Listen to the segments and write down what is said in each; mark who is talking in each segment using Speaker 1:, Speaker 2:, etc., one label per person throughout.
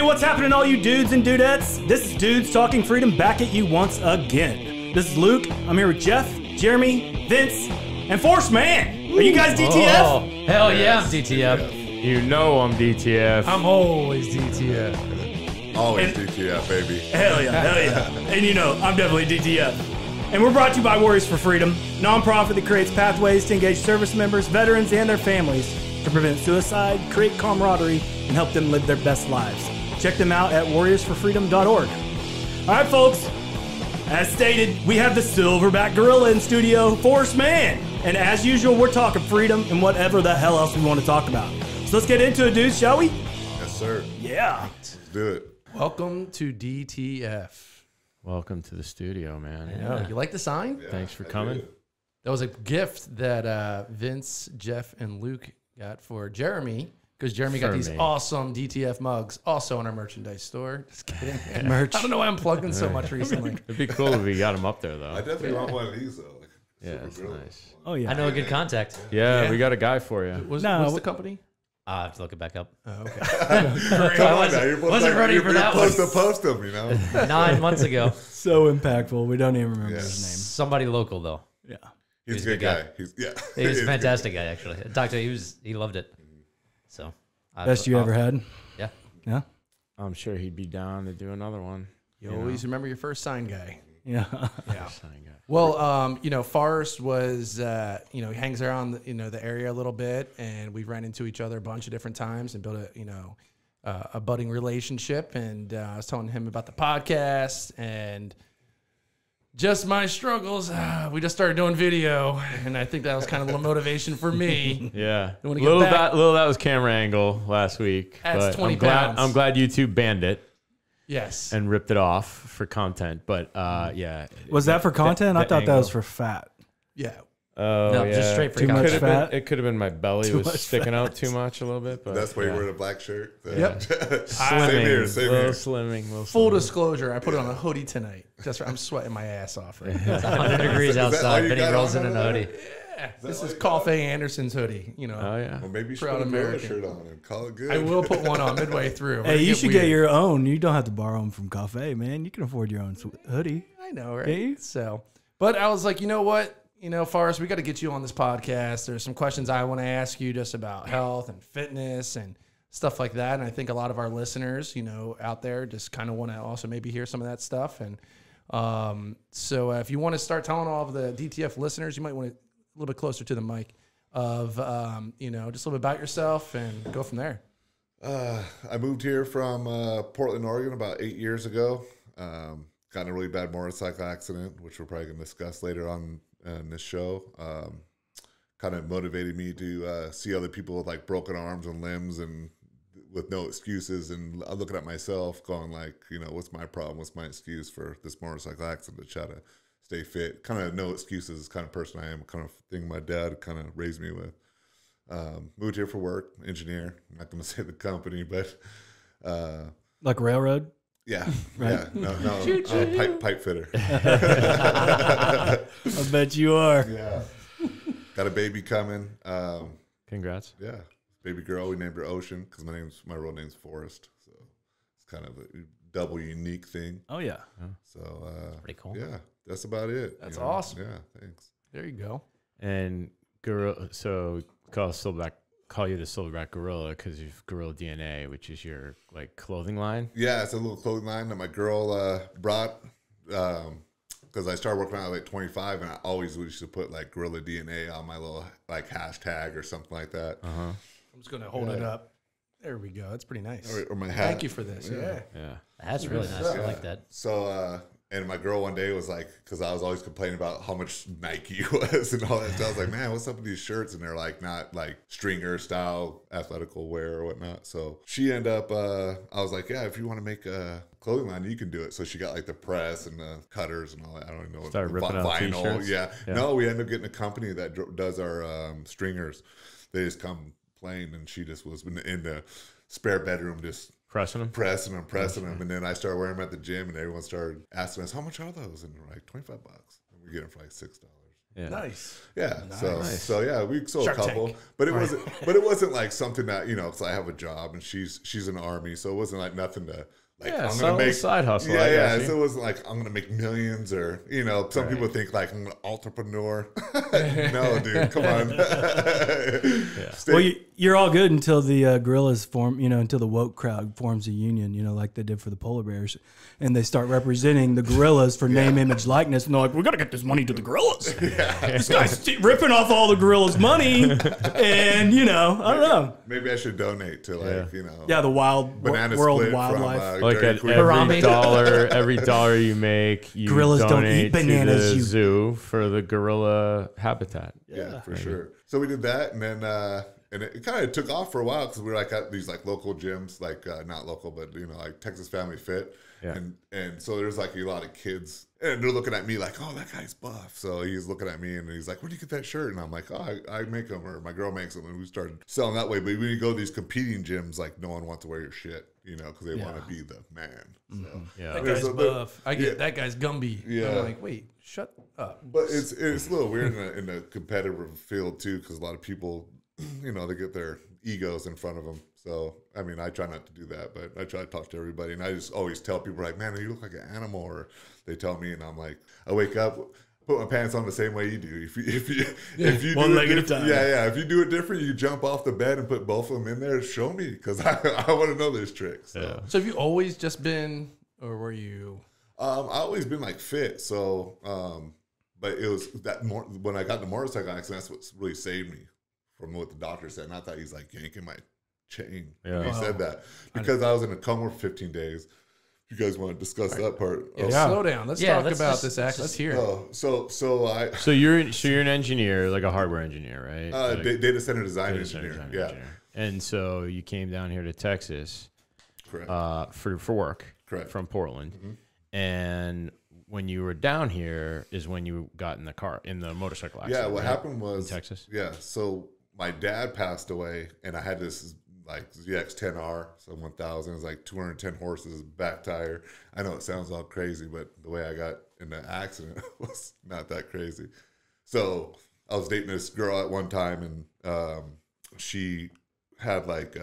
Speaker 1: Hey, what's happening, all you dudes and dudettes? This is Dudes Talking Freedom back at you once again. This is Luke. I'm here with Jeff, Jeremy, Vince, and Forrest Mann. Are you guys DTF?
Speaker 2: Oh, hell yeah, I'm DTF.
Speaker 3: You know I'm DTF.
Speaker 2: I'm always DTF.
Speaker 4: Always DTF, baby.
Speaker 1: Hell yeah, hell yeah. And you know, I'm definitely DTF. And we're brought to you by Warriors for Freedom, nonprofit that creates pathways to engage service members, veterans, and their families to prevent suicide, create camaraderie, and help them live their best lives. Check them out at warriorsforfreedom.org. All right, folks. As stated, we have the Silverback Gorilla in studio, Forrest Mann. And as usual, we're talking freedom and whatever the hell else we want to talk about. So let's get into it, dudes, shall we?
Speaker 4: Yes, sir.
Speaker 1: Yeah.
Speaker 4: Let's do it.
Speaker 2: Welcome to DTF.
Speaker 3: Welcome to the studio, man.
Speaker 2: Yeah. You like the sign?
Speaker 4: Yeah,
Speaker 3: Thanks for
Speaker 4: I
Speaker 3: coming.
Speaker 4: do.
Speaker 2: That was a gift that Vince, Jeff, and Luke got for Jeremy. Because Jeremy got these awesome DTF mugs also in our merchandise store. Just kidding.
Speaker 1: Merch.
Speaker 2: I don't know why I'm plugging so much recently.
Speaker 3: It'd be cool if we got him up there, though.
Speaker 4: I definitely want one of these, though. Like,
Speaker 3: Yeah,
Speaker 4: super
Speaker 3: it's
Speaker 4: grill.
Speaker 3: nice.
Speaker 1: Oh, yeah.
Speaker 5: I know a good contact.
Speaker 3: Yeah,
Speaker 2: Yeah.
Speaker 3: we got a guy for you.
Speaker 2: What's
Speaker 1: No,
Speaker 2: the company?
Speaker 5: I have to look it back up.
Speaker 2: Oh, okay.
Speaker 4: Come on now. You're supposed
Speaker 5: wasn't
Speaker 4: to-
Speaker 5: ready
Speaker 4: you're
Speaker 5: for that
Speaker 4: supposed
Speaker 5: one.
Speaker 4: to post them, you know?
Speaker 5: 9 months ago.
Speaker 1: So impactful. We don't even remember
Speaker 4: Yeah.
Speaker 1: his
Speaker 5: Somebody local, though.
Speaker 1: name. Yeah.
Speaker 4: He's a
Speaker 5: a
Speaker 4: good
Speaker 5: good
Speaker 4: guy. He's, yeah.
Speaker 5: He was
Speaker 4: He's
Speaker 5: a fantastic guy, actually. I talked to him. He loved it. So,
Speaker 1: Best you ever had?
Speaker 5: Yeah.
Speaker 1: Yeah?
Speaker 3: I'm sure he'd be down to do another one.
Speaker 2: You always remember your first sign guy.
Speaker 1: Yeah.
Speaker 2: Yeah.
Speaker 3: Sign guy.
Speaker 2: Well, Forrest was, he hangs around, the area a little bit, and we ran into each other a bunch of different times and built a budding relationship. And I was telling him about the podcast and just my struggles. We just started doing video, and I think that was kind of the motivation for me.
Speaker 3: Yeah.
Speaker 2: You wanna get back?
Speaker 3: Little that was camera angle last week.
Speaker 2: Adds
Speaker 3: but
Speaker 2: 20
Speaker 3: I'm glad,
Speaker 2: pounds.
Speaker 3: I'm glad you two banned it
Speaker 2: Yes.
Speaker 3: and ripped it off for content. But yeah.
Speaker 1: Was that for content? I
Speaker 3: the
Speaker 1: thought that was
Speaker 3: angle.
Speaker 1: for fat.
Speaker 2: Yeah.
Speaker 3: Oh,
Speaker 5: No,
Speaker 3: yeah.
Speaker 5: just straight for
Speaker 1: Too much
Speaker 5: content.
Speaker 1: fat?
Speaker 3: It could have been my belly
Speaker 1: Too
Speaker 3: was
Speaker 1: much
Speaker 3: sticking out
Speaker 1: fat.
Speaker 3: too much a little bit. But
Speaker 4: That's why
Speaker 3: yeah.
Speaker 4: you're wearing a black shirt.
Speaker 2: Yep.
Speaker 4: Same
Speaker 3: Slimming,
Speaker 4: here. Same
Speaker 3: little
Speaker 4: here.
Speaker 3: slimming.
Speaker 2: Full disclosure, I put on a hoodie tonight. I'm sweating my ass off right now.
Speaker 5: It's 100 degrees
Speaker 4: that all
Speaker 5: outside.
Speaker 4: you
Speaker 5: Benny
Speaker 4: got
Speaker 5: rolls
Speaker 4: on
Speaker 5: in an
Speaker 4: over there?
Speaker 5: hoodie.
Speaker 2: This is Coffee Anderson's hoodie.
Speaker 3: Oh, yeah.
Speaker 4: Well, maybe you should
Speaker 2: Proud
Speaker 4: put a gorilla
Speaker 2: American.
Speaker 4: shirt on and call it good.
Speaker 2: I will put one on midway through.
Speaker 1: Hey, you should get your own. You don't have to borrow them from Cafe, man. You can afford your own hoodie.
Speaker 2: I know, right?
Speaker 1: Yeah, you-
Speaker 2: So, but I was like, you know what? Forrest, we got to get you on this podcast. There's some questions I want to ask you just about health and fitness and stuff like that. And I think a lot of our listeners, out there just kind of want to also maybe hear some of that stuff. And so if you want to start telling all of the DTF listeners, you might want to a little bit closer to the mic of, just a little bit about yourself and go from there.
Speaker 4: I moved here from Portland, Oregon about 8 years ago. Got in a really bad motorcycle accident, which we're probably going to discuss later on in this show. Kind of motivated me to see other people with like broken arms and limbs and with no excuses. And I'm looking at myself going like, what's my problem? What's my excuse for this motorcycle accident to try to stay fit? Kind of no excuses is the kind of person I am, kind of thing my dad kind of raised me with. Moved here for work, engineer. I'm not going to say the company, but
Speaker 1: Like railroad?
Speaker 4: yeah,
Speaker 1: Right.
Speaker 4: yeah, no, pipe fitter.
Speaker 1: I bet you are.
Speaker 4: Yeah, got a baby coming.
Speaker 3: Congrats.
Speaker 4: Yeah, baby girl. We named her Ocean because my real name's Forrest, so it's kind of a double unique thing.
Speaker 1: Oh, yeah.
Speaker 4: So
Speaker 5: Pretty cool.
Speaker 4: yeah, that's about it.
Speaker 2: That's awesome.
Speaker 4: Yeah, thanks.
Speaker 2: There you go.
Speaker 3: And so call you the Silverback Gorilla because you've Gorilla DNA, which is your like clothing line.
Speaker 4: Yeah, it's a little clothing line that my girl brought because I started working out at like 25, and I always used to put like Gorilla DNA on my little like hashtag or something like that.
Speaker 2: I'm just going to hold it up. There we go. That's pretty nice.
Speaker 4: Or my hat.
Speaker 2: Thank you for this. Yeah.
Speaker 3: Yeah.
Speaker 5: That's really nice. I like that.
Speaker 4: So, and my girl one day was like, because I was always complaining about how much Nike was and all that stuff. I was like, man, what's up with these shirts? And they're like not like stringer style athletic wear or whatnot. So she ended up, I was like, yeah, if you want to make a clothing line, you can do it. So she got like the press and the cutters and all that. I don't even know.
Speaker 3: Started ripping out t-shirts?
Speaker 4: Yeah.
Speaker 3: Yeah.
Speaker 4: No, we ended up getting a company that does our stringers. They just come plain, and she just was in the spare bedroom just
Speaker 3: Pressing them.
Speaker 4: pressing them, and then I started wearing them at the gym, and everyone started asking us, how much are those? And we're like, $25. And we get them for like $6.
Speaker 3: Yeah.
Speaker 2: Nice.
Speaker 4: Yeah. So yeah, we sold
Speaker 1: Shark
Speaker 4: a couple,
Speaker 1: Tank.
Speaker 4: but it wasn't like something that, you know, because I have a job and she's in the Army, so it wasn't like nothing to like
Speaker 3: Yeah,
Speaker 4: I'm gonna make
Speaker 3: side hustle.
Speaker 4: Yeah,
Speaker 3: I
Speaker 4: yeah.
Speaker 3: got you.
Speaker 4: So it wasn't like I'm gonna make millions or, you know, some people think like I'm an entrepreneur. No, dude, come on.
Speaker 1: Well, you're all good until the gorillas form, you know, until the woke crowd forms a union, you know, like they did for the polar bears. And they start representing the gorillas for name, image, likeness. And they're like, we got to get this money to the gorillas. This guy's ripping off all the gorillas' money. And, you know, I don't know.
Speaker 4: Maybe I should donate to like, you know.
Speaker 1: Yeah, the wild
Speaker 4: Banana
Speaker 1: world
Speaker 4: split
Speaker 1: wildlife.
Speaker 4: from,
Speaker 3: Like
Speaker 4: Dairy
Speaker 3: at
Speaker 4: Queen.
Speaker 3: every dollar you make, you
Speaker 1: Gorillas don't
Speaker 3: donate
Speaker 1: eat bananas,
Speaker 3: to the
Speaker 1: you-
Speaker 3: zoo for the gorilla habitat.
Speaker 4: Yeah, for sure. So we did that, and then and it kind of took off for a while because we were like at these like local gyms, like not local, but you know, like Texas Family Fit,
Speaker 3: Yeah.
Speaker 4: and so there's like a lot of kids, and they're looking at me like, oh, that guy's buff. So he's looking at me and he's like, where do you get that shirt? And I'm like, oh, I make them, or my girl makes them, and we started selling that way. But when you go to these competing gyms, like no one wants to wear your shit, you know, because they want to be the man. So.
Speaker 3: Yeah.
Speaker 2: That
Speaker 4: There's
Speaker 2: guy's
Speaker 4: a bit-
Speaker 2: buff. I get that guy's Gumby.
Speaker 4: Yeah.
Speaker 2: I'm like, wait, shut up.
Speaker 4: But it's a little weird in the competitive field too, because a lot of people, you know, they get their egos in front of them. So I mean, I try not to do that, but I try to talk to everybody, and I just always tell people like, "Man, you look like an animal," or they tell me, and I'm like, I wake up, put my pants on the same way you do. If you
Speaker 1: One
Speaker 4: do
Speaker 1: leg
Speaker 4: it
Speaker 1: at a
Speaker 4: different,
Speaker 1: time.
Speaker 4: yeah. If you do it different, you jump off the bed and put both of them in there. Show me, because I want to know this trick. So.
Speaker 3: Yeah.
Speaker 2: So have you always just been, or were you?
Speaker 4: I always been like fit, so but it was that more when I got in the motorcycle accident, that's what really saved me from what the doctor said. And I thought he's like yanking my chain when he said that, because I was in a coma for 15 days. If you guys want to discuss that part,
Speaker 2: Slow down. Let's
Speaker 5: Yeah,
Speaker 2: talk
Speaker 5: let's
Speaker 2: about
Speaker 5: just-
Speaker 2: this act. Let's hear it.
Speaker 3: So you're an engineer, like a hardware engineer, right? Like
Speaker 4: data center design
Speaker 3: data center
Speaker 4: engineer.
Speaker 3: design
Speaker 4: Yeah,
Speaker 3: engineer. And so you came down here to Texas
Speaker 4: correct.
Speaker 3: for work,
Speaker 4: Correct.
Speaker 3: from Portland. And when you were down here is when you got in the motorcycle accident.
Speaker 4: Yeah, what
Speaker 3: right?
Speaker 4: happened was
Speaker 3: in Texas.
Speaker 4: Yeah, so my dad passed away, and I had this like ZX10R, so 1000. It was like 210 horses, back tire. I know it sounds all crazy, but the way I got in the accident was not that crazy. So I was dating this girl at one time, and she had like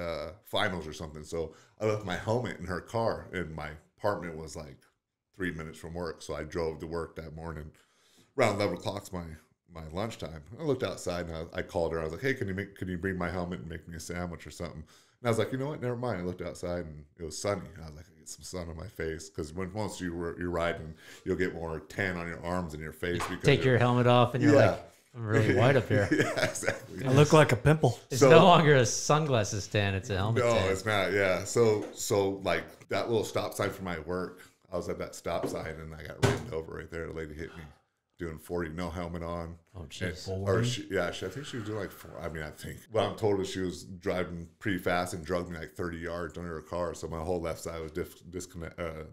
Speaker 4: finals or something. So I left my helmet in her car, and my apartment was like 3 minutes from work. So I drove to work that morning. Around 11 o'clock's my lunchtime. I looked outside and I called her. I was like, hey, can you bring my helmet and make me a sandwich or something? And I was like, you know what? Never mind. I looked outside and it was sunny. I was like, I get some sun on my face, because once you're riding, you'll get more tan on your arms and your face. Because
Speaker 5: Take your helmet off, and you're
Speaker 4: Yeah.
Speaker 5: like, I'm really white up here.
Speaker 4: Yeah, exactly.
Speaker 1: I look like a pimple.
Speaker 5: It's
Speaker 4: So-
Speaker 5: no longer a sunglasses tan; it's a helmet
Speaker 4: No,
Speaker 5: tan.
Speaker 4: it's not. Yeah. So like that little stop sign for my work, I was at that stop sign and I got ran over right there. The lady hit me doing 40, no helmet on.
Speaker 5: Oh, jeez.
Speaker 4: I think she was doing like I think. What I'm told is she was driving pretty fast and drugged me like 30 yards under her car. So my whole left side was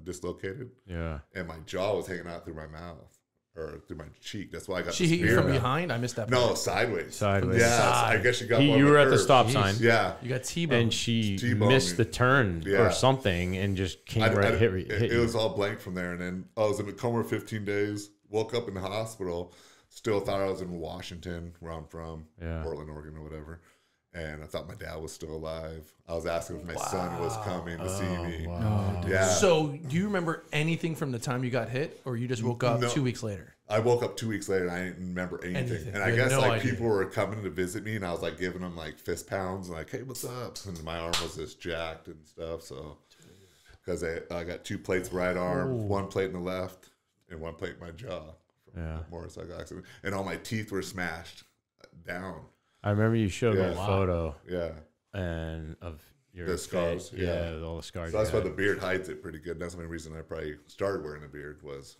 Speaker 4: dislocated.
Speaker 3: Yeah.
Speaker 4: And my jaw was hanging out through my mouth, or through my cheek. That's why I got
Speaker 2: She
Speaker 4: the
Speaker 2: hit you
Speaker 4: spear
Speaker 2: from
Speaker 4: now.
Speaker 2: behind? I missed that.
Speaker 4: No,
Speaker 2: part.
Speaker 4: sideways.
Speaker 3: Sideways.
Speaker 4: Yeah,
Speaker 2: Side.
Speaker 4: I guess she got
Speaker 3: You were at the stop sign.
Speaker 4: Yeah.
Speaker 2: You got T-boned.
Speaker 3: And she
Speaker 4: T-boned
Speaker 3: missed
Speaker 4: me.
Speaker 3: the turn
Speaker 4: Yeah.
Speaker 3: or something and just came hit
Speaker 4: It
Speaker 3: you.
Speaker 4: was all blank from there. And then I was in a coma for 15 days, woke up in the hospital, still thought I was in Washington, where I'm from,
Speaker 3: Yeah.
Speaker 4: Portland, Oregon, or whatever. And I thought my dad was still alive. I was asking if my son was coming to see me. Yeah.
Speaker 2: So, do you remember anything from the time you got hit, or you just woke up
Speaker 4: No.
Speaker 2: 2 weeks later?
Speaker 4: I woke up 2 weeks later and I didn't remember anything. And I
Speaker 2: You had
Speaker 4: guess
Speaker 2: no
Speaker 4: like
Speaker 2: idea.
Speaker 4: people were coming to visit me, and I was like giving them like fist pounds, and like, hey, what's up? And my arm was just jacked and stuff. So, because I got 2 plates right arm, 1 plate in the left, and 1 plate in my jaw from
Speaker 3: Yeah.
Speaker 4: the motorcycle accident. And all my teeth were smashed down.
Speaker 3: I remember you showed me a
Speaker 4: Yeah.
Speaker 3: photo
Speaker 4: Yeah.
Speaker 3: and of your
Speaker 4: The scars,
Speaker 3: face.
Speaker 4: yeah.
Speaker 3: With all the scars.
Speaker 4: So that's
Speaker 3: you
Speaker 4: why
Speaker 3: had.
Speaker 4: the beard hides it pretty good. That's the only reason I probably started wearing a beard, was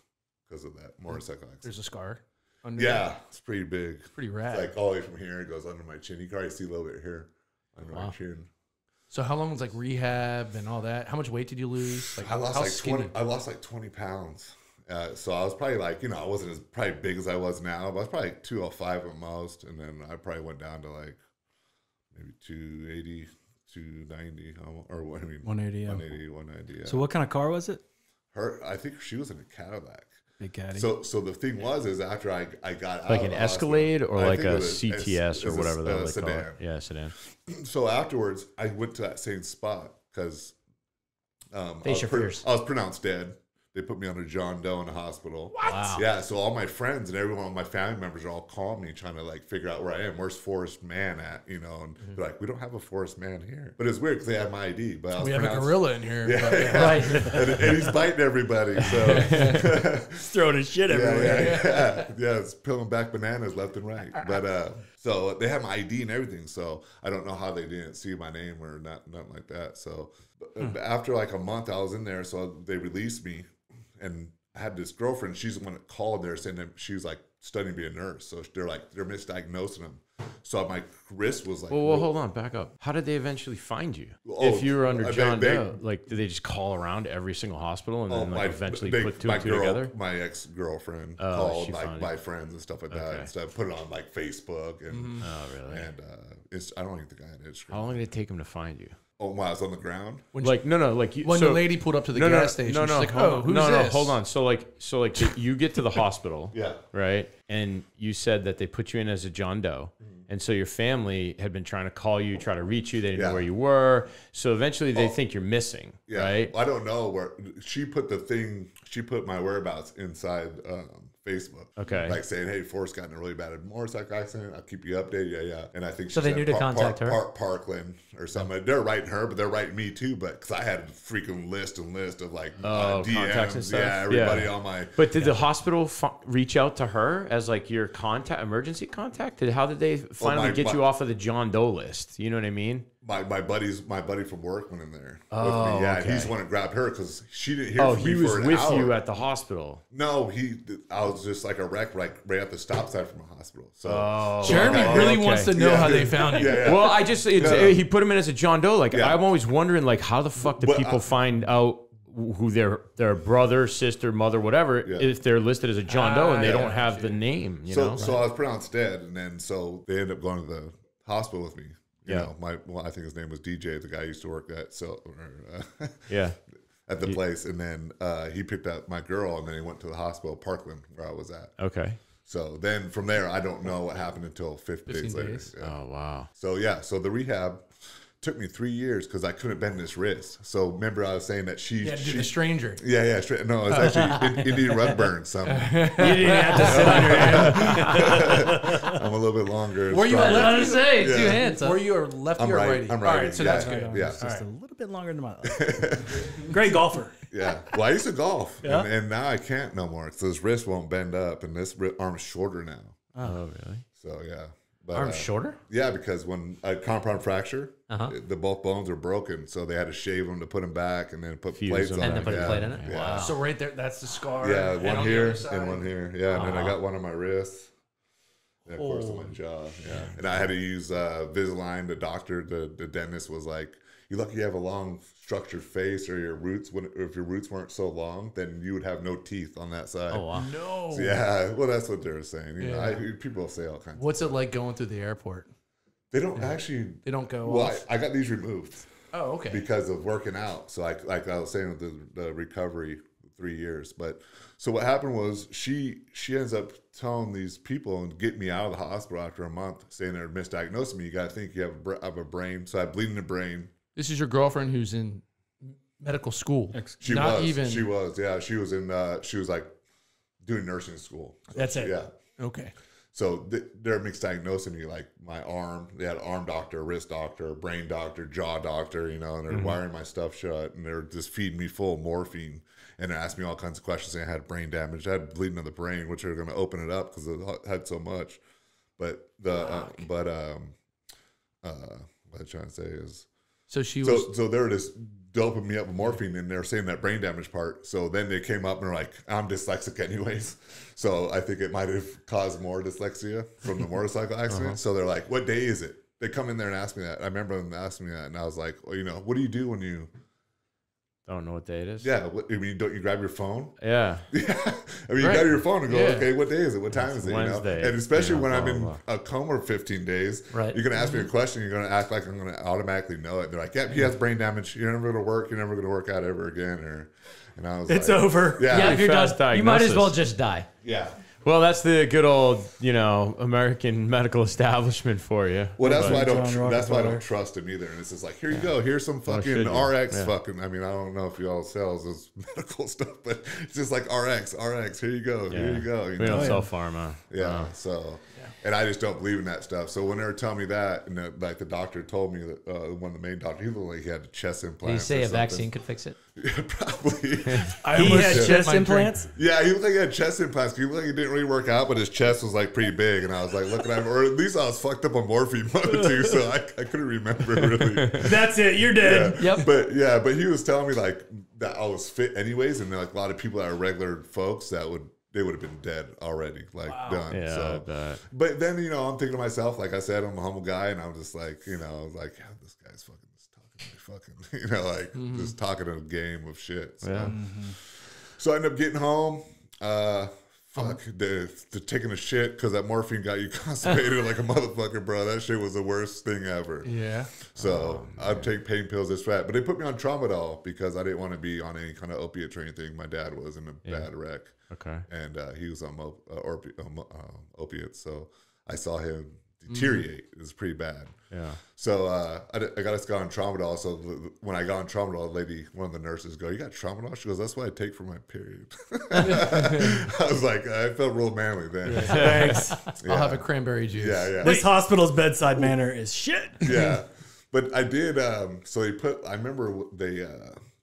Speaker 4: because of that motorcycle accident.
Speaker 2: There's a scar. Under
Speaker 4: Yeah, it's pretty big.
Speaker 2: Pretty
Speaker 4: It's
Speaker 2: rad.
Speaker 4: like all the way from here, it goes under my chin. You can already see a little bit here under my chin.
Speaker 2: So how long was like rehab and all that? How much weight did you lose? Like
Speaker 4: I lost
Speaker 2: how
Speaker 4: like
Speaker 2: skinny?
Speaker 4: 20. I lost like 20 pounds. So I was probably like, you know, I wasn't as probably big as I was now, but I was probably like 205 at most, and then I probably went down to like maybe 280, 290, or what I mean,
Speaker 1: 180. Yeah.
Speaker 4: 180, 190. Yeah.
Speaker 1: So what kind of car was it?
Speaker 4: I think she was in a Cadillac.
Speaker 1: Big caddy.
Speaker 4: So the thing is after I got out
Speaker 3: Like
Speaker 4: of
Speaker 3: an
Speaker 4: the
Speaker 3: Escalade
Speaker 4: hospital,
Speaker 3: or
Speaker 4: I
Speaker 3: like
Speaker 4: think
Speaker 3: a
Speaker 4: it was
Speaker 3: CTS or whatever they call it.
Speaker 4: sedan.
Speaker 3: Yeah, sedan.
Speaker 4: So afterwards, I went to that same spot because
Speaker 5: Face your fears.
Speaker 4: I was pronounced dead. They put me under John Doe in the hospital. What?
Speaker 5: Wow.
Speaker 4: Yeah, so all my friends and everyone, my family members are all calling me, trying to like figure out where I am. Where's Forrest Mann at? You know, and they're like, we don't have a Forrest Mann here. But it's weird because they have my ID. But I was
Speaker 2: We have a
Speaker 4: pronounced-
Speaker 2: gorilla in here.
Speaker 4: Yeah,
Speaker 2: but-
Speaker 4: yeah.
Speaker 5: Right.
Speaker 4: and he's biting everybody. So
Speaker 1: Throwing his shit everywhere.
Speaker 4: yeah, it's peeling back bananas left and right. But so they have my ID and everything. So I don't know how they didn't see my name or nothing like that. So after like a month, I was in there. So they released me, and I had this girlfriend. She's the one that called there saying that she was like studying to be a nurse. So they're misdiagnosing him. So my wrist was like.
Speaker 3: Well, hold on, back up. How did they eventually find you?
Speaker 4: Oh,
Speaker 3: If you were under
Speaker 4: they-
Speaker 3: John
Speaker 4: they-
Speaker 3: Doe, like, did they just call around every single hospital and then like eventually put two
Speaker 4: my
Speaker 3: and two together?
Speaker 4: My ex-girlfriend
Speaker 3: Oh,
Speaker 4: called
Speaker 3: she
Speaker 4: like
Speaker 3: found
Speaker 4: my
Speaker 3: you.
Speaker 4: friends and stuff like that
Speaker 3: Okay.
Speaker 4: and stuff. Put it on like Facebook and
Speaker 3: Oh, really?
Speaker 4: and I don't even think I had Instagram.
Speaker 3: How long did it take them to find you?
Speaker 4: Oh, when I was on the ground.
Speaker 3: Like, no, like you.
Speaker 2: When
Speaker 3: so,
Speaker 2: the lady pulled up to the gas station, she's like, "Oh, who's this?"
Speaker 3: hold on. So like, you get to the hospital,
Speaker 4: Yeah.
Speaker 3: right? And you said that they put you in as a John Doe, and so your family had been trying to call you, try to reach you. They didn't know
Speaker 4: Yeah.
Speaker 3: where you were. So eventually, they think you're missing,
Speaker 4: Yeah.
Speaker 3: right?
Speaker 4: I don't know where she put the thing. She put my whereabouts inside Facebook.
Speaker 3: Okay.
Speaker 4: Like saying, "Hey, Forrest got in a really bad motorcycle accident. I'll keep you updated." Yeah, yeah. And I think
Speaker 5: So
Speaker 4: she
Speaker 5: they
Speaker 4: said
Speaker 5: knew to contact her?
Speaker 4: Parkland or something. They're writing her, but they're writing me too. But because I had a freaking list of like
Speaker 3: Contacts
Speaker 4: DMs,
Speaker 3: and stuff?
Speaker 4: yeah, everybody
Speaker 3: Yeah.
Speaker 4: on my.
Speaker 3: But did the hospital reach out to her as like your contact, emergency contact? How did they finally get you off of the John Doe list? You know what I mean?
Speaker 4: My buddy from work went in there with
Speaker 3: Oh,
Speaker 4: me. Yeah,
Speaker 3: okay.
Speaker 4: he's the one that grabbed her because she didn't hear
Speaker 3: Oh,
Speaker 4: from
Speaker 3: he
Speaker 4: me
Speaker 3: was
Speaker 4: for an
Speaker 3: with
Speaker 4: hour.
Speaker 3: you at the hospital.
Speaker 4: No, I was just like a wreck right at the stop sign from the hospital. So
Speaker 2: Jeremy
Speaker 4: Okay.
Speaker 2: really
Speaker 3: Okay.
Speaker 2: wants to know
Speaker 4: Yeah,
Speaker 2: how
Speaker 4: dude.
Speaker 2: they found you.
Speaker 4: Yeah, yeah.
Speaker 3: Well, he put him in as a John Doe. Like,
Speaker 4: Yeah.
Speaker 3: I'm always wondering, like, how the fuck do
Speaker 4: But
Speaker 3: people find out who their brother, sister, mother, whatever,
Speaker 4: Yeah.
Speaker 3: if they're listed as a John Doe and they
Speaker 4: yeah.
Speaker 3: don't have the name, you know?
Speaker 4: So I was pronounced dead, and then so they ended up going to the hospital with me. You
Speaker 3: Yeah.
Speaker 4: know, I think his name was DJ, the guy I used to work at.
Speaker 3: Yeah.
Speaker 4: at the place, and then he picked up my girl, and then he went to the hospital, Parkland, where I was at.
Speaker 3: Okay.
Speaker 4: So then from there, I don't know what happened until 15 days
Speaker 2: 15
Speaker 4: later.
Speaker 2: days.
Speaker 4: Yeah.
Speaker 3: Oh, wow.
Speaker 4: So the rehab took me 3 years because I couldn't bend this wrist. So remember I was saying that she
Speaker 2: Yeah, dude, the stranger.
Speaker 4: yeah, straight. No, it's actually Indian rug burn. Some
Speaker 1: You didn't have to sit on your hand.
Speaker 4: I'm a little bit longer. and
Speaker 2: Were you a
Speaker 4: stronger.
Speaker 5: I was gonna say,
Speaker 4: Yeah.
Speaker 5: two hands. Huh?
Speaker 2: Were you a lefty
Speaker 4: I'm
Speaker 2: or
Speaker 4: right.
Speaker 2: righty?
Speaker 4: I'm
Speaker 2: All
Speaker 4: righty.
Speaker 2: right, so
Speaker 4: Yeah.
Speaker 2: that's good.
Speaker 4: Yeah.
Speaker 1: It's just a little bit longer than my life. Great golfer.
Speaker 4: Yeah. Well, I used to golf,
Speaker 1: Yeah?
Speaker 4: and now I can't no more because this wrist won't bend up, and this arm's shorter now.
Speaker 3: Oh, really?
Speaker 4: So yeah. But,
Speaker 5: Arm shorter?
Speaker 4: Yeah, because when a compound fracture, the both bones are broken, so they had to shave them to put them back, and then put
Speaker 3: Fuse
Speaker 4: plates
Speaker 3: them.
Speaker 4: on
Speaker 5: And
Speaker 4: them.
Speaker 5: then put a
Speaker 4: yeah.
Speaker 5: plate in it?
Speaker 4: Yeah.
Speaker 5: Wow.
Speaker 2: So right there, that's the scar.
Speaker 4: Yeah,
Speaker 2: and
Speaker 4: one
Speaker 2: on the
Speaker 4: here
Speaker 2: other side.
Speaker 4: and one here. Yeah, and then I got one on my wrist. And of course on my jaw. Yeah. And I had to use Invisalign. The doctor, the dentist was like, "You're lucky you have a long structured face, or if your roots weren't so long, then you would have no teeth on that side."
Speaker 5: Oh, wow.
Speaker 2: No.
Speaker 4: So, yeah, well, that's what they were saying. You know,
Speaker 2: Yeah.
Speaker 4: people say all kinds.
Speaker 2: What's it like going through the airport?
Speaker 4: They don't actually.
Speaker 2: They don't go
Speaker 4: Well,
Speaker 2: off.
Speaker 4: I got these removed
Speaker 2: Oh, okay.
Speaker 4: because of working out. So like I was saying with the recovery, 3 years. But so what happened was she ends up telling these people and get me out of the hospital after a month, saying they're misdiagnosing me. You got to think you have a brain. So I bleed in the brain.
Speaker 2: This is your girlfriend who's in medical school.
Speaker 4: She
Speaker 2: Not
Speaker 4: was.
Speaker 2: even.
Speaker 4: She was. Yeah. She was in. She was like doing nursing school. So,
Speaker 1: That's it.
Speaker 4: Yeah.
Speaker 2: Okay.
Speaker 4: So they're misdiagnosing me, like my arm. They had an arm doctor, wrist doctor, brain doctor, jaw doctor, you know, and they're wiring my stuff shut, and they're just feeding me full of morphine, and they're asking me all kinds of questions. Saying I had brain damage, I had bleeding of the brain, which are going to open it up because it had so much. But what I'm trying to say is,
Speaker 2: So she was.
Speaker 4: so they're just doping me up with morphine, and they're saying that brain damage part. So then they came up and were like, "I'm dyslexic anyways." So I think it might have caused more dyslexia from the motorcycle accident. So they're like, "What day is it?" They come in there and ask me that. I remember them asking me that, and I was like, "Well, you know, what do you do when you?"
Speaker 3: I don't know what day it is.
Speaker 4: Yeah, I mean, don't you grab your phone?
Speaker 3: Yeah.
Speaker 4: Yeah, I mean, you
Speaker 2: Right.
Speaker 4: grab your phone and go,
Speaker 2: Yeah.
Speaker 4: "Okay, what day is it? What time is it?"
Speaker 3: Wednesday,
Speaker 4: You know? And especially
Speaker 3: you know,
Speaker 4: when I'm
Speaker 3: blah,
Speaker 4: in
Speaker 3: blah,
Speaker 4: a coma for 15 days,
Speaker 5: Right.
Speaker 4: you're gonna ask me a question. You're gonna act like I'm gonna automatically know it. They're like, "Yeah, he has brain damage. You're never gonna work. You're never gonna work out ever again." Or, And I was
Speaker 1: It's
Speaker 4: like,
Speaker 1: over.
Speaker 5: Yeah, if you're
Speaker 3: fast
Speaker 5: done, you might as
Speaker 3: diagnosis.
Speaker 5: well just die.
Speaker 4: yeah.
Speaker 3: Well, that's the good old, American medical establishment for you.
Speaker 4: Well, that's why I don't.
Speaker 1: John
Speaker 4: That's why I
Speaker 1: Rockefeller.
Speaker 4: don't trust him either. And it's just like, here you go. Here's some fucking
Speaker 3: should you?
Speaker 4: RX.
Speaker 3: Yeah.
Speaker 4: Fucking. I mean, I don't know if y'all sells this medical stuff, but it's just like RX. Here you go. Here you go. You
Speaker 3: We
Speaker 4: know?
Speaker 3: don't sell pharma.
Speaker 4: Yeah. So, and I just don't believe in that stuff. So when they were telling me that, and like the doctor told me that one of the main doctors, he looked like he had chest
Speaker 5: Did
Speaker 4: implants.
Speaker 5: you say
Speaker 4: or
Speaker 5: a
Speaker 4: something.
Speaker 5: vaccine could fix it?
Speaker 4: Yeah, probably.
Speaker 2: I
Speaker 1: He
Speaker 2: almost
Speaker 1: had
Speaker 2: shit
Speaker 1: chest
Speaker 2: my drink.
Speaker 1: implants.
Speaker 4: Yeah, he looked like he had chest implants. He looked like he didn't really work out, but his chest was like pretty big. And I was like, looking at him, or at least I was fucked up on morphine too, so I couldn't remember really.
Speaker 1: That's it. You're dead.
Speaker 4: Yeah.
Speaker 5: Yep.
Speaker 4: But he was telling me like that I was fit anyways, and like a lot of people that are regular folks they would have been dead already, like done.
Speaker 3: Yeah, I
Speaker 4: So,
Speaker 3: bet.
Speaker 4: but then I'm thinking to myself, like I said, I'm a humble guy, and I'm just like, I was like, yeah, this guy's fucking just talking to me, fucking, just talking a game of shit. So,
Speaker 3: Yeah.
Speaker 4: so I ended up getting home. The taking a shit because that morphine got you constipated like a motherfucker, bro. That shit was the worst thing ever.
Speaker 2: Yeah.
Speaker 4: So I'd take pain pills, this fat, but they put me on tramadol because I didn't want to be on any kind of opiates or anything. My dad was in a bad wreck,
Speaker 3: Okay.
Speaker 4: and he was on opiates, so I saw him deteriorate. It was pretty bad.
Speaker 3: Yeah.
Speaker 4: So I got on tramadol. So when I got on tramadol, one of the nurses go, "You got tramadol?" She goes, "That's what I take for my period." I was like, I felt real manly then.
Speaker 1: Thanks.
Speaker 2: I'll have a cranberry juice.
Speaker 4: Yeah.
Speaker 1: This hospital's bedside manner is shit.
Speaker 4: Yeah, but I did. So they put. I remember they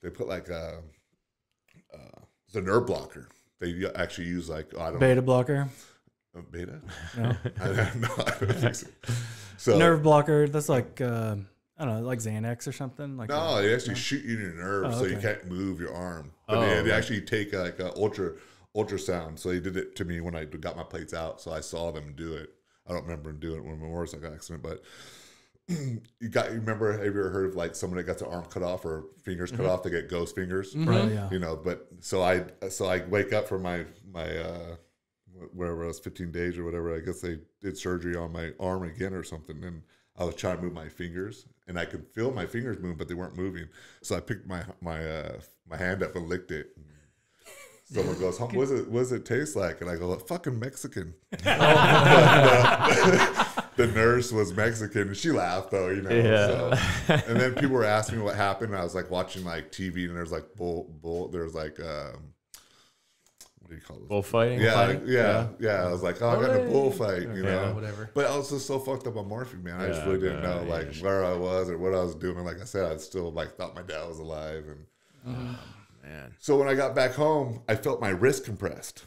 Speaker 4: put like the nerve blocker. They actually use like I don't
Speaker 1: Beta blocker.
Speaker 4: know, beta.
Speaker 1: No.
Speaker 4: I don't think so. So
Speaker 1: Nerve blocker. That's like I don't know, like Xanax or something. Like
Speaker 4: no,
Speaker 1: that.
Speaker 4: they actually shoot you in your nerve,
Speaker 1: Oh,
Speaker 4: so you
Speaker 1: okay.
Speaker 4: can't move your arm. But
Speaker 3: Oh,
Speaker 4: they
Speaker 3: right.
Speaker 4: actually take like a ultrasound. So they did it to me when I got my plates out. So I saw them do it. I don't remember them doing it when my motorcycle accident, but. You remember, have you ever heard of like someone that got their arm cut off or fingers cut off? They get ghost fingers,
Speaker 1: Oh, yeah.
Speaker 4: But so I wake up from my wherever I was 15 days or whatever. I guess they did surgery on my arm again or something, and I was trying to move my fingers, and I could feel my fingers move, but they weren't moving. So I picked my hand up and licked it. Someone goes, what does it taste like? And I go, fucking Mexican. The nurse was Mexican, and she laughed though,
Speaker 3: Yeah.
Speaker 4: So. And then people were asking me what happened. And I was like watching like TV, and there's like there's like what do you call it?
Speaker 3: Bullfighting?
Speaker 4: Yeah. I was like, I got in a bullfight,
Speaker 2: whatever.
Speaker 4: But I was just so fucked up on morphine, man. I just really didn't know like where I was or what I was doing. Like I said, I still like thought my dad was alive, and
Speaker 3: Man.
Speaker 4: so when I got back home, I felt my wrist compressed,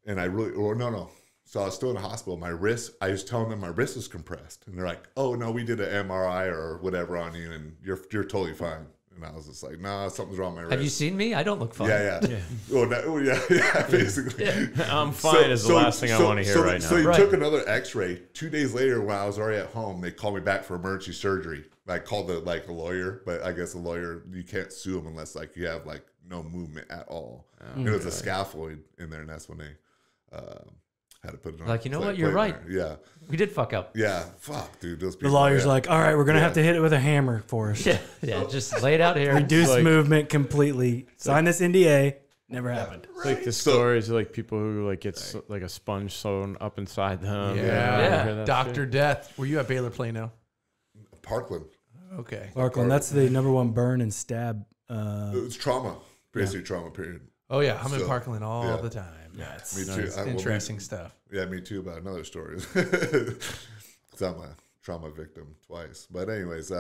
Speaker 4: and no. So I was still in the hospital. My wrist, I was telling them my wrist was compressed, and they're like, "Oh no, we did an MRI or whatever on you, and you're totally fine." And I was just like, "Nah, something's wrong with my wrist."
Speaker 5: Have you seen me? I don't look fine.
Speaker 4: Yeah. Yeah, basically.
Speaker 3: I'm fine is the last thing I want to hear right now.
Speaker 4: So he
Speaker 5: Right.
Speaker 4: took another X-ray. 2 days later, when I was already at home, they called me back for emergency surgery. I called a lawyer, but I guess a lawyer, you can't sue him unless like you have like no movement at all. It was a scaffold in there, and that's when they had to put it on.
Speaker 5: Like, you know what? You're right.
Speaker 4: Yeah,
Speaker 5: We did fuck up.
Speaker 4: fuck, dude. Those
Speaker 1: The
Speaker 4: people,
Speaker 1: lawyer's like, all right, we're going to have to hit it with a hammer for us.
Speaker 5: Yeah, just lay it out here.
Speaker 1: Reduce
Speaker 3: like-
Speaker 1: movement completely. Sign this NDA. Never happened.
Speaker 3: It's like the stories of like people who like get like a sponge sewn up inside them.
Speaker 2: Yeah.
Speaker 3: You hear that
Speaker 2: Dr.
Speaker 3: shit?
Speaker 2: Death. Were you at Baylor Plano?
Speaker 4: Parkland.
Speaker 2: Okay.
Speaker 1: Parkland, that's the #1 burn and stab.
Speaker 4: It was trauma, basically trauma. Period.
Speaker 2: Oh, yeah. I'm in
Speaker 4: So,
Speaker 2: Parkland all
Speaker 4: yeah.
Speaker 2: the time.
Speaker 1: Nuts.
Speaker 4: Me too.
Speaker 2: Interesting stuff.
Speaker 4: Yeah, me too. About another story. 'Cause I'm a trauma victim twice. But anyways,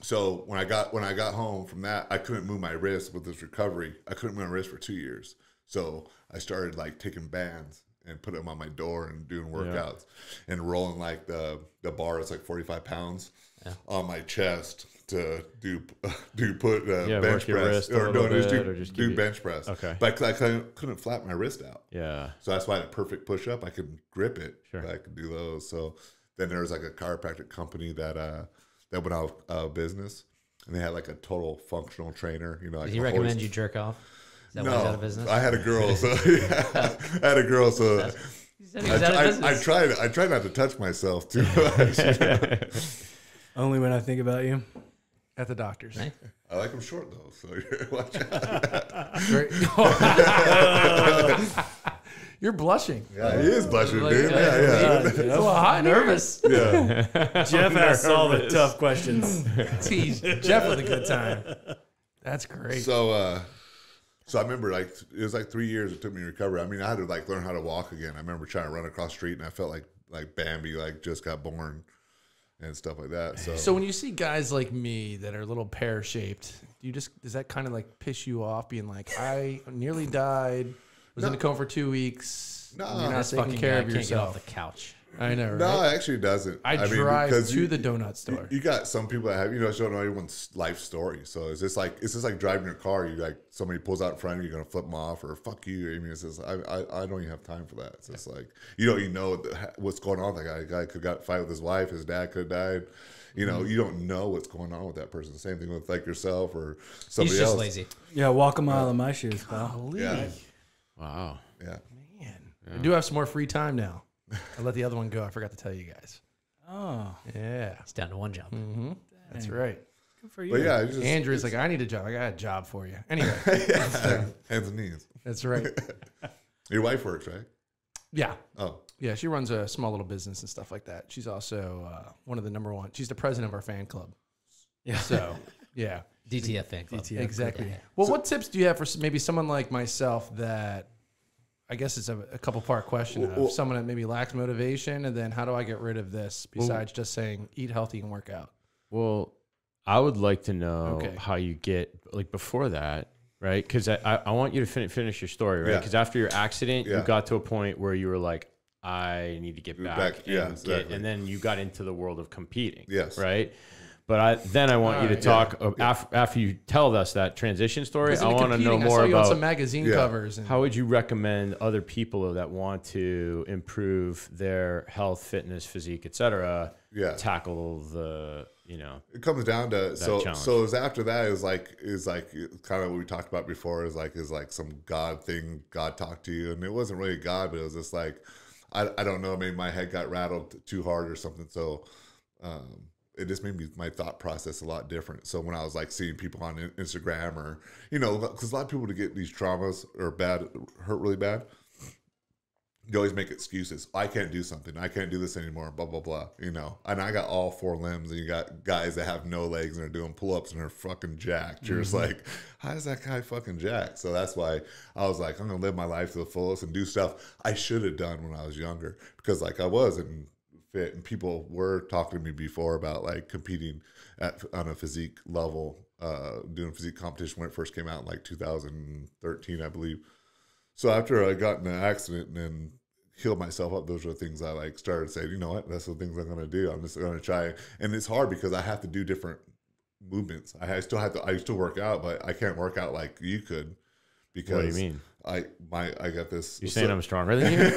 Speaker 4: so when I got home from that, I couldn't move my wrist with this recovery. I couldn't move my wrist for 2 years. So I started like taking bands and putting them on my door and doing workouts and rolling like the bar. It's like 45 pounds on my chest to put
Speaker 3: work
Speaker 4: bench
Speaker 3: your
Speaker 4: press
Speaker 3: wrist a little bit, or just
Speaker 4: do
Speaker 3: keep it-
Speaker 4: bench press.
Speaker 3: Okay.
Speaker 4: But I couldn't flap my wrist out.
Speaker 3: Yeah.
Speaker 4: So that's why the perfect push up, I could grip it.
Speaker 3: Sure.
Speaker 4: But I could do those. So then there was like a chiropractic company that went out of business, and they had like a total functional trainer. Like
Speaker 5: Did he
Speaker 4: a
Speaker 5: recommend
Speaker 4: horse-
Speaker 5: you jerk off? Is that why he's out of
Speaker 4: No,
Speaker 5: business?
Speaker 4: I had a girl, so I had a girl, so
Speaker 5: He said he was out of business.
Speaker 4: I tried not to touch myself too much.
Speaker 1: Only when I think about you.
Speaker 2: at the doctor's.
Speaker 5: Hey.
Speaker 4: I like them short though, so you're watch out.
Speaker 2: Great. You're blushing.
Speaker 4: Yeah, he is blushing,
Speaker 5: Like,
Speaker 4: dude.
Speaker 5: uh,
Speaker 4: Yeah.
Speaker 2: It's a little hot in here.
Speaker 5: Nervous.
Speaker 1: Jeff asks all the tough questions.
Speaker 2: Tease Jeff with a good time. That's great.
Speaker 4: So I remember like it was like 3 years it took me to recover. I mean, I had to like learn how to walk again. I remember trying to run across the street and I felt like Bambi, like just got born and stuff like that.
Speaker 2: So when you see guys like me that are a little pear shaped, does that kind of like piss you off? Being like, I nearly died, was in the coma for 2 weeks.
Speaker 4: No,
Speaker 2: you're not
Speaker 5: This
Speaker 2: taking
Speaker 5: fucking
Speaker 2: care
Speaker 5: guy
Speaker 2: of
Speaker 5: can't get off
Speaker 2: yourself.
Speaker 5: the couch.
Speaker 2: I know, right?
Speaker 4: no, it actually doesn't.
Speaker 2: I
Speaker 4: mean,
Speaker 2: drive
Speaker 4: because
Speaker 2: to the donut store.
Speaker 4: You got some people that have, don't know everyone's life story. So it's just like driving your car. You like somebody pulls out in front of you, you're gonna flip them off or fuck you. I mean, it's just I don't even have time for that. It's just like you don't even know what's going on with that guy. The guy could got fight with his wife. His dad could have died. You don't know what's going on with that person. Same thing with like yourself or somebody
Speaker 5: He's just
Speaker 4: else.
Speaker 5: lazy.
Speaker 1: Yeah, walk a mile in my shoes, pal.
Speaker 4: Yeah,
Speaker 3: Wow.
Speaker 4: yeah.
Speaker 2: Man, I do have some more free time now. I let the other one go. I forgot to tell you guys.
Speaker 1: Oh,
Speaker 2: Yeah,
Speaker 5: It's down to one job.
Speaker 2: that's right.
Speaker 1: good for you.
Speaker 4: But yeah, it's just,
Speaker 2: Andrew's like, I need a job. I got a job for you. Anyway,
Speaker 4: hands and knees.
Speaker 2: that's right.
Speaker 4: Your wife works, right?
Speaker 2: Yeah.
Speaker 4: Oh,
Speaker 2: Yeah, she runs a small little business and stuff like that. She's also one of the number one. She's the president of our fan club.
Speaker 1: Yeah.
Speaker 2: So, yeah,
Speaker 5: DTF fan club.
Speaker 1: DTF.
Speaker 2: exactly.
Speaker 5: Yeah.
Speaker 2: Well, what tips do you have for maybe someone like myself that, I guess it's a couple part question of someone that maybe lacks motivation, and then how do I get rid of this besides just saying eat healthy and work out?
Speaker 3: Well, I would like to know
Speaker 2: Okay.
Speaker 3: how you get like before that, right? Because I want you to finish your story, right?
Speaker 4: Yeah.
Speaker 3: Because after your accident,
Speaker 4: Yeah.
Speaker 3: you got to a point where you were like, I need to get back,
Speaker 4: yeah,
Speaker 3: and,
Speaker 4: exactly.
Speaker 3: and then you got into the world of competing.
Speaker 4: Yes.
Speaker 3: Right. But I want you to talk after you tell us that transition story.
Speaker 2: Because
Speaker 3: I
Speaker 2: in the
Speaker 3: want to know
Speaker 2: competing, I
Speaker 3: more
Speaker 2: saw you on
Speaker 3: about
Speaker 2: some magazine covers. And
Speaker 3: how would you recommend other people that want to improve their health, fitness, physique, etc.
Speaker 4: Yeah.
Speaker 3: tackle the
Speaker 4: It comes down to
Speaker 3: challenge.
Speaker 4: so it was after that is like kind of what we talked about before is like some God thing. God talked to you, and it wasn't really God, but it was just like I don't know, maybe my head got rattled too hard or something. So it just made my thought process a lot different. So when I was like seeing people on Instagram or because a lot of people to get these traumas or hurt really bad, you always make excuses. I can't do something. I can't do this anymore. Blah blah blah. And I got all 4 limbs, and you got guys that have no legs and are doing pull-ups and are fucking jacked. You're just like, how is that guy fucking jacked? So that's why I was like, I'm gonna live my life to the fullest and do stuff I should have done when I was younger, because like I wasn't fit, and people were talking to me before about like competing on a physique level, doing physique competition when it first came out in like 2013, I believe. So after I got in an accident and then healed myself up, those are the things I like started saying, you know what, that's the things I'm going to do. I'm just going to try. And it's hard because I have to do different movements. I still work out, but I can't work out like you could, because
Speaker 3: What do you mean?
Speaker 4: I got this.
Speaker 3: You saying I'm stronger than you?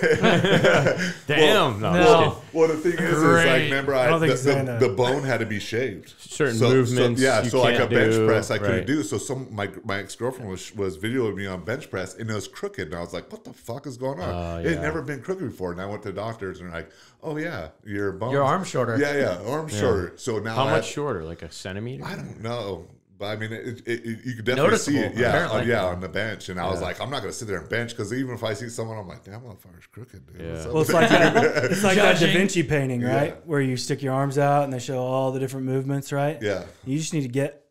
Speaker 3: Damn.
Speaker 1: No.
Speaker 4: Well, the thing is like, remember,
Speaker 1: I don't think he's saying that.
Speaker 4: the bone had to be shaved.
Speaker 3: Certain movements you
Speaker 4: so like a
Speaker 3: can't
Speaker 4: bench
Speaker 3: do,
Speaker 4: press I couldn't
Speaker 3: right.
Speaker 4: do. So my ex-girlfriend was videoing me on bench press, and it was crooked. And I was like, what the fuck is going on? It had never been crooked before. And I went to the doctors, and they're like, oh yeah, your bones.
Speaker 5: Your arm's shorter.
Speaker 4: Yeah, arm's shorter. So now
Speaker 3: How much shorter? Like a centimeter?
Speaker 4: I don't know. But I mean, you could definitely see it.
Speaker 5: Noticeable, apparently.
Speaker 4: On the bench. And I was like, I'm not going to sit there and bench, because even if I see someone, I'm like, damn, motherfucker's crooked, dude.
Speaker 3: Yeah.
Speaker 4: What's up
Speaker 1: Well,
Speaker 4: with
Speaker 1: it's like that, it's like that Da
Speaker 5: Judging.
Speaker 1: Vinci painting, right?
Speaker 4: Yeah.
Speaker 1: Where you stick your arms out and they show all the different movements, right?
Speaker 4: Yeah.
Speaker 1: You just need to get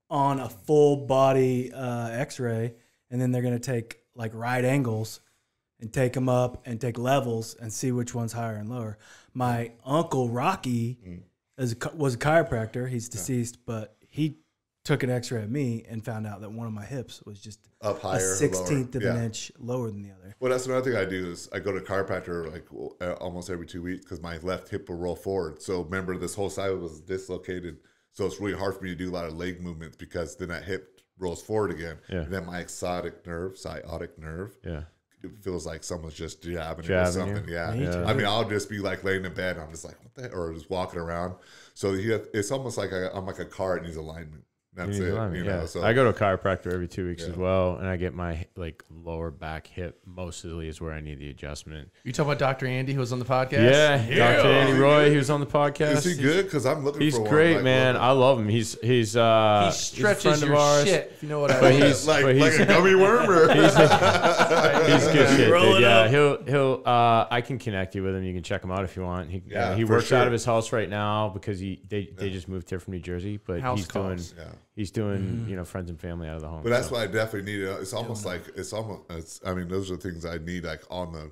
Speaker 1: on a full body X-ray, and then they're going to take like right angles and take them up and take levels and see which one's higher and lower. My uncle Rocky was a chiropractor. He's deceased, but he took an X-ray of me and found out that one of my hips was just
Speaker 4: Up higher,
Speaker 1: a 16th of
Speaker 4: lower.
Speaker 1: an inch lower than the other.
Speaker 4: Well, that's another thing I do is I go to a chiropractor like almost every 2 weeks, because my left hip will roll forward. So remember, this whole side was dislocated. So it's really hard for me to do a lot of leg movements, because then that hip rolls forward again.
Speaker 3: Yeah.
Speaker 4: And then my sciatic nerve,
Speaker 3: Yeah.
Speaker 4: it feels like someone's just jabbing it or
Speaker 3: Jabbing
Speaker 4: something.
Speaker 3: you?
Speaker 4: Yeah.
Speaker 1: Me too.
Speaker 4: I mean, I'll just be like laying in bed, and I'm just like, what the, or just walking around. So it's almost like I'm like a car that needs alignment. That's
Speaker 3: You need
Speaker 4: it.
Speaker 3: alignment,
Speaker 4: You know,
Speaker 3: yeah.
Speaker 4: so
Speaker 3: I go to a chiropractor every 2 weeks
Speaker 4: Yeah.
Speaker 3: as well, and I get my like lower back hip mostly is where I need the adjustment.
Speaker 2: You talking about Dr. Andy who was on the podcast?
Speaker 3: Yeah, Dr. Andy Roy, he was on the podcast.
Speaker 4: is he good? Because I'm looking
Speaker 3: He's
Speaker 4: for one.
Speaker 3: great,
Speaker 4: like,
Speaker 3: man. I love him. He's
Speaker 2: He
Speaker 3: he's a
Speaker 2: stretches
Speaker 3: friend of
Speaker 2: your
Speaker 3: ours.
Speaker 2: shit, if you know what I
Speaker 3: But
Speaker 2: mean.
Speaker 3: he's
Speaker 4: like
Speaker 3: but he's
Speaker 4: a gummy worm. Or?
Speaker 3: he's good shit.
Speaker 1: Roll
Speaker 3: Dude.
Speaker 1: it
Speaker 3: Yeah,
Speaker 1: up.
Speaker 3: he'll I can connect you with him. You can check him out if you want. He
Speaker 4: Yeah,
Speaker 3: he
Speaker 4: for
Speaker 3: works
Speaker 4: sure.
Speaker 3: out of his house right now because they just moved here from New Jersey, but
Speaker 2: House
Speaker 3: he's
Speaker 2: calls.
Speaker 3: doing
Speaker 4: Yeah.
Speaker 3: he's doing you know, friends and family out of the home.
Speaker 4: But that's
Speaker 3: so.
Speaker 4: why I definitely need it. It's almost like I mean, those are the things I need like on the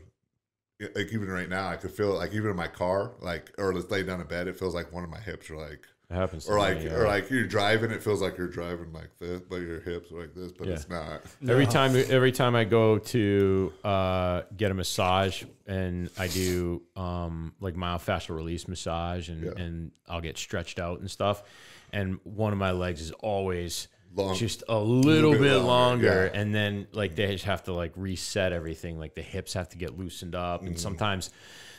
Speaker 4: like even right now I could feel it, like even in my car, like or let's lay down in bed, it feels like one of my hips are like
Speaker 3: It happens.
Speaker 4: or
Speaker 3: to
Speaker 4: like
Speaker 3: me,
Speaker 4: or like you're driving, it feels like you're driving like this, like your hips are like this, but
Speaker 3: Yeah.
Speaker 4: it's not.
Speaker 3: Every time I go to get a massage and I do like myofascial release massage and I'll get stretched out and stuff, and one of my legs is always
Speaker 4: Long.
Speaker 3: just a little
Speaker 4: bit
Speaker 3: bit
Speaker 4: longer,
Speaker 3: longer,
Speaker 4: yeah.
Speaker 3: and then like they just have to like reset everything, like the hips have to get loosened up, and sometimes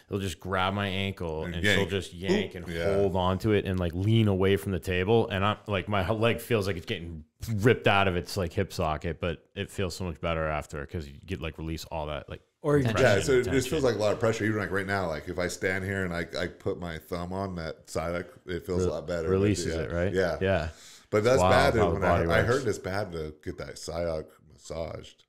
Speaker 3: they'll just grab my ankle and she'll
Speaker 4: yank.
Speaker 3: just yank and
Speaker 4: Yeah.
Speaker 3: hold onto it and like lean away from the table, and I'm like my leg feels like it's getting ripped out of its like hip socket, but it feels so much better after because you get like release all that like
Speaker 1: Or you
Speaker 3: compression
Speaker 4: Yeah, so it
Speaker 3: and
Speaker 4: just
Speaker 3: tension.
Speaker 4: feels like a lot of pressure. Even like right now, like if I stand here and I put my thumb on that side, like, it feels a lot better.
Speaker 3: releases
Speaker 4: Yeah.
Speaker 3: it, right?
Speaker 4: Yeah,
Speaker 3: Yeah.
Speaker 4: But that's
Speaker 3: Wild
Speaker 4: bad.
Speaker 3: how the
Speaker 4: When
Speaker 3: body
Speaker 4: I
Speaker 3: works.
Speaker 4: heard it's bad to get that sciatic massaged.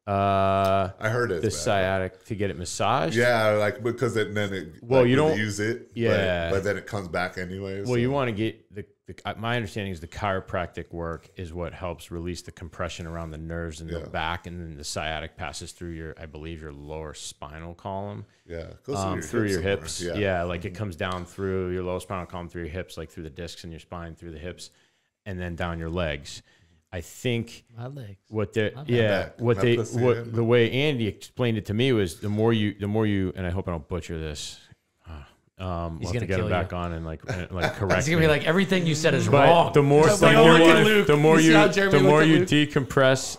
Speaker 3: I
Speaker 4: heard it's
Speaker 3: the
Speaker 4: bad.
Speaker 3: sciatic to get it massaged.
Speaker 4: Yeah, like because then it.
Speaker 3: Well,
Speaker 4: like,
Speaker 3: you
Speaker 4: when
Speaker 3: don't-
Speaker 4: they use it.
Speaker 3: Yeah.
Speaker 4: but then it comes back anyways.
Speaker 3: Well, you want to get the my understanding is the chiropractic work is what helps release the compression around the nerves in the
Speaker 4: Yeah.
Speaker 3: back, and then the sciatic passes through your, I believe, your lower spinal column.
Speaker 4: Yeah, goes
Speaker 3: Through your
Speaker 4: somewhere.
Speaker 3: hips. Yeah. Like it comes down through your lower spinal column, through your hips, like through the discs in your spine, through the hips, and then down your legs. I think
Speaker 5: My legs.
Speaker 3: what they
Speaker 5: My
Speaker 4: back. My pussy in.
Speaker 3: the way Andy explained it to me was the more you, and I hope I don't butcher this. We'll have
Speaker 5: gonna
Speaker 3: to get him
Speaker 5: kill
Speaker 3: back
Speaker 5: you.
Speaker 3: on and like correct.
Speaker 5: It's gonna be like everything you said is
Speaker 3: But
Speaker 5: wrong.
Speaker 3: the more
Speaker 2: Just like look at Luke.
Speaker 3: the more
Speaker 2: You see how Jeremy
Speaker 3: the more
Speaker 2: looked at
Speaker 3: you
Speaker 2: Luke?
Speaker 3: decompress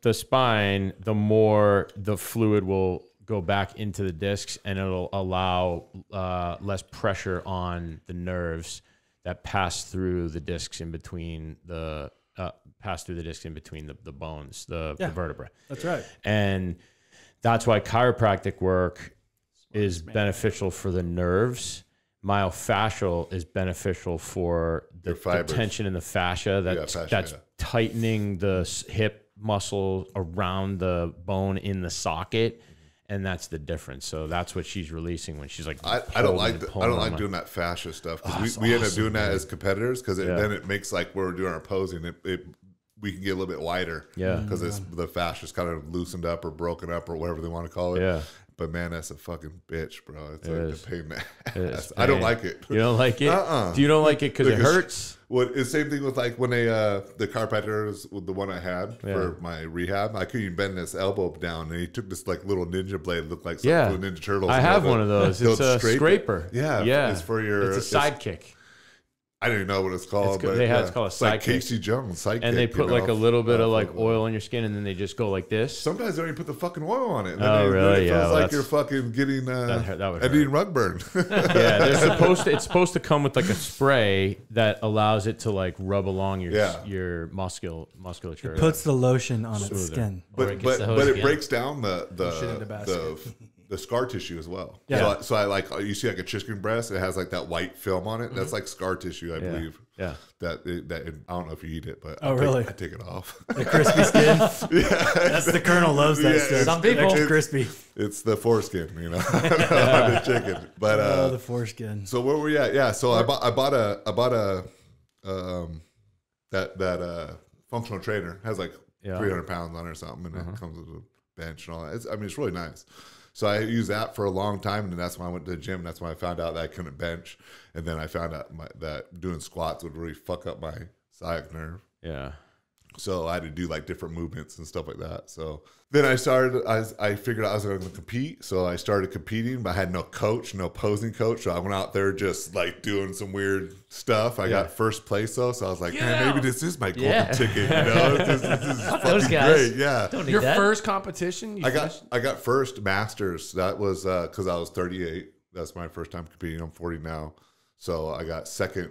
Speaker 3: the spine, the more the fluid will go back into the discs, and it'll allow less pressure on the nerves that pass through the discs in between the bones, the vertebra.
Speaker 1: That's right.
Speaker 3: And that's why chiropractic work is beneficial for the nerves. Myofascial is beneficial for the
Speaker 4: fibers.
Speaker 3: tension in the fascia that's
Speaker 4: fascia,
Speaker 3: that's
Speaker 4: yeah.
Speaker 3: tightening the hip muscle around the bone in the socket, and that's the difference. So that's what she's releasing when she's like.
Speaker 4: I don't like doing that fascia stuff because we end up doing that as competitors because then it makes like when we're doing our posing we can get a little bit wider because the fascia's kind of loosened up or broken up or whatever they want to call it.
Speaker 3: Yeah.
Speaker 4: But man, that's a fucking bitch, bro. It's
Speaker 3: is.
Speaker 4: a pain in the
Speaker 3: It
Speaker 4: ass.
Speaker 3: is
Speaker 4: I don't
Speaker 3: pain.
Speaker 4: like it.
Speaker 3: You don't like it? Do you don't like it because it hurts?
Speaker 4: Well, it's the same thing with like when the chiropractor was the one I had for my rehab. I couldn't even bend this elbow down, and he took this like little ninja blade, looked like something from the Ninja Turtles.
Speaker 3: I
Speaker 4: and
Speaker 3: have
Speaker 4: he'll-
Speaker 3: one of those.
Speaker 4: he'll
Speaker 3: It's a
Speaker 4: scrape it.
Speaker 3: scraper.
Speaker 4: Yeah, it's for your.
Speaker 3: It's a sidekick.
Speaker 4: I don't even know what it's called.
Speaker 3: good.
Speaker 4: But
Speaker 3: It's called a
Speaker 4: it's like
Speaker 3: sidekick.
Speaker 4: Casey Jones sidekick.
Speaker 3: And they put
Speaker 4: you
Speaker 3: like a
Speaker 4: know?
Speaker 3: little bit of like oil on your skin, and then they just go like this.
Speaker 4: Sometimes they don't even put the fucking oil on it. And
Speaker 3: Oh,
Speaker 4: then
Speaker 3: really?
Speaker 4: It
Speaker 3: Yeah,
Speaker 4: feels
Speaker 3: well,
Speaker 4: like you're fucking getting
Speaker 3: that would
Speaker 4: Eddie rug burn.
Speaker 3: Yeah, it's supposed to come with like a spray that allows it to like rub along your musculature.
Speaker 1: Puts the lotion on its
Speaker 3: Smoother.
Speaker 1: skin.
Speaker 5: Or it gets the hose
Speaker 4: but it
Speaker 5: again.
Speaker 4: breaks down
Speaker 2: Shit in the basket.
Speaker 4: the scar tissue as well.
Speaker 1: Yeah.
Speaker 4: So I like you see like a chicken breast. It has like that white film on it. That's like scar tissue, I
Speaker 3: Yeah.
Speaker 4: believe.
Speaker 3: Yeah.
Speaker 4: That I don't know if you eat it, but
Speaker 1: really?
Speaker 4: I take it off.
Speaker 1: The crispy skin. That's the Colonel loves that
Speaker 4: Yeah,
Speaker 1: stuff.
Speaker 5: Some people-
Speaker 1: Extra crispy.
Speaker 4: It's the foreskin, you know, on the chicken. But
Speaker 1: Oh, the foreskin.
Speaker 4: so where were we at? Yeah. So I bought a functional trainer. It has like 300 pounds on it or something, and it comes with a bench and all that. It's really nice. So I used that for a long time, and that's when I went to the gym. That's when I found out that I couldn't bench, and then I found out that doing squats would really fuck up my sciatic nerve.
Speaker 3: Yeah.
Speaker 4: So I had to do like different movements and stuff like that. So then I figured out I was going to compete. So I started competing, but I had no coach, no posing coach. So I went out there just like doing some weird stuff. I got first place though. So I was like, man, maybe this is my golden ticket. You know, this is
Speaker 5: those
Speaker 4: fucking
Speaker 5: guys.
Speaker 4: great. Yeah.
Speaker 5: Don't need
Speaker 2: Your
Speaker 5: that.
Speaker 2: first competition? You
Speaker 4: I
Speaker 2: finished?
Speaker 4: got first Masters. That was because I was 38. That's my first time competing. I'm 40 now. So I got second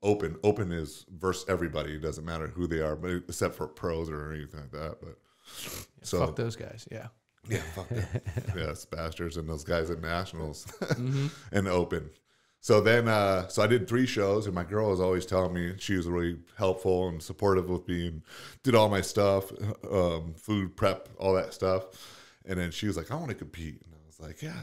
Speaker 4: Open is versus everybody. It doesn't matter who they are, but except for pros or anything like that. But so
Speaker 2: Fuck those guys. Yeah.
Speaker 4: yeah, fuck them. Yeah, Spasters and those guys at Nationals and Open. So then, so I did 3 shows, and my girl was always telling me, she was really helpful and supportive with me, and did all my stuff, food prep, all that stuff. And then she was like, I want to compete. And I was like, yeah,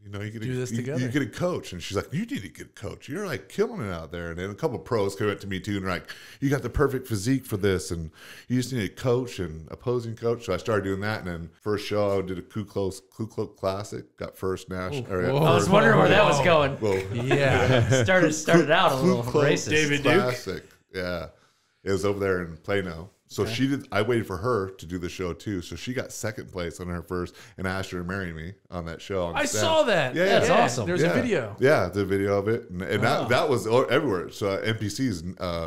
Speaker 4: you know, you get
Speaker 2: Do this together.
Speaker 4: you get a coach. And she's like, you need to get a coach. You're like killing it out there. And then a couple of pros came up to me too, and they're like, you got the perfect physique for this, and you just need a coach and opposing coach. So I started doing that. And then first show, I did a Ku Klux Classic, got first national.
Speaker 5: I was wondering where that was going.
Speaker 4: Well,
Speaker 2: Yeah.
Speaker 5: Started out a little
Speaker 4: Ku Klux
Speaker 5: racist.
Speaker 1: David Duke.
Speaker 4: Classic. Yeah. It was over there in Plano. So she did. I waited for her to do the show too. So she got second place on her first, and I asked her to marry me on that show.
Speaker 2: I saw that.
Speaker 4: Yeah,
Speaker 5: That's
Speaker 4: yeah.
Speaker 5: awesome.
Speaker 2: There's a video.
Speaker 4: Yeah, the video of it, and that was everywhere. So NPC's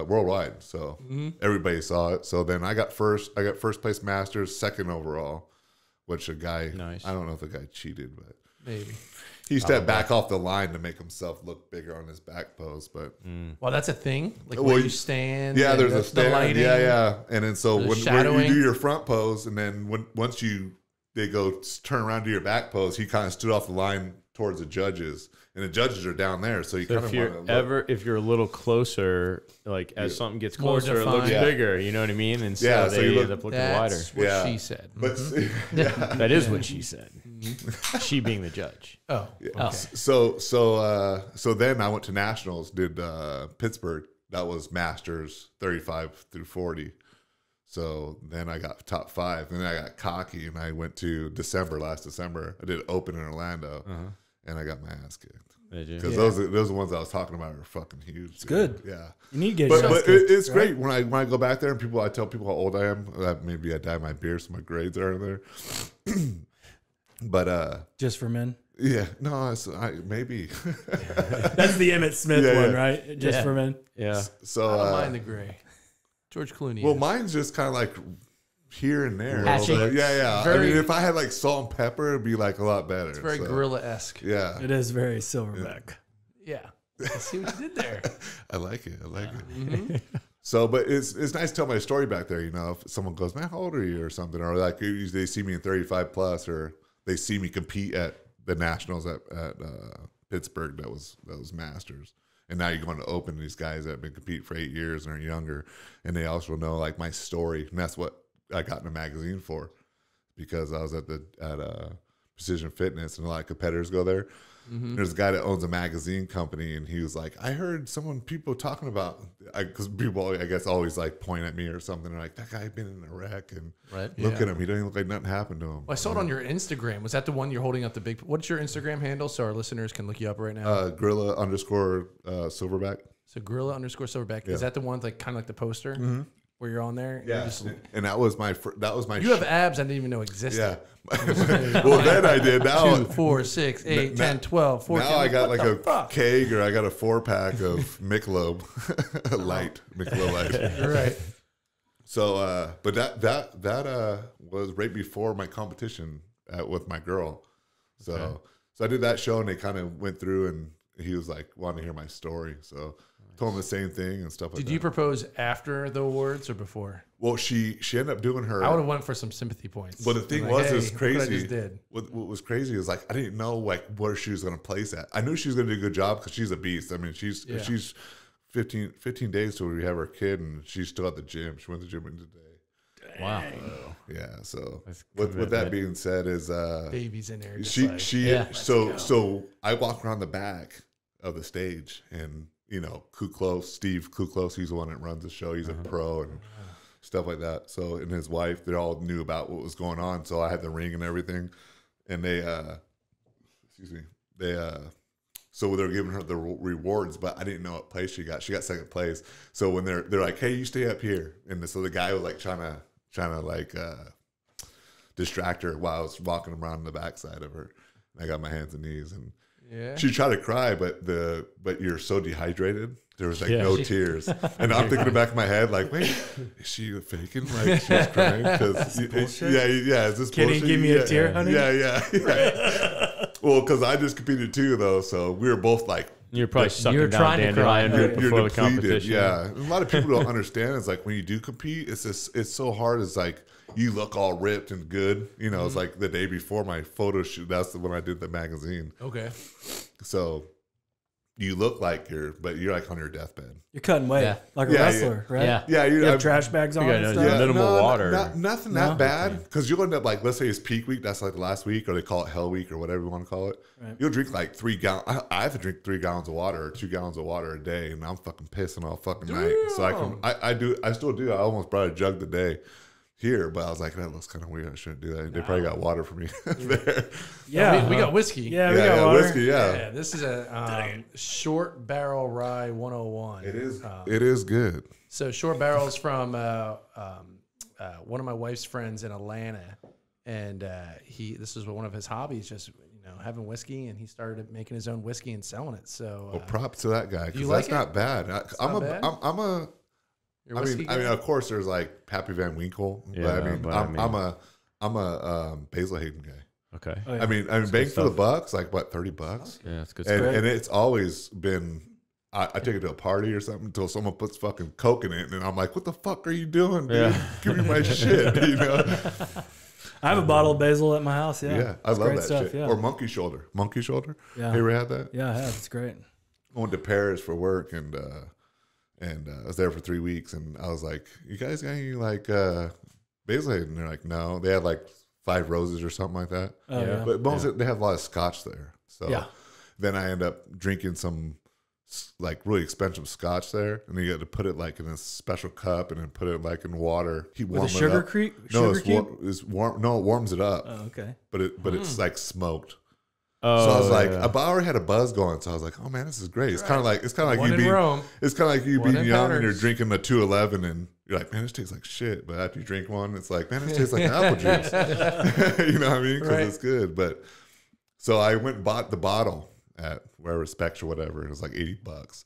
Speaker 4: worldwide. So everybody saw it. So then I got first place Masters, second overall, which a guy.
Speaker 3: Nice.
Speaker 4: I don't know if the guy cheated, but
Speaker 2: Maybe.
Speaker 4: he stepped back off the line to make himself look bigger on his back pose. But
Speaker 2: Well, that's a thing. Like
Speaker 4: Well,
Speaker 2: where you stand.
Speaker 4: yeah,
Speaker 2: and
Speaker 4: there's a
Speaker 2: the
Speaker 4: stand.
Speaker 2: lighting.
Speaker 4: Yeah. And then so
Speaker 2: The
Speaker 4: when
Speaker 2: shadowing.
Speaker 4: you do your front pose, and then once they go turn around to your back pose, he kind of stood off the line towards the judges, and the judges are down there. So you
Speaker 3: So
Speaker 4: kind
Speaker 3: if
Speaker 4: of want
Speaker 3: you're
Speaker 4: to
Speaker 3: if you're a little closer, like as something gets
Speaker 2: More
Speaker 3: closer, it looks
Speaker 2: defined.
Speaker 3: bigger. You know what I mean? And so
Speaker 4: Yeah, so
Speaker 3: they
Speaker 4: you look-
Speaker 3: end up looking wider.
Speaker 2: That's what
Speaker 4: Yeah.
Speaker 2: she said.
Speaker 4: But
Speaker 3: That is what she said. She being the judge.
Speaker 2: Oh.
Speaker 4: so then I went to nationals, did Pittsburgh. That was Masters 35 through 40. So then I got top 5. And then I got cocky, and I went to last December. I did Open in Orlando, and I got my ass kicked.
Speaker 3: Did you?
Speaker 4: Because those are the ones I was talking about are fucking huge. It's
Speaker 1: good.
Speaker 4: Yeah.
Speaker 1: You need to get
Speaker 4: But
Speaker 1: your ass
Speaker 4: it's
Speaker 1: kicked,
Speaker 4: great when I go back there and I tell people how old I am. Maybe I dye my beard so my grades are in there. But
Speaker 1: just for men.
Speaker 4: yeah, no, maybe.
Speaker 1: That's the Emmett Smith
Speaker 4: Yeah,
Speaker 1: one,
Speaker 4: yeah.
Speaker 1: right? Just
Speaker 5: Yeah.
Speaker 1: for men.
Speaker 3: Yeah.
Speaker 4: So
Speaker 2: I don't mind the gray. George Clooney.
Speaker 4: well,
Speaker 2: is.
Speaker 4: mine's just kind of like here and there. a
Speaker 5: Patchy.
Speaker 4: little bit. Yeah. I
Speaker 2: Very-
Speaker 4: mean, if I had like salt and pepper, it'd be like a lot better.
Speaker 2: It's very
Speaker 4: so,
Speaker 2: gorilla-esque.
Speaker 4: Yeah,
Speaker 1: It is very silverback.
Speaker 2: Yeah. I see what you did there.
Speaker 4: I like it. So, but it's nice to tell my story back there. You know, if someone goes, "Man, how old are you?" or something, or like they see me in 35 plus, or they see me compete at the nationals at Pittsburgh. That was Masters, and now you're going to Open. These guys that have been competing for 8 years and are younger, and they also know like my story, and that's what I got in a magazine for, because I was at Precision Fitness, and a lot of competitors go there. There's a guy that owns a magazine company, and he was like, I heard people talking about, because people, I guess, always like point at me or something. They're like, that guy been in a wreck, and
Speaker 5: Right.
Speaker 4: look at him. He doesn't look like nothing happened to him.
Speaker 2: Well, I saw it on your Instagram. Was that the one you're holding up the big? What's your Instagram handle so our listeners can look you up right now?
Speaker 4: Gorilla _ Silverback.
Speaker 2: So gorilla _ Silverback.
Speaker 4: Yeah.
Speaker 2: Is that the one like kind of like the poster where you're on there?
Speaker 4: Yeah,
Speaker 2: You're just-
Speaker 4: and that was my
Speaker 2: you have abs I didn't even know existed.
Speaker 4: yeah. Well, then I did. Now
Speaker 2: 2, 4, 6, 8, 10, 12, 14.
Speaker 4: now I got like a
Speaker 2: fuck?
Speaker 4: keg, or I got a 4-pack of Michelob Light, Michelob Light.
Speaker 2: Right.
Speaker 4: So, but that was right before my competition with my girl. So I did that show, and they kind of went through, and he was like wanting to hear my story. So I told him the same thing and stuff like that.
Speaker 2: Did you propose after the awards or before?
Speaker 4: Well, she ended up doing her.
Speaker 2: I would have went for some sympathy points.
Speaker 4: But the thing
Speaker 2: Like,
Speaker 4: was,
Speaker 2: hey,
Speaker 4: it was
Speaker 2: look what I
Speaker 4: crazy.
Speaker 2: just did.
Speaker 4: What was crazy is like I didn't know like where she was going to place at. I knew she was going to do a good job because she's a beast. I mean, she's 15 days till we have her kid, and she's still at the gym. She went to the gym today.
Speaker 5: Wow.
Speaker 4: Yeah. So
Speaker 3: That's
Speaker 4: with that
Speaker 3: commitment.
Speaker 4: being said, is
Speaker 2: Babies in there. just
Speaker 4: she
Speaker 2: like,
Speaker 4: she
Speaker 5: Yeah.
Speaker 4: so I walk around the back of the stage, and you know, Steve Kuklos, he's the one that runs the show. He's a pro and stuff like that. So, and his wife, they all knew about what was going on. So I had the ring and everything, and they so they were giving her the rewards, but I didn't know what place she got. She got second place. So when they're like, "Hey, you stay up here," and so the guy was like trying to like distract her while I was walking around the backside of her. And I got my hands and knees, and
Speaker 2: yeah.
Speaker 4: she tried to cry, but you're so dehydrated. There was like
Speaker 3: Yeah.
Speaker 4: no tears, and I'm thinking in the back of my head, like, wait, is she faking? Like she's crying? Because yeah, is this
Speaker 1: Can you
Speaker 4: bullshit?
Speaker 1: give me a tear, honey?
Speaker 4: Yeah. Well, because I just competed too, though, so we were both like
Speaker 3: You're probably sucking
Speaker 5: You're
Speaker 3: down
Speaker 5: trying to cry.
Speaker 3: dandelion
Speaker 4: you're
Speaker 3: before the
Speaker 4: depleted.
Speaker 3: competition.
Speaker 4: Yeah, and a lot of people don't understand. It's like when you do compete, it's so hard. It's like you look all ripped and good. You know, it's like the day before my photo shoot. That's when I did the magazine.
Speaker 2: Okay.
Speaker 4: So you look like you're like on your deathbed.
Speaker 1: You're cutting weight
Speaker 5: Yeah.
Speaker 1: like a
Speaker 4: Yeah,
Speaker 1: wrestler, right?
Speaker 5: Yeah.
Speaker 4: Yeah,
Speaker 1: You have
Speaker 4: I'm-
Speaker 1: trash bags on
Speaker 3: Yeah,
Speaker 1: and
Speaker 3: no,
Speaker 1: stuff?
Speaker 3: yeah. Minimal water.
Speaker 4: Nothing that bad, because you'll end up like, let's say it's peak week, that's like the last week, or they call it hell week or whatever you want to call it.
Speaker 1: Right.
Speaker 4: You'll drink like 3 gallons. I have to drink 3 gallons of water or 2 gallons of water a day, and I'm fucking pissing all fucking night. So I still do. I almost brought a jug today here, but I was like, that looks kind of weird. I shouldn't do that. They probably got water for me there.
Speaker 1: Yeah.
Speaker 2: We got whiskey.
Speaker 1: Yeah, we got water.
Speaker 4: whiskey.
Speaker 2: Yeah, this is a short barrel rye 101.
Speaker 4: It is. It is good.
Speaker 2: So short barrels from one of my wife's friends in Atlanta, and this is one of his hobbies, just having whiskey, and he started making his own whiskey and selling it. So
Speaker 4: Well, props to that guy, because
Speaker 2: you like
Speaker 4: that's not bad.
Speaker 2: You're a
Speaker 4: I
Speaker 2: whiskey
Speaker 4: mean,
Speaker 2: guy?
Speaker 4: of course, there's like Pappy Van Winkle,
Speaker 3: Yeah,
Speaker 4: but I'm a Basil Hayden guy.
Speaker 3: Okay.
Speaker 1: Oh, yeah.
Speaker 4: I mean, bang for the bucks, like what, $30?
Speaker 3: Yeah, that's good
Speaker 4: And,
Speaker 3: stuff.
Speaker 4: and it's always been, I take it to a party or something until someone puts fucking Coke in it, and I'm like, what the fuck are you doing, dude?
Speaker 3: Yeah.
Speaker 4: Give me my shit, you know?
Speaker 1: I have a bottle of basil at my house. Yeah.
Speaker 4: Yeah, I
Speaker 1: It's
Speaker 4: love
Speaker 1: great
Speaker 4: that
Speaker 1: stuff,
Speaker 4: shit.
Speaker 1: Yeah.
Speaker 4: Or monkey shoulder. Monkey shoulder?
Speaker 1: Yeah.
Speaker 4: You ever had that?
Speaker 1: Yeah, I have. It's great.
Speaker 4: I went to Paris for work, and I was there for 3 weeks, and I was like, you guys got any like Basil Hayden? And they're like, no. They had like 5 roses or something like that.
Speaker 1: Oh, yeah.
Speaker 4: But most of it, they have a lot of scotch there. So
Speaker 1: Yeah.
Speaker 4: then I end up drinking some like really expensive scotch there, and then you got to put it like in a special cup and then put it like in water. Keep
Speaker 1: With a
Speaker 4: warming
Speaker 1: sugar
Speaker 4: it up.
Speaker 1: creep?
Speaker 4: No,
Speaker 1: Sugar
Speaker 4: it's,
Speaker 1: cube?
Speaker 4: it's warm. No, it warms it up,
Speaker 1: Oh, okay.
Speaker 4: but it's like smoked.
Speaker 3: Oh,
Speaker 4: So I was like,
Speaker 3: yeah.
Speaker 4: I already had a buzz going, so I was like, oh man, this is great. It's kind of like
Speaker 2: One
Speaker 4: you
Speaker 2: in
Speaker 4: being
Speaker 2: Rome.
Speaker 4: it's kind of like you
Speaker 2: One
Speaker 4: being
Speaker 2: in
Speaker 4: young and you're
Speaker 2: Paris.
Speaker 4: drinking a 211 and you're like, man, this tastes like shit. But after you drink one, it's like, man, this tastes like apple juice. You know what I mean? Because
Speaker 2: Right.
Speaker 4: it's good. But so I went and bought the bottle at wherever Specs or whatever. It was like $80.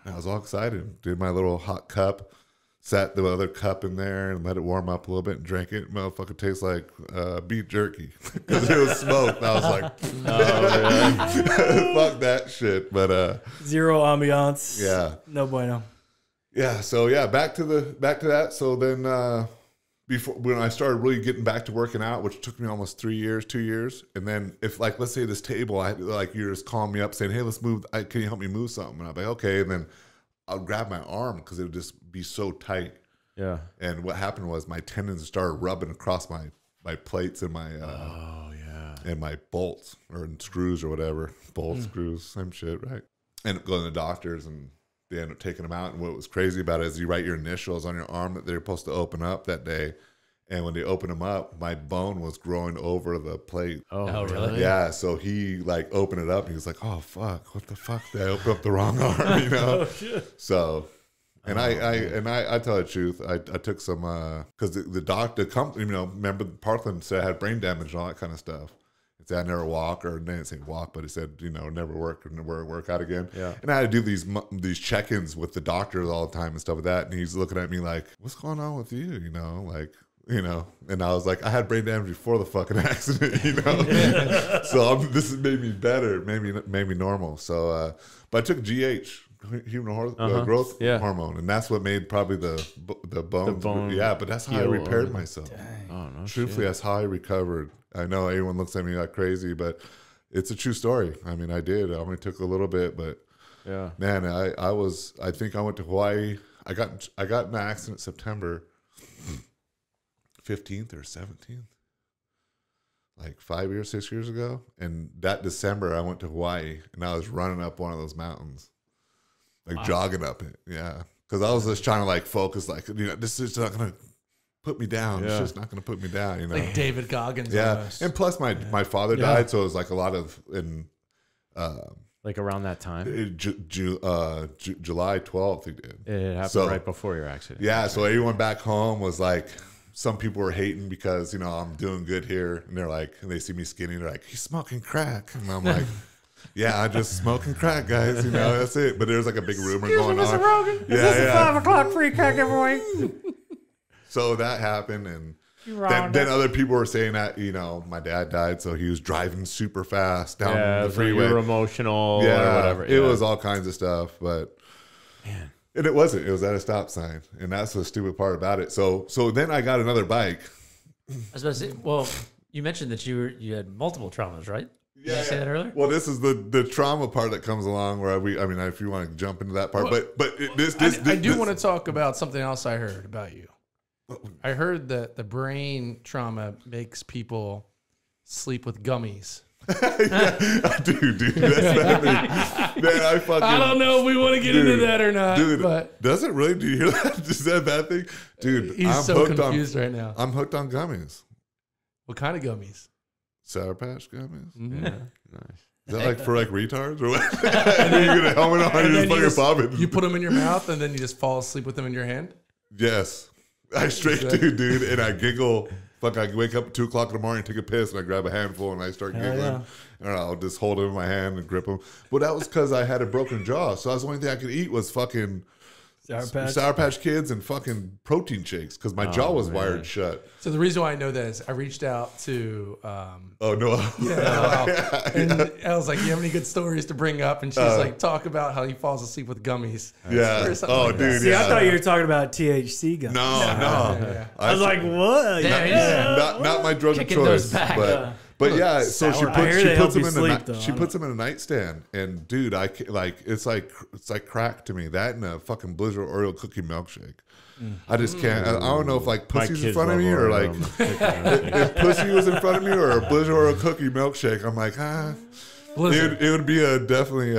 Speaker 4: And I was all excited. Did my little hot cup, sat the other cup in there and let it warm up a little bit and drank it. Motherfucker tastes like beef jerky because it was smoked. I was like, fuck that shit. But
Speaker 1: Zero ambiance.
Speaker 4: yeah.
Speaker 1: No bueno.
Speaker 4: Yeah, so yeah, back to that. So then before when I started really getting back to working out, which took me almost 2 years, and then if like let's say this table, I like you're just calling me up saying, hey, let's move. Can you help me move something? And I'll be like, okay, and then I'll grab my arm because it would just be so tight.
Speaker 3: Yeah.
Speaker 4: And what happened was my tendons started rubbing across my plates and my and my bolts or screws or whatever, bolts, screws, same shit, right? End up going to the doctors and they end up taking them out. And what was crazy about it is you write your initials on your arm that they're supposed to open up that day. And when they open them up, my bone was growing over the plate.
Speaker 3: Oh,
Speaker 5: really?
Speaker 4: Yeah, so he like opened it up and he was like, oh fuck, what the fuck? Did I open up the wrong arm, you know? So and I tell the truth, I took some because the doctor company, remember Parkland said I had brain damage and all that kind of stuff. He said I never walk, or they didn't say walk, but he said never work out again.
Speaker 3: Yeah.
Speaker 4: And I had to do these check-ins with the doctors all the time and stuff like that. And he's looking at me like, what's going on with you? And I was like, I had brain damage before the fucking accident, So this has made me better, made me normal. So, but I took GH, human growth hormone, and that's what made probably the bone. Yeah, but that's how I repaired myself.
Speaker 3: Oh, no.
Speaker 4: Truthfully, that's how I recovered. I know everyone looks at me like crazy, but it's a true story. I mean, I did. I only took a little bit, but
Speaker 3: Yeah.
Speaker 4: man, I think I went to Hawaii. I got in an accident September 15th or 17th, like 6 years ago. And that December I went to Hawaii and I was running up one of those mountains, like jogging up it. Yeah. Cause I was just trying to like focus, like, this is not going to put me down.
Speaker 3: Yeah.
Speaker 4: It's just not going to put me down,
Speaker 2: Like David Goggins.
Speaker 4: Yeah.
Speaker 2: Almost.
Speaker 4: And plus my father died. So it was like a lot of,
Speaker 3: Like around that time?
Speaker 4: July 12th he did.
Speaker 3: It happened
Speaker 4: So-
Speaker 3: right before your accident.
Speaker 4: Yeah, so everyone back home was like, some people were hating because, I'm doing good here. And they're like, and they see me skinny, they're like, he's smoking crack. And I'm like, yeah, I'm just smoking crack, guys. That's it. But there's like a big rumor going on.
Speaker 1: Rogan?
Speaker 4: Yeah, yeah.
Speaker 1: 5 o'clock free crack every week?
Speaker 4: So that happened. And Then other people were saying that, you know, my dad died, so he was driving super fast down the freeway.
Speaker 3: You were emotional or
Speaker 4: Yeah,
Speaker 3: whatever.
Speaker 4: it was all kinds of stuff, but man, and it wasn't. It was at a stop sign, and that's the stupid part about it. So then I got another bike.
Speaker 5: I was about to say, well, you mentioned that you had multiple traumas, right? Did you say that earlier?
Speaker 4: Well, this is the trauma part that comes along where I mean, if you want to jump into that part, but
Speaker 2: I do want to talk about something else I heard about you. I heard that the brain trauma makes people sleep with gummies.
Speaker 4: Yeah, I do, dude. That's bad. Man,
Speaker 2: I don't know if we want to get into that or not.
Speaker 4: Dude,
Speaker 2: but
Speaker 4: does it really? Do you hear that? Is that a bad thing? Dude,
Speaker 2: he's so confused right now.
Speaker 4: I'm hooked on gummies.
Speaker 2: What kind of gummies?
Speaker 4: Sour Patch gummies?
Speaker 2: Mm-hmm.
Speaker 3: Yeah, nice.
Speaker 4: Is that like for like retards or what? And then you get a helmet on and you're just fucking popping.
Speaker 2: You put them in your mouth and then you just fall asleep with them in your hand?
Speaker 4: Yes. I straight do, dude. And I giggle. Fuck, I wake up at 2 o'clock in the morning, take a piss, and I grab a handful and I start giggling.
Speaker 1: yeah.
Speaker 4: And I'll just hold them in my hand and grip them. But that was because I had a broken jaw. So that's the only thing I could eat was fucking Sour Patch Kids and fucking protein shakes because my jaw was wired shut.
Speaker 2: So the reason why I know that is I reached out to
Speaker 4: Oh, no.
Speaker 2: and I was like, you have any good stories to bring up? And she's like, talk about how he falls asleep with gummies.
Speaker 4: Yeah. Oh,
Speaker 2: like
Speaker 4: dude.
Speaker 1: See,
Speaker 4: yeah.
Speaker 1: I thought you were talking about THC gum.
Speaker 4: No.
Speaker 2: Yeah.
Speaker 1: I was like, what?
Speaker 4: Not my drug of
Speaker 5: Kicking those
Speaker 4: choice.
Speaker 5: back.
Speaker 4: But yeah, so she
Speaker 1: I hear they
Speaker 4: puts
Speaker 1: help
Speaker 4: them
Speaker 1: you
Speaker 4: in
Speaker 1: sleep, though.
Speaker 4: she puts them in a nightstand, and dude, it's like crack to me. That and a fucking Blizzard Oreo cookie milkshake. I just can't. I don't know if like
Speaker 3: My
Speaker 4: pussy's in
Speaker 3: kids
Speaker 4: front of
Speaker 3: love
Speaker 4: me or like
Speaker 3: Oreo.
Speaker 4: if pussy was in front of me or a Blizzard Oreo cookie milkshake. I'm like, it would be definitely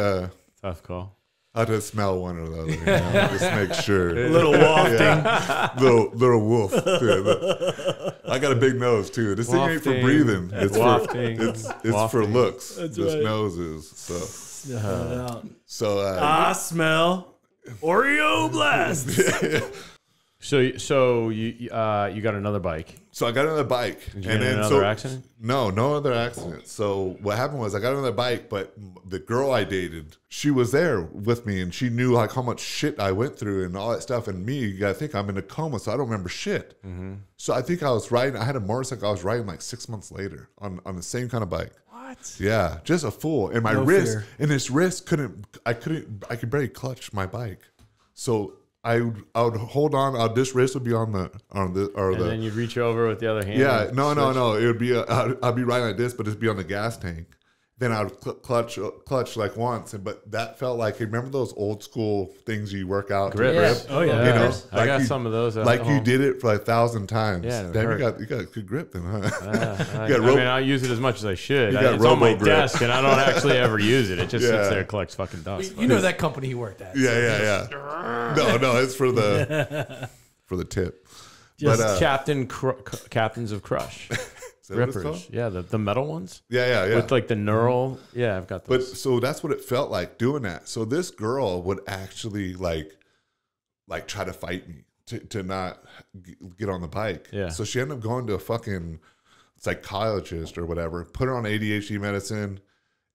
Speaker 3: Tough call.
Speaker 4: I just smell one or the other, you know, just make sure.
Speaker 1: A little wafting.
Speaker 4: Yeah. little wolf. Yeah, I got a big nose too. This thing ain't for
Speaker 3: Wafting.
Speaker 4: breathing. It's
Speaker 3: Wafting.
Speaker 4: it's for
Speaker 3: Wafting.
Speaker 4: looks.
Speaker 1: That's
Speaker 4: this
Speaker 1: right.
Speaker 4: nose is so.
Speaker 1: I smell Oreo Blast.
Speaker 3: So you got another bike.
Speaker 4: So I got another bike,
Speaker 3: Did you get in another accident?
Speaker 4: No other accident. So what happened was I got another bike, but the girl I dated, she was there with me, and she knew like how much shit I went through and all that stuff. And me, you gotta think I'm in a coma, so I don't remember shit.
Speaker 3: Mm-hmm.
Speaker 4: So I think I was riding. I had a motorcycle. I was riding like 6 months later on the same kind of bike.
Speaker 2: What?
Speaker 4: Yeah, just a fool. And my
Speaker 1: No
Speaker 4: wrist,
Speaker 1: fear.
Speaker 4: and this wrist I could barely clutch my bike. So I would hold on. This wrist would be on the
Speaker 3: And then you'd reach over with the other hand.
Speaker 4: yeah,
Speaker 3: and
Speaker 4: no.
Speaker 3: switch.
Speaker 4: It would be I'd be riding like this, but it'd be on the gas tank. Then I would clutch like once, but that felt like, remember those old school things you work out to
Speaker 3: Grip.
Speaker 5: Yeah.
Speaker 1: Oh, yeah.
Speaker 4: You know,
Speaker 3: I got
Speaker 4: you-
Speaker 3: some of those. At
Speaker 4: like you
Speaker 3: home.
Speaker 4: did it for 1,000 times.
Speaker 3: Yeah, it
Speaker 4: Damn,
Speaker 3: hurt.
Speaker 4: you got a good grip then, huh?
Speaker 3: I
Speaker 4: got
Speaker 3: mean, I use it as much as I should.
Speaker 4: You got
Speaker 3: It's on my
Speaker 4: robo grip.
Speaker 3: desk, and I don't actually ever use it. It just
Speaker 4: Yeah.
Speaker 3: sits there and collects fucking dust.
Speaker 2: You know that company he worked at.
Speaker 4: Yeah. No, it's for the tip.
Speaker 1: Just
Speaker 4: But
Speaker 3: Captains of Crush.
Speaker 4: is that what it's
Speaker 3: Rippers.
Speaker 4: called?
Speaker 3: Yeah, the metal ones.
Speaker 4: Yeah.
Speaker 3: With like the knurl. Yeah, I've got
Speaker 4: But
Speaker 3: those.
Speaker 4: so that's what it felt like doing that. So this girl would actually like try to fight me to not get on the bike.
Speaker 3: Yeah.
Speaker 4: So she ended up going to a fucking psychologist or whatever, put her on ADHD medicine,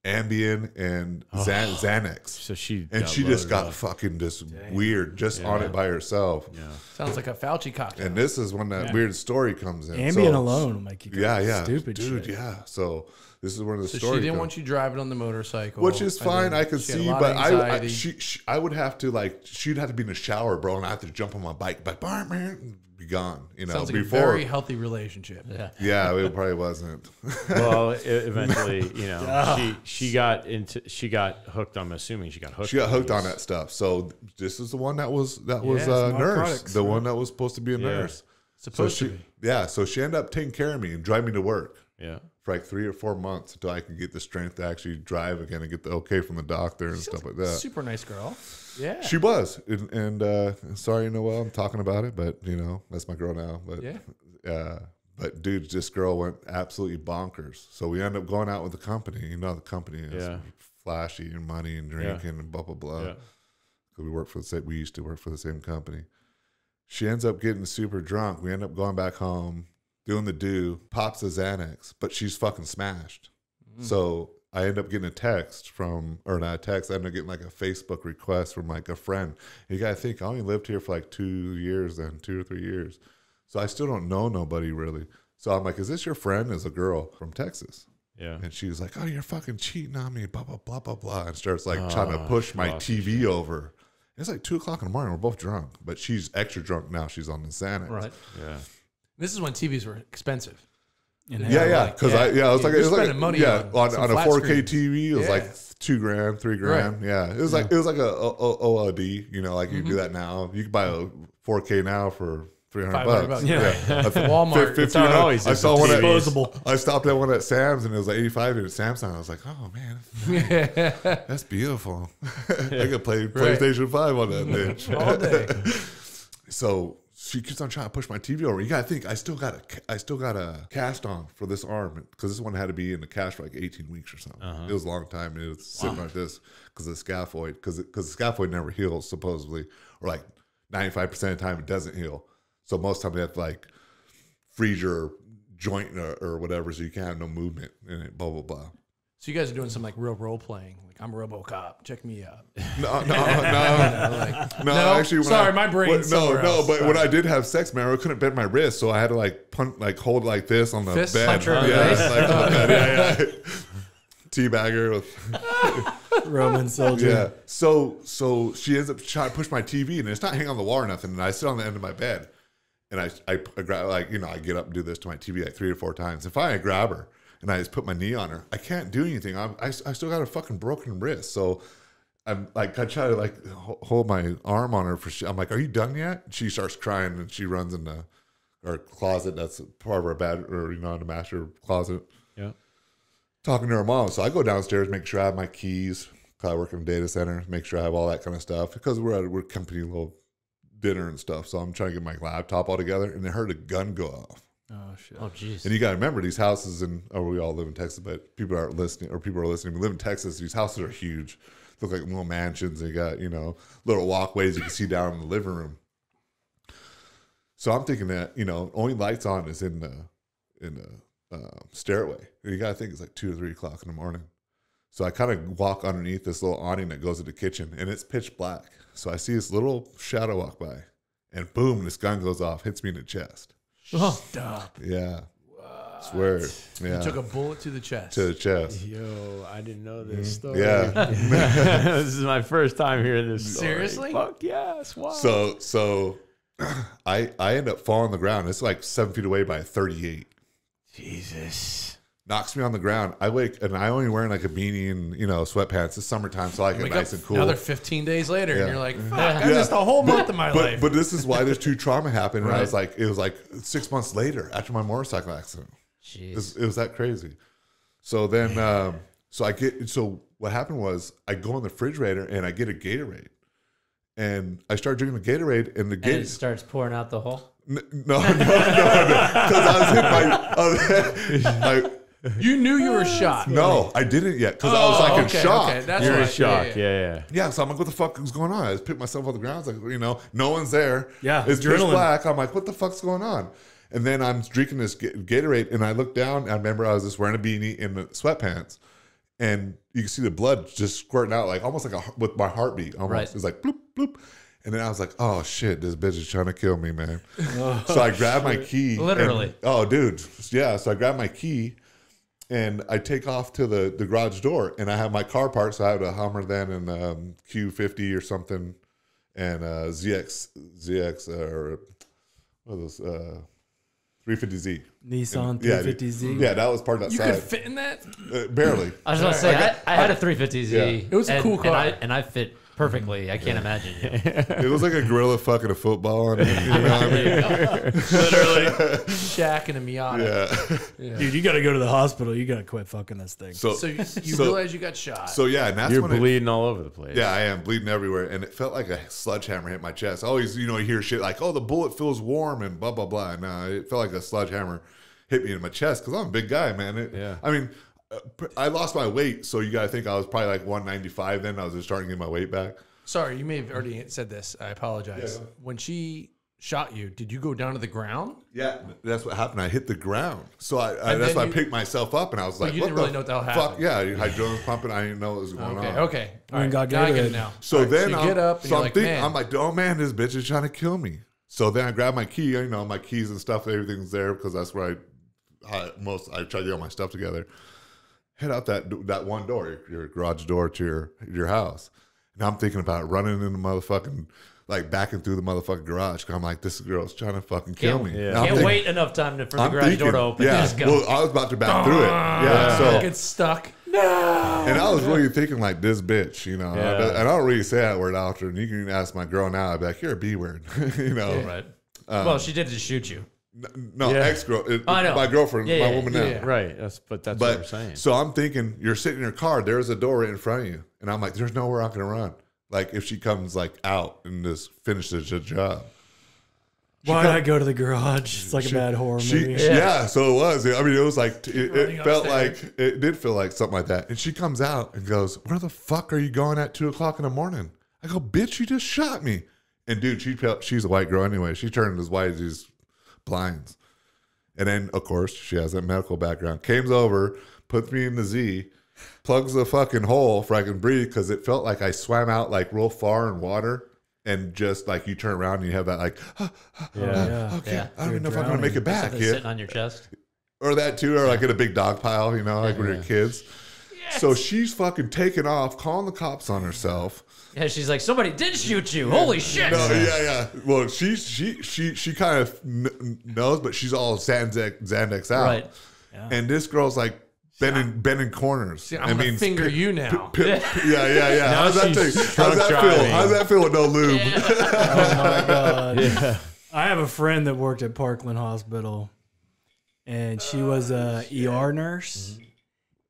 Speaker 4: Ambien, and Xanax.
Speaker 3: So she
Speaker 4: Just got
Speaker 3: loaded
Speaker 4: fucking just weird just on it by herself.
Speaker 3: up. Yeah.
Speaker 2: Sounds like a Fauci cocktail.
Speaker 4: And this is when that weird story comes in.
Speaker 1: Ambien
Speaker 4: So-
Speaker 1: alone will make you go
Speaker 4: Yeah.
Speaker 1: stupid
Speaker 4: Dude,
Speaker 1: shit.
Speaker 4: yeah. So this is where the
Speaker 2: So
Speaker 4: story
Speaker 2: she didn't
Speaker 4: comes.
Speaker 2: want you driving on the motorcycle.
Speaker 4: Which is
Speaker 2: and
Speaker 4: fine,
Speaker 2: then
Speaker 4: I could
Speaker 2: she had a
Speaker 4: see,
Speaker 2: lot
Speaker 4: but
Speaker 2: of
Speaker 4: I
Speaker 2: anxiety.
Speaker 4: I would have to she'd have to be in the shower, bro, and I have to jump on my bike, but and be gone, you know.
Speaker 2: Sounds like
Speaker 4: before,
Speaker 2: a very healthy relationship.
Speaker 4: yeah, it probably wasn't.
Speaker 3: Well, eventually, you know, she got hooked. I'm assuming she got hooked.
Speaker 4: She got hooked on that stuff. So this is the one that was
Speaker 1: it's
Speaker 4: nurse,
Speaker 1: narcotics,
Speaker 4: the
Speaker 1: right?
Speaker 4: one that was supposed to be a nurse.
Speaker 2: Supposed
Speaker 4: so
Speaker 2: to be.
Speaker 4: Yeah, so she ended up taking care of me and driving me to work
Speaker 3: Yeah.
Speaker 4: for like 3 or 4 months until I could get the strength to actually drive again and get the okay from the doctor and stuff like that.
Speaker 2: Super nice girl. Yeah.
Speaker 4: She was, and sorry, Noelle, I'm talking about it, but you know that's my girl now. But but dude, this girl went absolutely bonkers. So we ended up going out with the company. You know, the company is flashy and money and drinking and blah blah blah.
Speaker 3: Yeah.
Speaker 4: Because we used to work for the same company. She ends up getting super drunk. We end up going back home, doing the do, pops a Xanax, but she's fucking smashed. So I end up getting a text I end up getting like a Facebook request from like a friend. You gotta think, I only lived here for like 2 years then, 2 or 3 years. So I still don't know nobody really. So I'm like, is this your friend? Is a girl from Texas.
Speaker 3: Yeah.
Speaker 4: And she was like, oh, you're fucking cheating on me, blah, blah, blah, blah, blah. And starts like trying to push my TV over. It's like 2 o'clock in the morning. We're both drunk, but she's extra drunk now. She's on the Xanax.
Speaker 5: Right.
Speaker 3: Yeah.
Speaker 2: This is when TVs were expensive.
Speaker 4: Yeah. Because it was like,
Speaker 2: money
Speaker 4: on a
Speaker 2: some
Speaker 4: 4K
Speaker 2: screens.
Speaker 4: TV. It was
Speaker 2: Yeah.
Speaker 4: like $2,000, $3,000.
Speaker 2: Right.
Speaker 4: Yeah. It was like a OLED, you know, like you do that now. You can buy a 4K now for $300.
Speaker 2: Yeah. Walmart.
Speaker 3: That's how it always
Speaker 4: I
Speaker 3: is
Speaker 4: saw
Speaker 3: with
Speaker 4: one
Speaker 3: TVs.
Speaker 4: I stopped at one at Sam's and it was like 85 inch Samsung. I was like, oh man, that's beautiful. I could play PlayStation 5 on that bitch
Speaker 2: All day.
Speaker 4: So she keeps on trying to push my TV over. You gotta think, I still got a cast on for this arm because this one had to be in the cast for like 18 weeks or something. It was a long time. It was sitting like this because of the scaphoid, because the scaphoid never heals supposedly, or like 95% of the time it doesn't heal. So most of the time they have to like freeze your joint or whatever, so you can't have no movement in it. Blah blah blah.
Speaker 2: So you guys are doing some like real role playing. Like I'm RoboCop. Check me out.
Speaker 4: No.
Speaker 2: No?
Speaker 4: Actually,
Speaker 2: Sorry, my brain's somewhere else.
Speaker 4: But when I did have sex, man, I couldn't bend my wrist, so I had to like hold like this on the
Speaker 2: Fist
Speaker 4: bed.
Speaker 2: puncher on the
Speaker 4: yeah,
Speaker 2: face?
Speaker 4: like on the bed. Yeah. Teabagger with
Speaker 1: Roman soldier.
Speaker 4: yeah. So she ends up trying to push my TV, and it's not hanging on the wall or nothing. And I sit on the end of my bed, and I grab, like, you know, I get up and do this to my TV like 3 or 4 times. If I grab her and I just put my knee on her, I can't do anything. I still got a fucking broken wrist. So I'm like, I try to like hold my arm on her I'm like, are you done yet? She starts crying and she runs in our closet. That's part of our bed, or, you know, the master closet.
Speaker 3: Yeah.
Speaker 4: Talking to her mom. So I go downstairs, make sure I have my keys. I work in a data center, make sure I have all that kind of stuff because we're company little dinner and stuff. So I'm trying to get my laptop all together, and I heard a gun go off.
Speaker 1: Oh shit.
Speaker 5: Oh, jeez.
Speaker 4: And you got to remember, these houses we all live in Texas, but people are listening. We live in Texas. These houses are huge. Look like little mansions. They got, you know, little walkways you can see down in the living room. So I'm thinking that, you know, only lights on is in the stairway. You got to think it's like 2 or 3 o'clock in the morning. So I kind of walk underneath this little awning that goes to the kitchen, and it's pitch black. So I see this little shadow walk by, and boom, this gun goes off, hits me in the chest.
Speaker 2: Stop.
Speaker 4: Yeah. Swear. Yeah.
Speaker 2: You took a bullet to the chest.
Speaker 4: To the chest.
Speaker 3: Yo, I didn't know this story.
Speaker 4: Yeah.
Speaker 3: This is my first time hearing this story.
Speaker 2: Seriously?
Speaker 3: Fuck yes. Wow.
Speaker 4: So I end up falling on the ground. It's like 7 feet away by 38.
Speaker 3: Jesus.
Speaker 4: Knocks me on the ground. I wake, and I only wearing like a beanie and, you know, sweatpants. It's summertime, so I get
Speaker 2: Wake
Speaker 4: nice
Speaker 2: up
Speaker 4: and cool.
Speaker 2: Another 15 days later,
Speaker 4: Yeah.
Speaker 2: and you're like, fuck, I missed a whole month of my life.
Speaker 4: But this is why there's 2 trauma happened. And
Speaker 2: Right.
Speaker 4: it was like 6 months later after my motorcycle accident.
Speaker 5: Jeez.
Speaker 4: It was that crazy. So then, so what happened was I go in the refrigerator and I get a Gatorade, and I start drinking the Gatorade, and the
Speaker 5: And it
Speaker 4: Gatorade.
Speaker 5: starts pouring out the hole.
Speaker 4: No, because I was hit by.
Speaker 2: You knew you were shot.
Speaker 4: No, I didn't yet because I was like in shock.
Speaker 2: Okay, that's
Speaker 3: You're in
Speaker 2: right.
Speaker 3: shock. Yeah.
Speaker 4: Yeah, so I'm like, what the fuck is going on? I just picked myself off the ground. It's like, you know, no one's there.
Speaker 1: Yeah,
Speaker 4: It's pitch
Speaker 1: adrenaline.
Speaker 4: black. I'm like, what the fuck's going on? And then I'm drinking this Gatorade, and I look down. And I remember I was just wearing a beanie in the sweatpants, and you can see the blood just squirting out, like almost like with my heartbeat. Almost,
Speaker 5: Right.
Speaker 4: it's like bloop bloop. And then I was like, oh shit, this bitch is trying to kill me, man. So I grabbed my key.
Speaker 5: Literally.
Speaker 4: Oh, dude. Yeah. So I grabbed my key, and I take off to the garage door, and I have my car parked. So I have a Hummer then, and Q50 or something, and ZX or what are those 350Z.
Speaker 1: Nissan
Speaker 4: Yeah,
Speaker 1: 350Z.
Speaker 4: Yeah, that was part of that
Speaker 2: You
Speaker 4: side.
Speaker 2: could fit in that?
Speaker 4: Barely.
Speaker 5: I was going to say, I had a 350Z.
Speaker 4: Yeah.
Speaker 2: It was a cool car.
Speaker 5: And I fit perfectly. I can't imagine you.
Speaker 4: It was like a gorilla fucking a football on it. You know what I mean?
Speaker 2: Literally. Shaq and a Miata.
Speaker 4: Yeah.
Speaker 1: Dude, you got to go to the hospital. You got to quit fucking this thing.
Speaker 2: So you realize you got shot.
Speaker 4: So yeah, and that's
Speaker 3: You're
Speaker 4: when
Speaker 3: bleeding all over the place.
Speaker 4: Yeah, I am bleeding everywhere, and it felt like a sledgehammer hit my chest. Always, you know, you hear shit like, "Oh, the bullet feels warm," and blah blah blah. No, it felt like a sledgehammer hit me in my chest because I'm a big guy, man.
Speaker 3: Yeah.
Speaker 4: I mean, I lost my weight, so you got to think I was probably like 195 then. I was just starting to get my weight back.
Speaker 2: Sorry, you may have already said this. I apologize.
Speaker 4: Yeah.
Speaker 2: When she shot you, did you go down to the ground?
Speaker 4: Yeah, that's what happened. I hit the ground, so
Speaker 2: And
Speaker 4: that's
Speaker 2: then
Speaker 4: why I
Speaker 2: you-
Speaker 4: picked myself up, and I was like,
Speaker 2: you
Speaker 4: "What
Speaker 2: didn't
Speaker 4: the
Speaker 2: really know what the hell
Speaker 4: fuck?"
Speaker 2: happened.
Speaker 4: Yeah, hydrogen's pumping. I didn't know what was going on.
Speaker 2: Okay. All
Speaker 1: You
Speaker 2: right.
Speaker 1: got
Speaker 2: Now I get
Speaker 1: Gatorade.
Speaker 2: it now.
Speaker 4: So
Speaker 2: All right,
Speaker 4: then
Speaker 2: you
Speaker 4: I'm,
Speaker 2: get up and
Speaker 4: so
Speaker 2: you're
Speaker 4: I'm
Speaker 2: like,
Speaker 4: thinking,
Speaker 2: man.
Speaker 4: I'm like, oh man, this bitch is trying to kill me. So then I grab my key, you know, my keys and stuff, everything's there because that's where I try to get all my stuff together. Head out that one door, your garage door to your house. And I'm thinking about running in the motherfucking, like backing through the motherfucking garage. Cause I'm like, this girl's trying to fucking kill me.
Speaker 3: Yeah.
Speaker 5: Can't wait enough time for the garage door to open.
Speaker 4: Yeah.
Speaker 5: Just go.
Speaker 4: Well, I was about to back through it. Yeah. So
Speaker 2: Get stuck. No.
Speaker 4: and I was really thinking like this bitch, you know.
Speaker 3: Yeah.
Speaker 4: And I don't really say that word out there. And you can ask my girl now, I'd be like, you're a B word. you know.
Speaker 5: Right. Well, she did just shoot you.
Speaker 4: No,
Speaker 3: Yeah.
Speaker 4: ex-girl.
Speaker 5: I know.
Speaker 4: My girlfriend,
Speaker 5: Yeah,
Speaker 4: my
Speaker 5: yeah,
Speaker 4: woman
Speaker 5: yeah,
Speaker 4: now.
Speaker 5: yeah.
Speaker 3: Right. That's what we're saying.
Speaker 4: So I'm thinking, you're sitting in your car, there's a door right in front of you. And I'm like, there's nowhere I can run. Like if she comes like out and just finishes the job.
Speaker 1: Why did I go to the garage? It's like a bad horror movie.
Speaker 4: Yeah, so it was. I mean, it was like, it felt
Speaker 2: upstairs.
Speaker 4: like, it did feel like something like that. And she comes out and goes, where the fuck are you going at 2 o'clock in the morning? I go, bitch, you just shot me. And dude, she's a white girl anyway. She turned as white as these blinds. And then, of course, she has that medical background. Comes over, puts me in the Z, plugs the fucking hole so I can breathe because it felt like I swam out like real far in water. And just like you turn around and you have that like, okay,
Speaker 5: Yeah.
Speaker 4: I don't even know if I'm going to make it back
Speaker 5: Something
Speaker 4: yet.
Speaker 5: sitting on your chest.
Speaker 4: Or that too, or like in a big dog pile, you know, like when you're kids. So she's fucking taking off, calling the cops on herself.
Speaker 5: Yeah, she's like, somebody did shoot you. Holy shit.
Speaker 4: No, yeah. Well, she kind of knows, but she's all Xanax out.
Speaker 5: Right.
Speaker 4: And this girl's like bending corners.
Speaker 2: See, I'm going to finger you now.
Speaker 4: Yeah. How's that
Speaker 3: she's
Speaker 4: feel? How's that feel?
Speaker 3: driving.
Speaker 4: How's that feel with no lube?
Speaker 1: Oh my god.
Speaker 3: Yeah.
Speaker 1: I have a friend that worked at Parkland Hospital, and she was a ER nurse,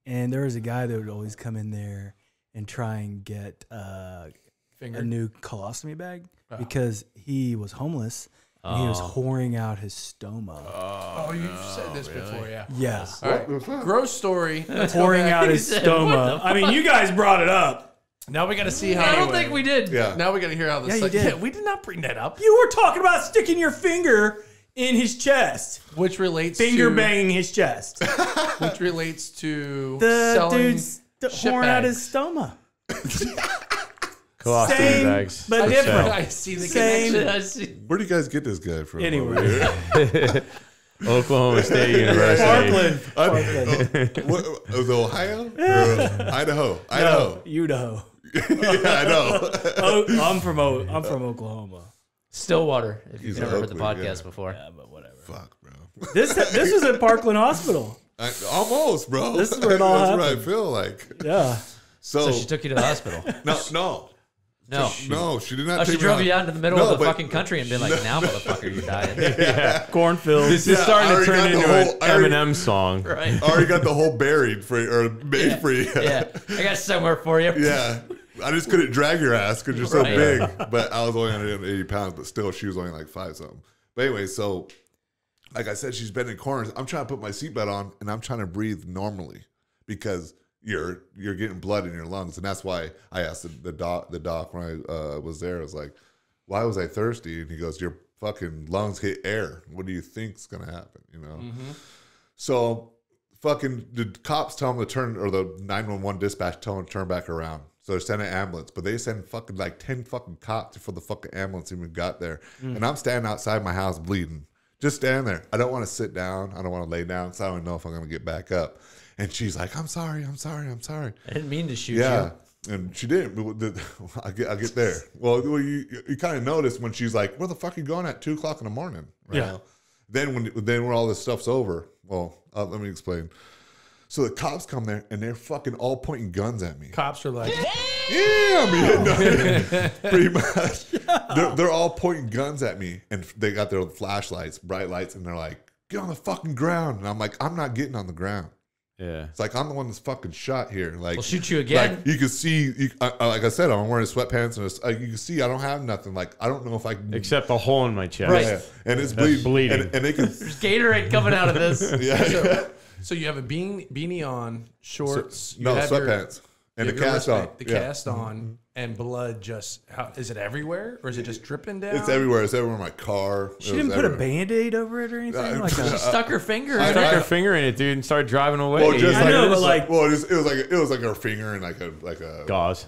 Speaker 1: and there was a guy that would always come in there and try and get a new colostomy bag because he was homeless and he was whoring out his stoma.
Speaker 2: Oh, you've said this before, yeah.
Speaker 1: Yeah,
Speaker 2: All right. Gross story.
Speaker 1: pouring out his
Speaker 5: said, "What
Speaker 1: stoma. I mean, you guys brought it up.
Speaker 2: Now we got to see how.
Speaker 5: I don't
Speaker 2: anyway.
Speaker 5: think we did.
Speaker 4: Yeah.
Speaker 2: Now we got to hear how this.
Speaker 1: Yeah, you did.
Speaker 2: Yeah, we did not bring that up.
Speaker 1: You were talking about sticking your finger in his chest,
Speaker 2: Which relates
Speaker 1: finger
Speaker 2: to
Speaker 1: banging his chest.
Speaker 2: Which relates to
Speaker 1: The
Speaker 2: selling
Speaker 1: dude's
Speaker 2: shit
Speaker 1: pouring out
Speaker 2: bags.
Speaker 1: his stoma.
Speaker 3: Colostomy
Speaker 1: Same,
Speaker 3: bags.
Speaker 1: but
Speaker 3: for
Speaker 1: different.
Speaker 3: sale.
Speaker 2: I see the
Speaker 1: Same.
Speaker 2: connection.
Speaker 5: I see.
Speaker 4: Where do you guys get this guy from?
Speaker 1: Anyway.
Speaker 4: Over here?
Speaker 3: Oklahoma State University.
Speaker 1: Parkland.
Speaker 4: What, was it Ohio? Or Idaho? Idaho.
Speaker 1: Idaho.
Speaker 4: Yeah, I know.
Speaker 1: Oh, I'm from Oklahoma.
Speaker 5: Stillwater, if you've
Speaker 4: He's
Speaker 5: never heard the
Speaker 4: Oakland,
Speaker 5: podcast
Speaker 4: yeah.
Speaker 5: before.
Speaker 1: Yeah, but whatever.
Speaker 4: Fuck, bro.
Speaker 1: This was at Parkland Hospital.
Speaker 4: Almost, bro.
Speaker 1: This is where it all
Speaker 4: That's
Speaker 1: happened.
Speaker 4: what I feel like.
Speaker 1: Yeah.
Speaker 5: So she took you to the hospital.
Speaker 4: No.
Speaker 5: No.
Speaker 4: She did not.
Speaker 5: Oh,
Speaker 4: take
Speaker 5: she
Speaker 4: me
Speaker 5: drove
Speaker 4: out.
Speaker 5: you out into the middle
Speaker 4: No,
Speaker 5: of the
Speaker 4: but-
Speaker 5: fucking country and been like, now, motherfucker, you're dying.
Speaker 3: Yeah.
Speaker 1: Cornfield.
Speaker 3: This is
Speaker 4: Yeah,
Speaker 3: starting
Speaker 4: I
Speaker 3: to
Speaker 4: already
Speaker 3: turn
Speaker 4: got the
Speaker 3: into
Speaker 4: whole-
Speaker 3: an
Speaker 4: I already-
Speaker 3: Eminem song.
Speaker 5: Right?
Speaker 4: I already got the whole buried for or made for you.
Speaker 5: Yeah. I got somewhere for you.
Speaker 4: Yeah. I just couldn't drag your ass because you're so
Speaker 5: Right.
Speaker 4: big. But I was only 180 pounds, but still, she was only like 5 something. But anyway, so like I said, she's bending corners. I'm trying to put my seatbelt on, and I'm trying to breathe normally because you're getting blood in your lungs, and that's why I asked the doc when I was there. I was like, "Why was I thirsty?" And he goes, "Your fucking lungs hit air. What do you think's gonna happen?" You know. So fucking the cops tell them to turn, or the 911 dispatch tell them to turn back around. So they're sending an ambulance, but they send fucking like 10 fucking cops before the fucking ambulance even got there. And I'm standing outside my house bleeding, just standing there. I don't want to sit down. I don't want to lay down because I don't know if I'm going to get back up. And she's like, I'm sorry.
Speaker 5: I didn't mean to shoot
Speaker 4: Yeah.
Speaker 5: you.
Speaker 4: And she didn't. But I'll get there. Well, you kind of notice when she's like, where the fuck are you going at 2 o'clock in the morning? Right
Speaker 1: Yeah.
Speaker 4: now? Then when all this stuff's over, well, let me explain. So the cops come there and they're fucking all pointing guns at me.
Speaker 2: Cops are like,
Speaker 4: Yeah, I mean, pretty much. They're all pointing guns at me, and they got their flashlights, bright lights, and they're like, "Get on the fucking ground!" And I'm like, "I'm not getting on the ground."
Speaker 3: Yeah.
Speaker 4: It's like I'm the one that's fucking shot here. Like,
Speaker 5: We'll shoot you again.
Speaker 4: Like you can see, like I said, I'm wearing sweatpants, and you can see I don't have nothing. Like I don't know if I can.
Speaker 3: Except the hole in my chest.
Speaker 5: Right.
Speaker 4: Yeah, and it's
Speaker 3: That's
Speaker 4: bleeding,
Speaker 3: bleeding.
Speaker 4: and they can.
Speaker 5: There's Gatorade coming out of this.
Speaker 4: Yeah,
Speaker 2: so you have a beanie on, shorts, you
Speaker 4: no
Speaker 2: have
Speaker 4: sweatpants, and
Speaker 2: you
Speaker 4: the
Speaker 2: have your
Speaker 4: cast on.
Speaker 2: wristband, the
Speaker 4: Yeah.
Speaker 2: cast on, and blood just. Is it everywhere, or is it just dripping down?
Speaker 4: It's everywhere. It's everywhere in my car.
Speaker 1: She didn't put a Band-Aid over it or anything? Like
Speaker 5: She
Speaker 1: a,
Speaker 5: stuck her finger in
Speaker 4: I-
Speaker 5: it.
Speaker 3: Stuck her finger in it, dude, and started driving away.
Speaker 4: Well, just
Speaker 1: I know, but
Speaker 4: well, it was like her finger and like a
Speaker 3: gauze.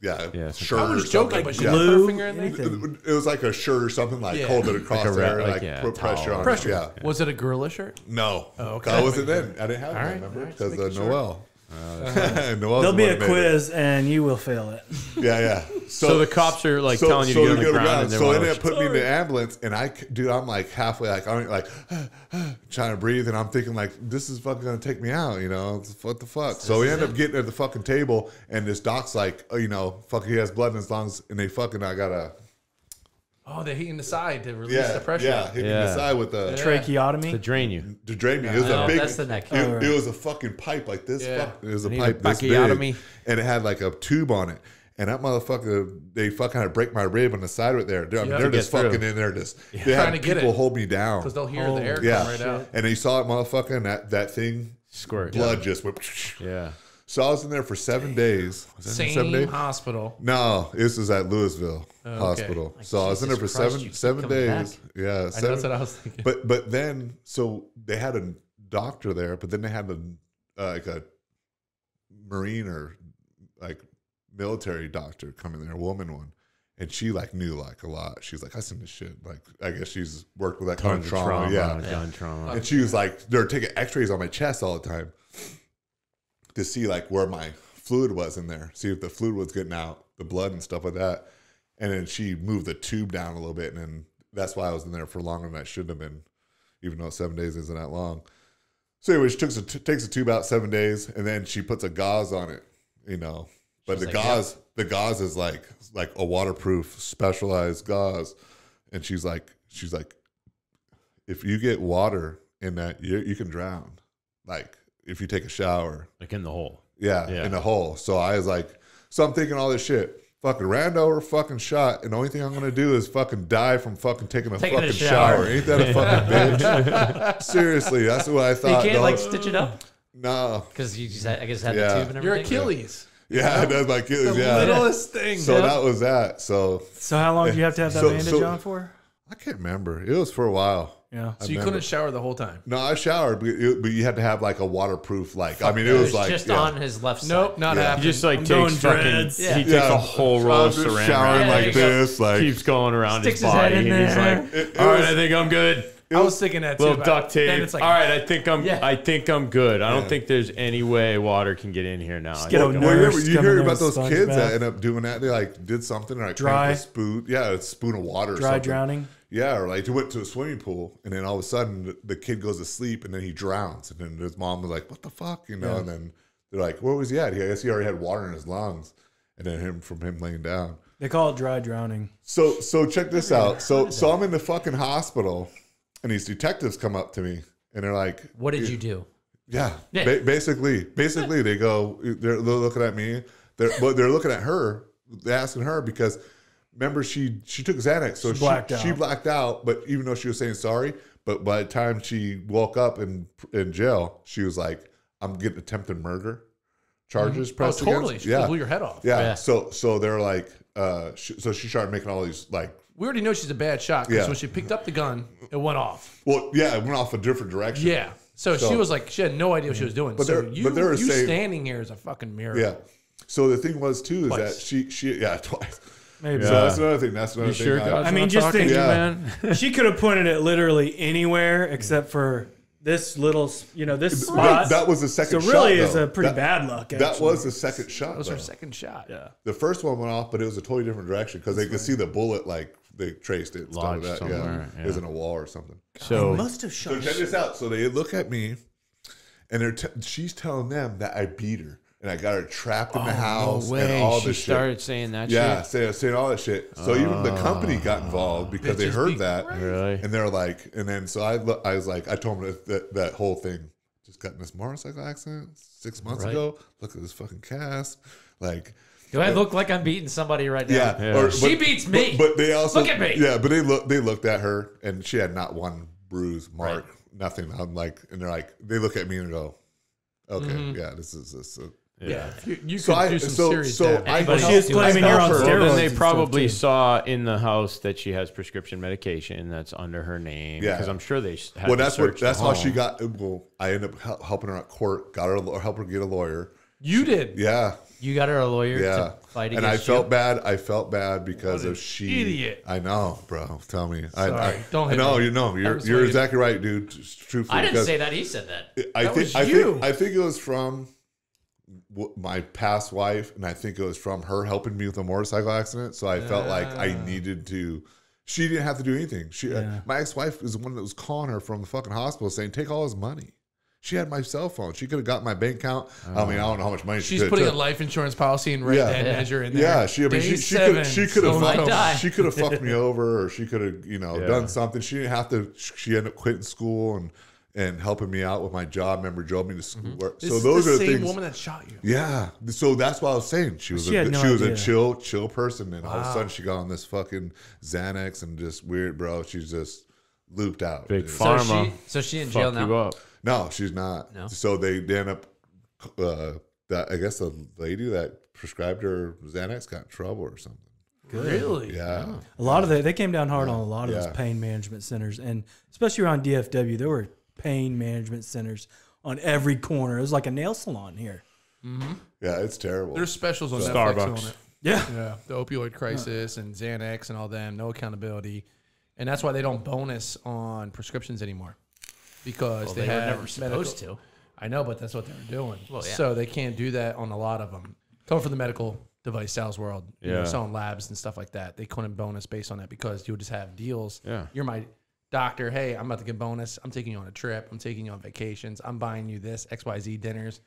Speaker 4: yeah,
Speaker 3: some
Speaker 4: shirt
Speaker 2: I
Speaker 4: or
Speaker 2: was
Speaker 4: something.
Speaker 2: joking, but she
Speaker 4: Yeah.
Speaker 2: had her
Speaker 1: Glue,
Speaker 2: finger in there.
Speaker 1: anything.
Speaker 4: It was like a shirt or something, like hold it across
Speaker 3: Like a
Speaker 4: there,
Speaker 3: wrap-
Speaker 4: like
Speaker 3: like,
Speaker 4: put pressure
Speaker 3: towel.
Speaker 4: on
Speaker 2: Pressure.
Speaker 4: it. Yeah.
Speaker 2: Was it a gorilla shirt?
Speaker 4: No.
Speaker 2: Oh, okay.
Speaker 4: I wasn't in. I didn't have
Speaker 2: All
Speaker 4: it,
Speaker 2: right,
Speaker 4: remember?
Speaker 2: all right,
Speaker 4: Because
Speaker 2: just making sure.
Speaker 4: Noel. Noel's
Speaker 1: There'll
Speaker 4: the
Speaker 1: be
Speaker 4: one
Speaker 1: a
Speaker 4: that made
Speaker 1: quiz, and you will fail it.
Speaker 4: it. Yeah.
Speaker 3: So the cops are like telling you to get on the ground, and
Speaker 4: So
Speaker 3: they're
Speaker 4: they ended
Speaker 3: like,
Speaker 4: up putting me in the ambulance, and I'm like halfway, like I'm like trying to breathe, and I'm thinking like this is fucking gonna take me out, you know? What the fuck? So we end up getting at the fucking table, and this doc's like, oh, you know, fucking he has blood in his lungs, and they fucking I gotta
Speaker 2: They're hitting the side to release the pressure.
Speaker 4: hit me in the side with the
Speaker 1: Tracheotomy.
Speaker 3: to drain you.
Speaker 4: to drain me. It was a
Speaker 5: No,
Speaker 4: big.
Speaker 5: that's the neck.
Speaker 4: It was a fucking pipe like this.
Speaker 2: Yeah.
Speaker 4: Fuck, it was a
Speaker 3: need a
Speaker 4: pipe this big,
Speaker 3: backiotomy.
Speaker 4: and it had like a tube on it. And that motherfucker, they fucking had to break my rib on the side right there. I mean,
Speaker 2: Yeah.
Speaker 4: they're
Speaker 3: To
Speaker 4: just
Speaker 3: get through.
Speaker 4: fucking in there, just they
Speaker 2: Trying
Speaker 4: had
Speaker 2: to get
Speaker 4: people
Speaker 2: it.
Speaker 4: hold me down.
Speaker 2: Because they'll hear the air
Speaker 4: Yeah,
Speaker 2: come right out.
Speaker 4: and they saw it, motherfucker, and that thing,
Speaker 3: Squirt.
Speaker 4: blood just went.
Speaker 3: Yeah.
Speaker 4: So I was in there for 7 days. Was that in 7
Speaker 2: Same
Speaker 4: days?
Speaker 2: hospital.
Speaker 4: No, this was at Louisville
Speaker 2: okay.
Speaker 4: Hospital. So I was in there for
Speaker 5: Jesus Christ, you keep
Speaker 4: seven
Speaker 5: coming
Speaker 4: days.
Speaker 5: back.
Speaker 4: Yeah,
Speaker 2: I know, that's what I was thinking.
Speaker 4: But then so they had a doctor there, but then they had like a Marine or like military doctor come in there, a woman one, and she like knew like a lot. She's like, I seen this shit. Like I guess she's worked with that kind of trauma. Yeah.
Speaker 3: Gun trauma.
Speaker 4: And she was like, they're taking X-rays on my chest all the time to see like where my fluid was in there, see if the fluid was getting out, the blood and stuff like that. And then she moved the tube down a little bit, and then that's why I was in there for longer than I shouldn't have been, even though 7 days isn't that long. So anyway, she takes the tube out 7 days, and then she puts a gauze on it, you know. But
Speaker 5: She's
Speaker 4: the
Speaker 5: like,
Speaker 4: gauze is like a waterproof, specialized gauze, and she's like, if you get water in that, you can drown. Like if you take a shower,
Speaker 3: Like in the hole.
Speaker 4: yeah,
Speaker 3: Yeah.
Speaker 4: in a hole. So I was like, so I'm thinking all this shit. Fucking ran over, fucking shot, and the only thing I'm gonna do is fucking die from fucking taking a
Speaker 5: Taking a
Speaker 4: fucking
Speaker 5: shower.
Speaker 4: shower. Ain't that a fucking bitch? Seriously, that's what I
Speaker 5: You
Speaker 4: thought.
Speaker 5: can't
Speaker 4: dog.
Speaker 5: like stitch it up
Speaker 4: No,
Speaker 5: because you just had, I guess had
Speaker 4: Yeah.
Speaker 5: the tube and
Speaker 2: Your
Speaker 5: everything.
Speaker 2: Achilles.
Speaker 4: yeah, that's my kid.
Speaker 2: The
Speaker 4: Yeah.
Speaker 2: littlest thing.
Speaker 4: So that was that. So
Speaker 1: So how long do you have to have that
Speaker 4: So-
Speaker 1: bandage
Speaker 4: so-
Speaker 1: on for?
Speaker 4: I can't remember. It was for a while.
Speaker 1: Yeah.
Speaker 2: So you couldn't shower the whole time.
Speaker 4: No, I showered, but you had to have like a waterproof. Like I mean, it was like
Speaker 5: just
Speaker 4: yeah.
Speaker 5: on his left side.
Speaker 2: Nope, not
Speaker 4: Yeah.
Speaker 3: He
Speaker 2: happening.
Speaker 3: just like
Speaker 1: I'm
Speaker 3: takes
Speaker 1: going
Speaker 3: fucking.
Speaker 1: dreads.
Speaker 3: He
Speaker 5: Yeah.
Speaker 3: takes
Speaker 4: Yeah.
Speaker 3: a whole roll
Speaker 4: I'm
Speaker 3: of
Speaker 4: just
Speaker 3: saran
Speaker 4: showering
Speaker 3: wrap,
Speaker 5: there
Speaker 4: like
Speaker 5: you go.
Speaker 4: this, like
Speaker 3: keeps going around
Speaker 1: Sticks
Speaker 3: his
Speaker 1: his head
Speaker 3: body.
Speaker 1: in
Speaker 3: And he's
Speaker 1: there.
Speaker 3: like,
Speaker 4: It
Speaker 3: all right,
Speaker 4: was-
Speaker 3: I think I'm good.
Speaker 2: I was thinking that too.
Speaker 3: Little
Speaker 2: but
Speaker 3: duct tape.
Speaker 2: Then it's like,
Speaker 3: all right, I think I'm.
Speaker 2: Yeah.
Speaker 3: I think I'm good. I don't
Speaker 4: Yeah.
Speaker 3: think there's any way water can get in here now. I
Speaker 1: get
Speaker 3: think
Speaker 1: a
Speaker 3: I'm-
Speaker 4: Well,
Speaker 1: nurse
Speaker 4: you
Speaker 1: coming
Speaker 4: hear
Speaker 1: in
Speaker 4: about
Speaker 1: with
Speaker 4: those
Speaker 1: sponge
Speaker 4: kids
Speaker 1: bath.
Speaker 4: that end up doing that? They like did something or like
Speaker 1: Dry.
Speaker 4: drank a spoon, a spoon of water, or
Speaker 1: Dry
Speaker 4: something.
Speaker 1: drowning.
Speaker 4: Yeah, or like they went to a swimming pool and then all of a sudden the kid goes to sleep and then he drowns and then his mom was like, "What the fuck?" You know,
Speaker 1: Yeah.
Speaker 4: and then they're like, "Where was he at?" I guess he already had water in his lungs, and then him laying down.
Speaker 1: They call it dry drowning.
Speaker 4: So check this out. So I'm in the fucking hospital, and these detectives come up to me and they're like,
Speaker 5: What did you do?
Speaker 4: Yeah,
Speaker 5: Yeah.
Speaker 4: basically, they go. They're looking at me. They're looking at her. They're asking her because remember she took Xanax, so
Speaker 1: She blacked out.
Speaker 4: she blacked out. But even though she was saying sorry, but by the time she woke up in jail, she was like, "I'm getting attempted murder charges
Speaker 2: oh,
Speaker 4: pressed
Speaker 2: totally.
Speaker 4: against."
Speaker 2: She
Speaker 4: Yeah,
Speaker 2: blew your head off.
Speaker 4: yeah.
Speaker 5: Yeah.
Speaker 4: So they're like, so she started making all these like.
Speaker 2: We already know she's a bad shot because
Speaker 4: Yeah.
Speaker 2: when she picked up the gun, it went off.
Speaker 4: Well, yeah, it went off a different direction.
Speaker 2: Yeah. So she was like, she had no idea what she was doing.
Speaker 4: But
Speaker 2: so
Speaker 4: they're-
Speaker 2: you,
Speaker 4: but they're
Speaker 2: you
Speaker 4: saying-
Speaker 2: standing here is a fucking miracle.
Speaker 4: Yeah. So the thing was too is
Speaker 2: Twice.
Speaker 4: that she twice.
Speaker 1: Maybe.
Speaker 4: So that's another thing. That's another
Speaker 3: You
Speaker 4: thing.
Speaker 3: sure, God's
Speaker 1: I mean,
Speaker 3: not
Speaker 1: just
Speaker 3: talking
Speaker 1: think-
Speaker 3: to you,
Speaker 4: Yeah.
Speaker 3: man.
Speaker 1: She could have pointed it literally anywhere except for this little, this spot.
Speaker 4: That was the second
Speaker 1: so
Speaker 4: shot.
Speaker 1: really is
Speaker 4: though.
Speaker 1: a pretty
Speaker 4: That-
Speaker 1: bad luck.
Speaker 4: That
Speaker 1: Actually.
Speaker 4: was the second shot.
Speaker 2: That was
Speaker 4: though.
Speaker 2: her second shot.
Speaker 1: Yeah.
Speaker 4: The first one went off, but it was a totally different direction because they could see the bullet, like they traced it. And stuff like
Speaker 3: Lodged
Speaker 4: that.
Speaker 3: somewhere,
Speaker 4: It was in a wall or something.
Speaker 3: So
Speaker 1: Must have
Speaker 4: So
Speaker 1: shot.
Speaker 4: check this out. So they look at me, and she's telling them that I beat her and I got her trapped in the house and all
Speaker 3: she
Speaker 4: this shit.
Speaker 3: started saying that
Speaker 4: Yeah,
Speaker 3: shit.
Speaker 4: saying all that shit. So even the company got involved because they
Speaker 2: Bitches
Speaker 4: heard
Speaker 2: be
Speaker 4: that.
Speaker 3: Really?
Speaker 4: And they're like, and then so I was like, I told them that whole thing. Just got in this motorcycle accident 6 months
Speaker 5: Right.
Speaker 4: ago. Look at this fucking cast. Like,
Speaker 5: Do I look like I'm beating somebody right now?
Speaker 4: yeah.
Speaker 3: Yeah.
Speaker 5: She beats me.
Speaker 4: But they also
Speaker 5: Look at me.
Speaker 4: Yeah, but they looked at her and she had not one bruise, mark, nothing. I'm like, and they're like, they look at me and go, okay, yeah, this is this.
Speaker 2: Yeah. You
Speaker 4: So
Speaker 2: could
Speaker 4: I
Speaker 2: do some
Speaker 4: so
Speaker 2: serious
Speaker 4: so
Speaker 2: damage.
Speaker 4: I
Speaker 5: Anybody
Speaker 1: She was
Speaker 5: else
Speaker 1: claiming
Speaker 5: do
Speaker 1: you're
Speaker 5: it?
Speaker 1: on
Speaker 4: Well,
Speaker 3: Well,
Speaker 1: steroids.
Speaker 3: then they
Speaker 1: and stuff,
Speaker 3: probably
Speaker 1: too.
Speaker 3: saw in the house that she has prescription medication that's under her name.
Speaker 4: Yeah.
Speaker 3: Because I'm sure they had
Speaker 4: Well,
Speaker 3: to
Speaker 4: that's
Speaker 3: search
Speaker 4: that's
Speaker 3: the
Speaker 4: how
Speaker 3: home.
Speaker 4: she got. Well, I ended up helping her at court, help her get a lawyer,
Speaker 2: You did.
Speaker 4: Yeah.
Speaker 5: You got her a lawyer
Speaker 4: Yeah.
Speaker 5: to fight against
Speaker 4: And I felt
Speaker 5: you?
Speaker 4: bad. I felt bad because
Speaker 2: What
Speaker 4: of
Speaker 2: an idiot.
Speaker 4: I know, bro. Tell me.
Speaker 2: Sorry. Don't hit
Speaker 4: No,
Speaker 2: me.
Speaker 4: you know,
Speaker 2: I
Speaker 4: you're
Speaker 2: was
Speaker 4: you're
Speaker 2: waiting.
Speaker 4: exactly right, dude. Truthfully,
Speaker 5: I didn't
Speaker 4: because
Speaker 5: say that. He said that.
Speaker 4: I
Speaker 2: That
Speaker 4: think
Speaker 2: was
Speaker 4: I
Speaker 2: you.
Speaker 4: think I think it was from my past wife, and I think it was from her helping me with a motorcycle accident. So I felt like I needed to. She didn't have to do anything. My ex-wife is the one that was calling her from the fucking hospital saying, "Take all his money." She had my cell phone. She could have got my bank account. I mean, I don't know how much money
Speaker 2: She's
Speaker 4: she
Speaker 2: putting a
Speaker 4: took.
Speaker 2: life insurance policy and right then measure in there.
Speaker 4: Yeah, she
Speaker 2: Day
Speaker 4: she
Speaker 2: seven,
Speaker 4: could
Speaker 2: so might die.
Speaker 4: have she could have fucked me over, or she could have done something. She didn't have to. She ended up quitting school and helping me out with my job. Remember, drove me to school.
Speaker 2: This
Speaker 4: So
Speaker 2: is
Speaker 4: those
Speaker 2: the
Speaker 4: are the
Speaker 2: same
Speaker 4: things.
Speaker 2: woman that shot you.
Speaker 4: Yeah, so that's what I was saying. She was
Speaker 1: She had no
Speaker 4: she was a
Speaker 1: idea.
Speaker 4: chill person, and all of a sudden she got on this fucking Xanax and just weird, bro. She's just looped out.
Speaker 3: Big
Speaker 4: dude.
Speaker 3: pharma.
Speaker 5: So she in jail
Speaker 3: Fuck you
Speaker 5: now?
Speaker 3: up.
Speaker 4: No, she's not.
Speaker 5: No.
Speaker 4: So they end up. That I guess the lady that prescribed her Xanax got in trouble or something.
Speaker 2: Really?
Speaker 4: Yeah.
Speaker 1: A lot of they came down hard on a lot of
Speaker 4: Yeah.
Speaker 1: those pain management centers, and especially around DFW, there were pain management centers on every corner. It was like a nail salon here.
Speaker 4: Yeah, it's terrible.
Speaker 2: There's specials on Netflix
Speaker 3: Starbucks.
Speaker 2: on it.
Speaker 1: Yeah.
Speaker 2: Yeah, the opioid crisis and Xanax and all them, no accountability, and that's why they don't bonus on prescriptions anymore because
Speaker 5: They were
Speaker 2: have
Speaker 5: never supposed to.
Speaker 2: I know, but that's what they were doing.
Speaker 5: Well, yeah.
Speaker 2: So they can't do that on a lot of them. Coming from the medical device sales world, you know,
Speaker 3: Yeah.
Speaker 2: selling labs and stuff like that, they couldn't bonus based on that because you would just have deals.
Speaker 3: Yeah.
Speaker 2: You're my doctor. Hey, I'm about to get bonus. I'm taking you on a trip. I'm taking you on vacations. I'm buying you this XYZ dinners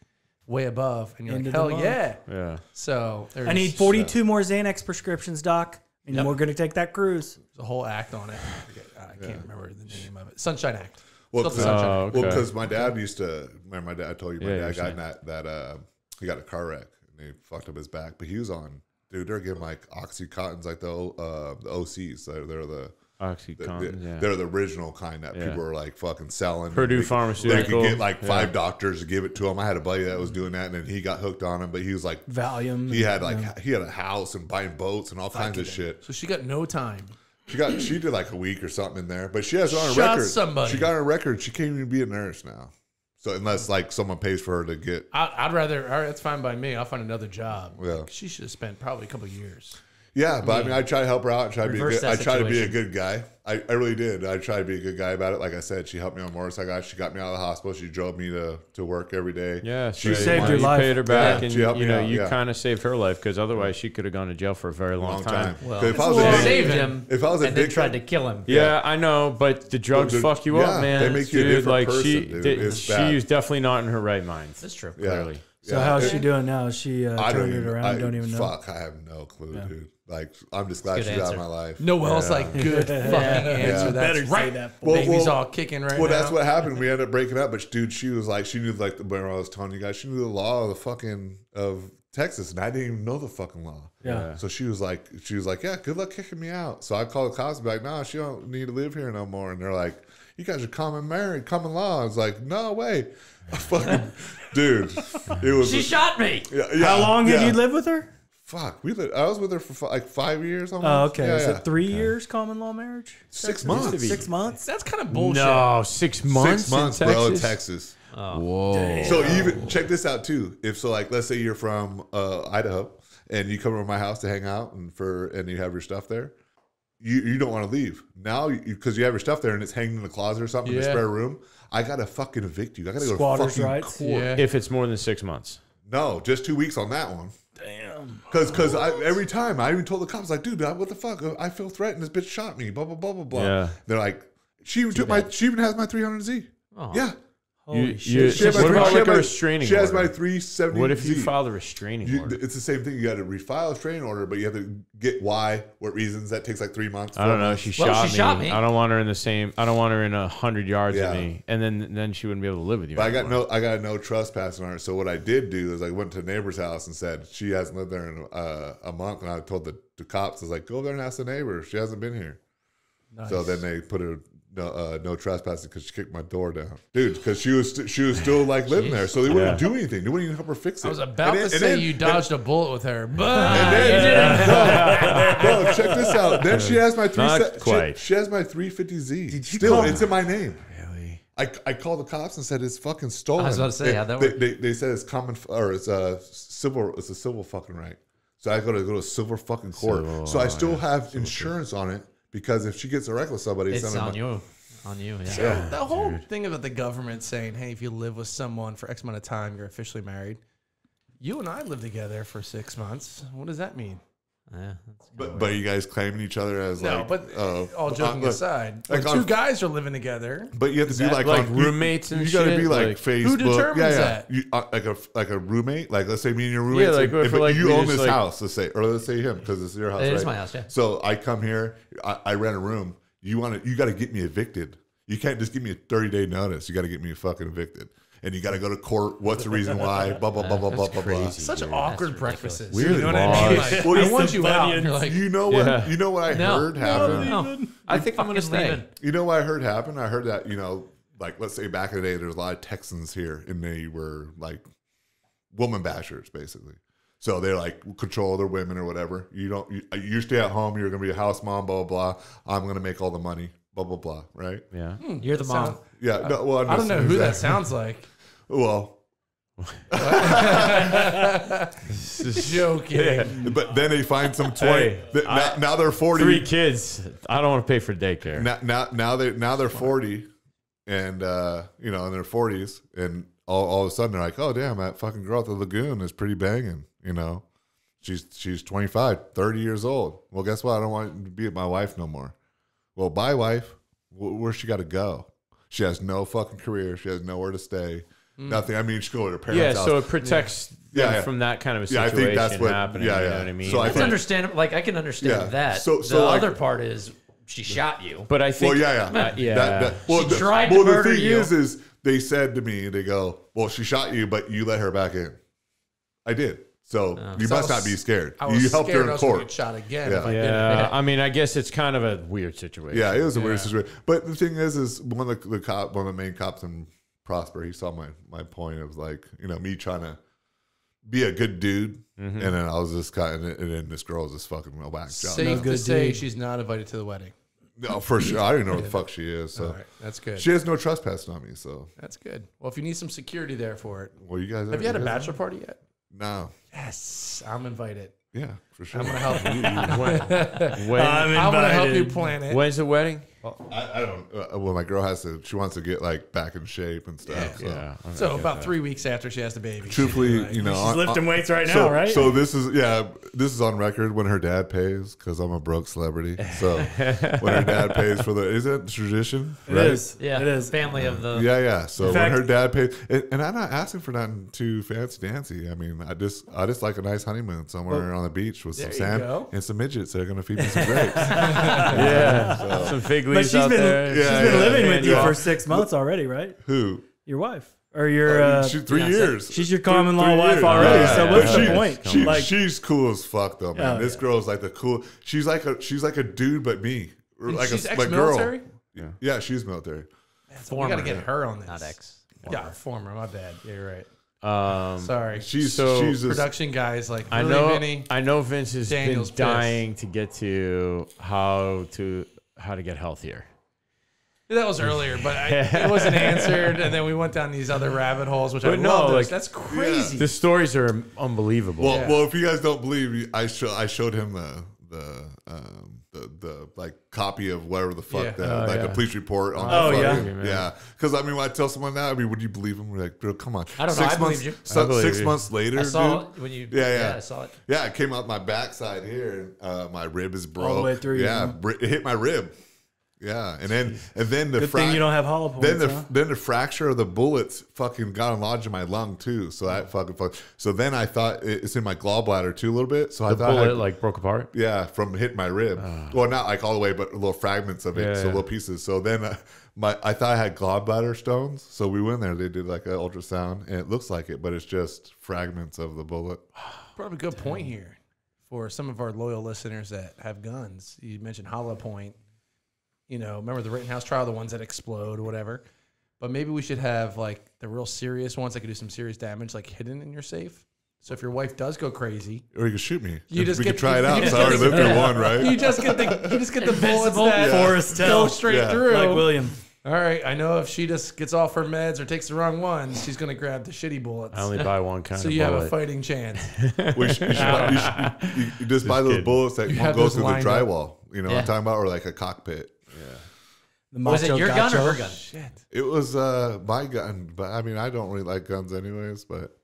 Speaker 2: way above. And you're
Speaker 1: End
Speaker 2: like,
Speaker 1: of the
Speaker 2: hell
Speaker 1: month.
Speaker 2: yeah.
Speaker 3: Yeah.
Speaker 2: So
Speaker 1: I need 42 more Xanax prescriptions, Doc, and
Speaker 2: Yep.
Speaker 1: we're going to take that cruise.
Speaker 2: There's a whole act on it. I can't remember the name of it. Sunshine Act.
Speaker 4: Well,
Speaker 2: It's called the Sunshine Act.
Speaker 3: okay.
Speaker 4: Well, because my dad used to. Remember, my dad. I told you, my
Speaker 3: Yeah,
Speaker 4: dad
Speaker 3: you're
Speaker 4: got in that he got in a car wreck and they fucked up his back. But he was on. Dude, they're getting like OxyContins, like the OCs. They're the.
Speaker 3: Oxycontin. Yeah.
Speaker 4: They're the original kind that
Speaker 3: Yeah.
Speaker 4: people are like fucking selling.
Speaker 3: Purdue
Speaker 4: They
Speaker 3: Pharmaceutical.
Speaker 4: could get like 5
Speaker 3: Yeah.
Speaker 4: doctors to give it to him. I had a buddy that was doing that, and then he got hooked on him. But he was like,
Speaker 1: Valium.
Speaker 4: he had he had a house and buying boats and all kinds of shit.
Speaker 2: So she got no time.
Speaker 4: She did like a week or something in there, but she has it on a
Speaker 2: Shot
Speaker 4: record.
Speaker 2: somebody.
Speaker 4: She got on a record. She can't even be a nurse now. So unless like someone pays for her to get.
Speaker 2: I'd rather. All right, that's fine by me. I'll find another job.
Speaker 4: Yeah.
Speaker 2: She should have spent probably a couple of years.
Speaker 4: Yeah, but I mean, I try to help her out. And try to be.
Speaker 5: Reverse
Speaker 4: I
Speaker 5: that
Speaker 4: try to be a
Speaker 5: situation.
Speaker 4: good guy. I really did. I tried to be a good guy about it. Like I said, she helped me on motorcycle. She got me out of the hospital. She drove me to work every day.
Speaker 3: Yeah,
Speaker 4: she
Speaker 1: saved your
Speaker 3: you
Speaker 1: life.
Speaker 3: paid her back,
Speaker 4: Yeah,
Speaker 3: and
Speaker 4: she helped me out,
Speaker 3: you
Speaker 4: yeah.
Speaker 3: kind of saved her life because otherwise she could have gone to jail for a very long time.
Speaker 5: Well,
Speaker 4: 'Cause if I was
Speaker 5: she
Speaker 4: a dick-
Speaker 5: saved him
Speaker 4: if I was a
Speaker 5: and then
Speaker 4: dickhead-
Speaker 5: tried to kill him.
Speaker 3: Yeah, I know, but the drugs
Speaker 4: Well,
Speaker 3: fuck you
Speaker 4: yeah,
Speaker 3: up, man.
Speaker 4: they make you a
Speaker 3: Dude,
Speaker 4: different
Speaker 3: like
Speaker 4: person,
Speaker 3: she,
Speaker 4: dude.
Speaker 3: did-
Speaker 4: It's
Speaker 3: she
Speaker 4: bad.
Speaker 3: was definitely not in her right mind.
Speaker 5: That's true.
Speaker 4: Yeah.
Speaker 3: Clearly.
Speaker 1: So
Speaker 4: Yeah.
Speaker 1: how's she doing now? Is she
Speaker 4: I
Speaker 1: turned it around? Don't even know.
Speaker 4: Fuck, I have no clue, dude. Like, I'm just glad
Speaker 5: Good
Speaker 4: she's out
Speaker 5: answer.
Speaker 4: of my life.
Speaker 2: Noel's like, good fucking answer. That's
Speaker 1: Better say
Speaker 2: right.
Speaker 1: that.
Speaker 4: Well,
Speaker 2: Baby's
Speaker 4: well-
Speaker 2: all kicking right
Speaker 4: Well,
Speaker 2: now.
Speaker 4: that's what happened. We ended up breaking up, but dude, she was like, she knew like when I was telling you guys, she knew the law of the fucking of Texas, and I didn't even know the fucking law.
Speaker 1: Yeah.
Speaker 4: So she was like, yeah, good luck kicking me out. So I called the cops and be like, no, she don't need to live here no more. And they're like, you guys are common law. I was like, no way. I fucking, dude, it was.
Speaker 5: She shot me.
Speaker 4: Yeah,
Speaker 1: How long
Speaker 4: yeah.
Speaker 1: did you live with her?
Speaker 4: Fuck, I was with her for like 5 years almost.
Speaker 1: Oh, okay.
Speaker 4: Yeah,
Speaker 1: Is
Speaker 4: yeah.
Speaker 1: it 3 years common law marriage?
Speaker 4: 6 months.
Speaker 1: 6 months?
Speaker 2: That's kind of bullshit.
Speaker 3: No, 6 months.
Speaker 4: 6 months,
Speaker 3: in
Speaker 4: bro, in
Speaker 3: Texas?
Speaker 4: Texas.
Speaker 3: Whoa.
Speaker 4: So even check this out too. If so, like let's say you're from Idaho and you come over to my house to hang out and you have your stuff there, you don't want to leave now because you have your stuff there and it's hanging in the closet or something in the
Speaker 2: Yeah.
Speaker 4: spare room. I gotta fucking evict you. I gotta go
Speaker 1: Squatters'
Speaker 4: to fucking
Speaker 1: rights?
Speaker 4: court.
Speaker 2: Yeah.
Speaker 3: If it's more than 6 months.
Speaker 4: No, just 2 weeks on that one.
Speaker 1: Damn.
Speaker 4: Because every time I even told the cops like, dude, what the fuck? I feel threatened. This bitch shot me. Blah blah blah blah blah.
Speaker 3: Yeah.
Speaker 4: They're like, she even she even has my 300Z.
Speaker 5: Oh.
Speaker 4: Yeah.
Speaker 1: Holy
Speaker 3: You-
Speaker 1: shit.
Speaker 4: She has my
Speaker 3: What about
Speaker 4: she
Speaker 3: like
Speaker 4: has
Speaker 3: a
Speaker 4: my-
Speaker 3: restraining
Speaker 4: She has
Speaker 3: order?
Speaker 4: my 370Z.
Speaker 3: What if you filed a restraining order?
Speaker 4: It's the same thing. You got to refile a restraining order, but you have to get why, what reasons. That takes like 3 months.
Speaker 3: I don't
Speaker 4: 4
Speaker 3: know.
Speaker 4: months.
Speaker 3: She
Speaker 5: Well,
Speaker 3: shot
Speaker 5: she
Speaker 3: me.
Speaker 5: shot me.
Speaker 3: I don't want her in the same. I don't want her in 100 yards
Speaker 4: Yeah.
Speaker 3: of me, and then she wouldn't be able to live with you.
Speaker 4: But
Speaker 3: anymore.
Speaker 4: I got no trespassing on her. So what I did do is I went to a neighbor's house and said she hasn't lived there in a month, and I told the cops, I was like, go over there and ask the neighbor. She hasn't been here.
Speaker 2: Nice.
Speaker 4: So then they put her no trespassing because she kicked my door down, dude. Because she was still like living there, so they wouldn't do anything. They wouldn't even help her fix it.
Speaker 2: I was about to say you dodged a bullet with her, but
Speaker 4: And then, no, check this out. Then she has my
Speaker 3: Not quite.
Speaker 4: She has my 350Z. Still, it's in my name.
Speaker 3: Really?
Speaker 4: I called the cops and said it's fucking stolen.
Speaker 5: I was about to say, how'd that work?
Speaker 4: They said it's common, or it's a civil fucking right. So I go to civil fucking court. So I still have insurance on it because if she gets wrecked with somebody,
Speaker 5: It's on you. On you, yeah.
Speaker 2: So the whole thing about the government saying, hey, if you live with someone for X amount of time, you're officially married. You and I lived together for 6 months. What does that mean?
Speaker 5: Yeah,
Speaker 4: But you guys claiming each other as
Speaker 2: No,
Speaker 4: like,
Speaker 2: but all joking aside, when
Speaker 4: like
Speaker 2: two guys are living together,
Speaker 4: but you have to be like
Speaker 3: like
Speaker 4: on
Speaker 3: roommates and
Speaker 4: you gotta
Speaker 3: shit?
Speaker 4: be like
Speaker 3: Like,
Speaker 4: Facebook.
Speaker 2: who determines that?
Speaker 4: You, like a roommate. Like let's say me and your roommates.
Speaker 3: like,
Speaker 4: if
Speaker 3: like,
Speaker 4: you
Speaker 3: we
Speaker 4: own
Speaker 3: just,
Speaker 4: this
Speaker 3: like-
Speaker 4: house, let's say him because it's your house.
Speaker 5: It
Speaker 4: right?
Speaker 5: is my house, yeah.
Speaker 4: So I come here. I rent a room. You got to get me evicted. You can't just give me a 30-day notice. You got to get me fucking evicted. And you got to go to court. What's the reason why? Blah blah blah blah blah blah blah.
Speaker 2: such
Speaker 5: dude.
Speaker 2: awkward
Speaker 5: That's
Speaker 2: breakfasts.
Speaker 3: Weird
Speaker 2: You know what I mean?
Speaker 3: laws.
Speaker 2: Like,
Speaker 4: Well,
Speaker 2: I want you out.
Speaker 1: Onions.
Speaker 2: You're like,
Speaker 4: You know what?
Speaker 3: Yeah.
Speaker 4: You know what I
Speaker 5: No.
Speaker 4: heard happen.
Speaker 5: No.
Speaker 3: I think I'm gonna
Speaker 5: fucking
Speaker 3: stay.
Speaker 5: leaving.
Speaker 4: You know what I heard happen? I heard that, like let's say back in the day, there's a lot of Texans here and they were like woman bashers, basically. So they're like control their women or whatever. You stay at home, you're going to be a house mom, blah, blah, blah. I'm going to make all the money, blah, blah, blah, right?
Speaker 3: Yeah.
Speaker 5: You're the mom.
Speaker 4: Yeah. No, well,
Speaker 2: I don't know who that sounds like.
Speaker 4: Well,
Speaker 2: Joking.
Speaker 4: but then they find some 20.
Speaker 3: Hey,
Speaker 4: now they're 40.
Speaker 3: 3 kids. I don't want to pay for daycare.
Speaker 4: Now they're 40 and, in their 40s. And all of a sudden they're like, oh, damn, that fucking girl at the lagoon is pretty banging, She's 25, 30 years old. Well, guess what? I don't want to be my wife no more. Well, bye, wife. Where's she got to go? She has no fucking career. She has nowhere to stay. Nothing. I mean, she go to her parents' house.
Speaker 3: So it protects them from that kind of a situation
Speaker 4: I think that's what
Speaker 3: happening. You know what I mean?
Speaker 4: So I
Speaker 5: That's
Speaker 4: think,
Speaker 5: understandable. Like, I can understand
Speaker 4: Yeah.
Speaker 5: that.
Speaker 4: So
Speaker 5: the
Speaker 4: like-
Speaker 5: other part is she shot you.
Speaker 3: but I think,
Speaker 4: yeah.
Speaker 5: She tried to murder
Speaker 4: the thing
Speaker 5: you.
Speaker 4: is they said to me, they go, well, she shot you, but you let her back in. I did. So you
Speaker 2: So
Speaker 4: must not be scared.
Speaker 2: I was
Speaker 4: You helped her
Speaker 2: scared I
Speaker 4: in
Speaker 2: was gonna
Speaker 4: court.
Speaker 2: get shot again.
Speaker 4: Yeah.
Speaker 2: If I didn't.
Speaker 3: I mean, I guess it's kind of a weird situation.
Speaker 4: Yeah, it was a weird situation. But the thing is one of the main cops in Prosper, he saw my point of like, me trying to be a good dude, and then I was just and then this girl was just fucking a whack job.
Speaker 2: Safe
Speaker 1: good
Speaker 2: to say
Speaker 1: dude.
Speaker 2: she's not invited to the wedding.
Speaker 4: No, for sure. I don't even know where the fuck she is. So
Speaker 2: All right, that's good.
Speaker 4: she has no trespassing on me. So
Speaker 2: That's good. Well, if you need some security there for it,
Speaker 4: well, you guys
Speaker 2: have you had a
Speaker 4: guys-
Speaker 2: bachelor party yet?
Speaker 4: No.
Speaker 2: Yes, I'm invited.
Speaker 4: Yeah, for sure.
Speaker 2: I'm gonna help you.
Speaker 3: When,
Speaker 2: I'm gonna help you
Speaker 1: invited.
Speaker 2: plan it.
Speaker 3: when's the wedding?
Speaker 4: I don't. Well, my girl she wants to get like back in shape and stuff.
Speaker 2: Yeah.
Speaker 4: So.
Speaker 2: So about 3 weeks after she has the baby.
Speaker 4: Truthfully,
Speaker 2: Right.
Speaker 1: She's lifting weights right now, right?
Speaker 4: So this is on record when her dad pays because I'm a broke celebrity. So when her dad pays for is it tradition?
Speaker 1: It is.
Speaker 5: Yeah,
Speaker 1: It is.
Speaker 5: family of the.
Speaker 4: Yeah. So
Speaker 1: In
Speaker 4: when
Speaker 1: fact-
Speaker 4: her dad pays, and I'm not asking for nothing too fancy dancy. I mean, I just like a nice honeymoon somewhere on the beach with some
Speaker 2: there you
Speaker 4: sand
Speaker 2: go.
Speaker 4: and some midgets that are gonna feed me some grapes.
Speaker 3: Yeah. Some fig
Speaker 1: But
Speaker 3: leaves
Speaker 1: she's
Speaker 3: out
Speaker 1: been
Speaker 3: there.
Speaker 1: she's
Speaker 4: Yeah,
Speaker 1: been
Speaker 4: yeah,
Speaker 1: living with you
Speaker 3: yeah.
Speaker 1: for 6 months already, right?
Speaker 4: Who?
Speaker 1: Your wife or your
Speaker 4: She 3 years.
Speaker 1: she's your common law
Speaker 4: 3
Speaker 1: wife
Speaker 4: years.
Speaker 1: already.
Speaker 3: Yeah,
Speaker 1: So
Speaker 3: yeah,
Speaker 1: what's
Speaker 3: yeah.
Speaker 1: the point?
Speaker 4: She's cool as fuck though, man.
Speaker 1: Oh,
Speaker 4: This
Speaker 1: yeah.
Speaker 4: girl's like the cool. She's like a dude, but me. Or like
Speaker 2: she's
Speaker 4: a girl.
Speaker 2: ex-military.
Speaker 4: Yeah, she's military.
Speaker 2: We gotta get her on this.
Speaker 5: Not ex.
Speaker 2: Yeah, former. My bad. Yeah, you're right. Sorry.
Speaker 4: She's
Speaker 3: So-
Speaker 4: she's just,
Speaker 2: Production guys like
Speaker 3: I
Speaker 2: really
Speaker 3: know.
Speaker 2: Vinny.
Speaker 3: I know Vince has
Speaker 2: Daniel's
Speaker 3: been dying to get to how to get healthier.
Speaker 2: That was earlier, but it wasn't answered, and then we went down these other rabbit holes, which I
Speaker 3: But no,
Speaker 2: love.
Speaker 3: like-
Speaker 2: That's crazy.
Speaker 3: The stories are unbelievable.
Speaker 4: well,
Speaker 2: Yeah.
Speaker 4: well. If you guys don't believe, I showed him the like copy of whatever the fuck
Speaker 2: Yeah.
Speaker 4: the
Speaker 3: yeah.
Speaker 4: police report on.
Speaker 1: Oh,
Speaker 4: the
Speaker 1: yeah.
Speaker 4: fucking, yeah. Because I mean, when I tell someone that, I mean, would you believe him? We're like, bro, come on.
Speaker 5: I don't know. I
Speaker 4: months,
Speaker 5: believed you.
Speaker 3: I believe
Speaker 4: 6
Speaker 3: you.
Speaker 4: months later,
Speaker 5: I saw
Speaker 4: dude.
Speaker 5: it when you.
Speaker 4: Yeah.
Speaker 5: I saw it.
Speaker 4: Yeah, it came out my backside here. My rib is broke.
Speaker 1: All the way through,
Speaker 4: Yeah,
Speaker 1: yeah.
Speaker 4: it hit my rib. Yeah, and then the
Speaker 1: Good thing you don't have hollow points.
Speaker 4: then the fracture of the bullets fucking got lodged in my lung too. So that so then I thought it's in my gallbladder too a little bit. So I
Speaker 3: the
Speaker 4: thought
Speaker 3: bullet like broke apart.
Speaker 4: yeah, from hitting my rib. Well, not like all the way, but little fragments of it,
Speaker 3: Yeah,
Speaker 4: so
Speaker 3: yeah.
Speaker 4: little pieces. So then I thought I had gallbladder stones. So we went there. They did like an ultrasound, and it looks like it, but it's just fragments of the bullet.
Speaker 2: Brought up a good point here for some of our loyal listeners that have guns. You mentioned hollow point. Remember the Rittenhouse trial, the ones that explode or whatever. But maybe we should have like the real serious ones that could do some serious damage, like hidden in your safe. So if your wife does go crazy,
Speaker 4: Or you can shoot me.
Speaker 2: You just
Speaker 4: we
Speaker 2: get-
Speaker 4: could try it out.
Speaker 2: you just
Speaker 4: So I already
Speaker 2: get-
Speaker 4: lived through one, right?
Speaker 2: you just get the bullets
Speaker 5: Invincible.
Speaker 2: that
Speaker 1: Forrest
Speaker 2: go
Speaker 1: Tell.
Speaker 2: straight
Speaker 4: Yeah.
Speaker 2: through.
Speaker 1: like William.
Speaker 2: All right, I know if she just gets off her meds or takes the wrong ones, she's gonna grab the shitty bullets.
Speaker 3: I only buy one kind
Speaker 2: So
Speaker 3: of
Speaker 2: you have
Speaker 3: bullet.
Speaker 2: a fighting chance.
Speaker 4: You just buy those
Speaker 3: kidding.
Speaker 4: bullets that
Speaker 2: You
Speaker 4: won't
Speaker 2: have
Speaker 4: go
Speaker 2: those
Speaker 4: through the
Speaker 2: lined up.
Speaker 4: drywall. You know what I'm talking about? Or like a cockpit.
Speaker 1: The
Speaker 5: Was it
Speaker 1: macho
Speaker 5: your gun or
Speaker 1: gacho.
Speaker 5: her gun?
Speaker 2: Shit.
Speaker 4: It was my gun, but I mean, I don't really like guns anyways. But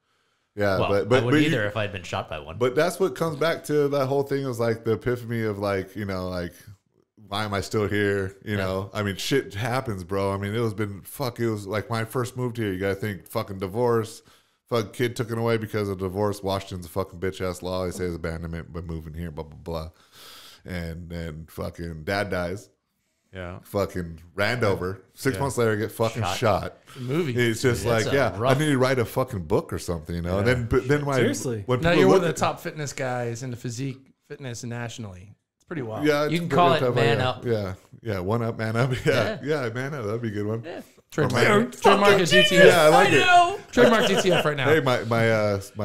Speaker 4: yeah,
Speaker 5: Well,
Speaker 4: but
Speaker 5: I wouldn't
Speaker 4: you-
Speaker 5: either if I'd been shot by one.
Speaker 4: But that's what comes back to that whole thing is like the epiphany of like, you know, like, why am I still here? You know, I mean, shit happens, bro. I mean, it was like when I first moved here, you got to think fucking divorce, fucking kid taken away because of divorce. Washington's a fucking bitch ass law. They say it's abandonment by moving here, blah, blah, blah. And then fucking dad dies.
Speaker 3: Yeah.
Speaker 4: Fucking ran over. 6 months later, get fucking shot.
Speaker 2: Movie.
Speaker 4: It's just
Speaker 5: That's
Speaker 4: like,
Speaker 5: a
Speaker 4: yeah,
Speaker 5: rough-
Speaker 4: I need to write a fucking book or something, you know. And then when
Speaker 1: Seriously.
Speaker 4: when
Speaker 2: Now
Speaker 4: people
Speaker 2: you're one
Speaker 4: look
Speaker 2: of the top fitness guys in the physique fitness nationally. It's pretty wild.
Speaker 4: yeah,
Speaker 5: You can
Speaker 4: it's
Speaker 5: call
Speaker 4: pretty
Speaker 5: it
Speaker 4: tough,
Speaker 5: man
Speaker 4: yeah.
Speaker 5: up.
Speaker 4: Yeah, one up, man up. Yeah, man up. That'd be a good one.
Speaker 5: Yeah.
Speaker 2: Trademark at DTF.
Speaker 4: Yeah, I like it.
Speaker 2: Trademark DTF right now.
Speaker 4: Hey, my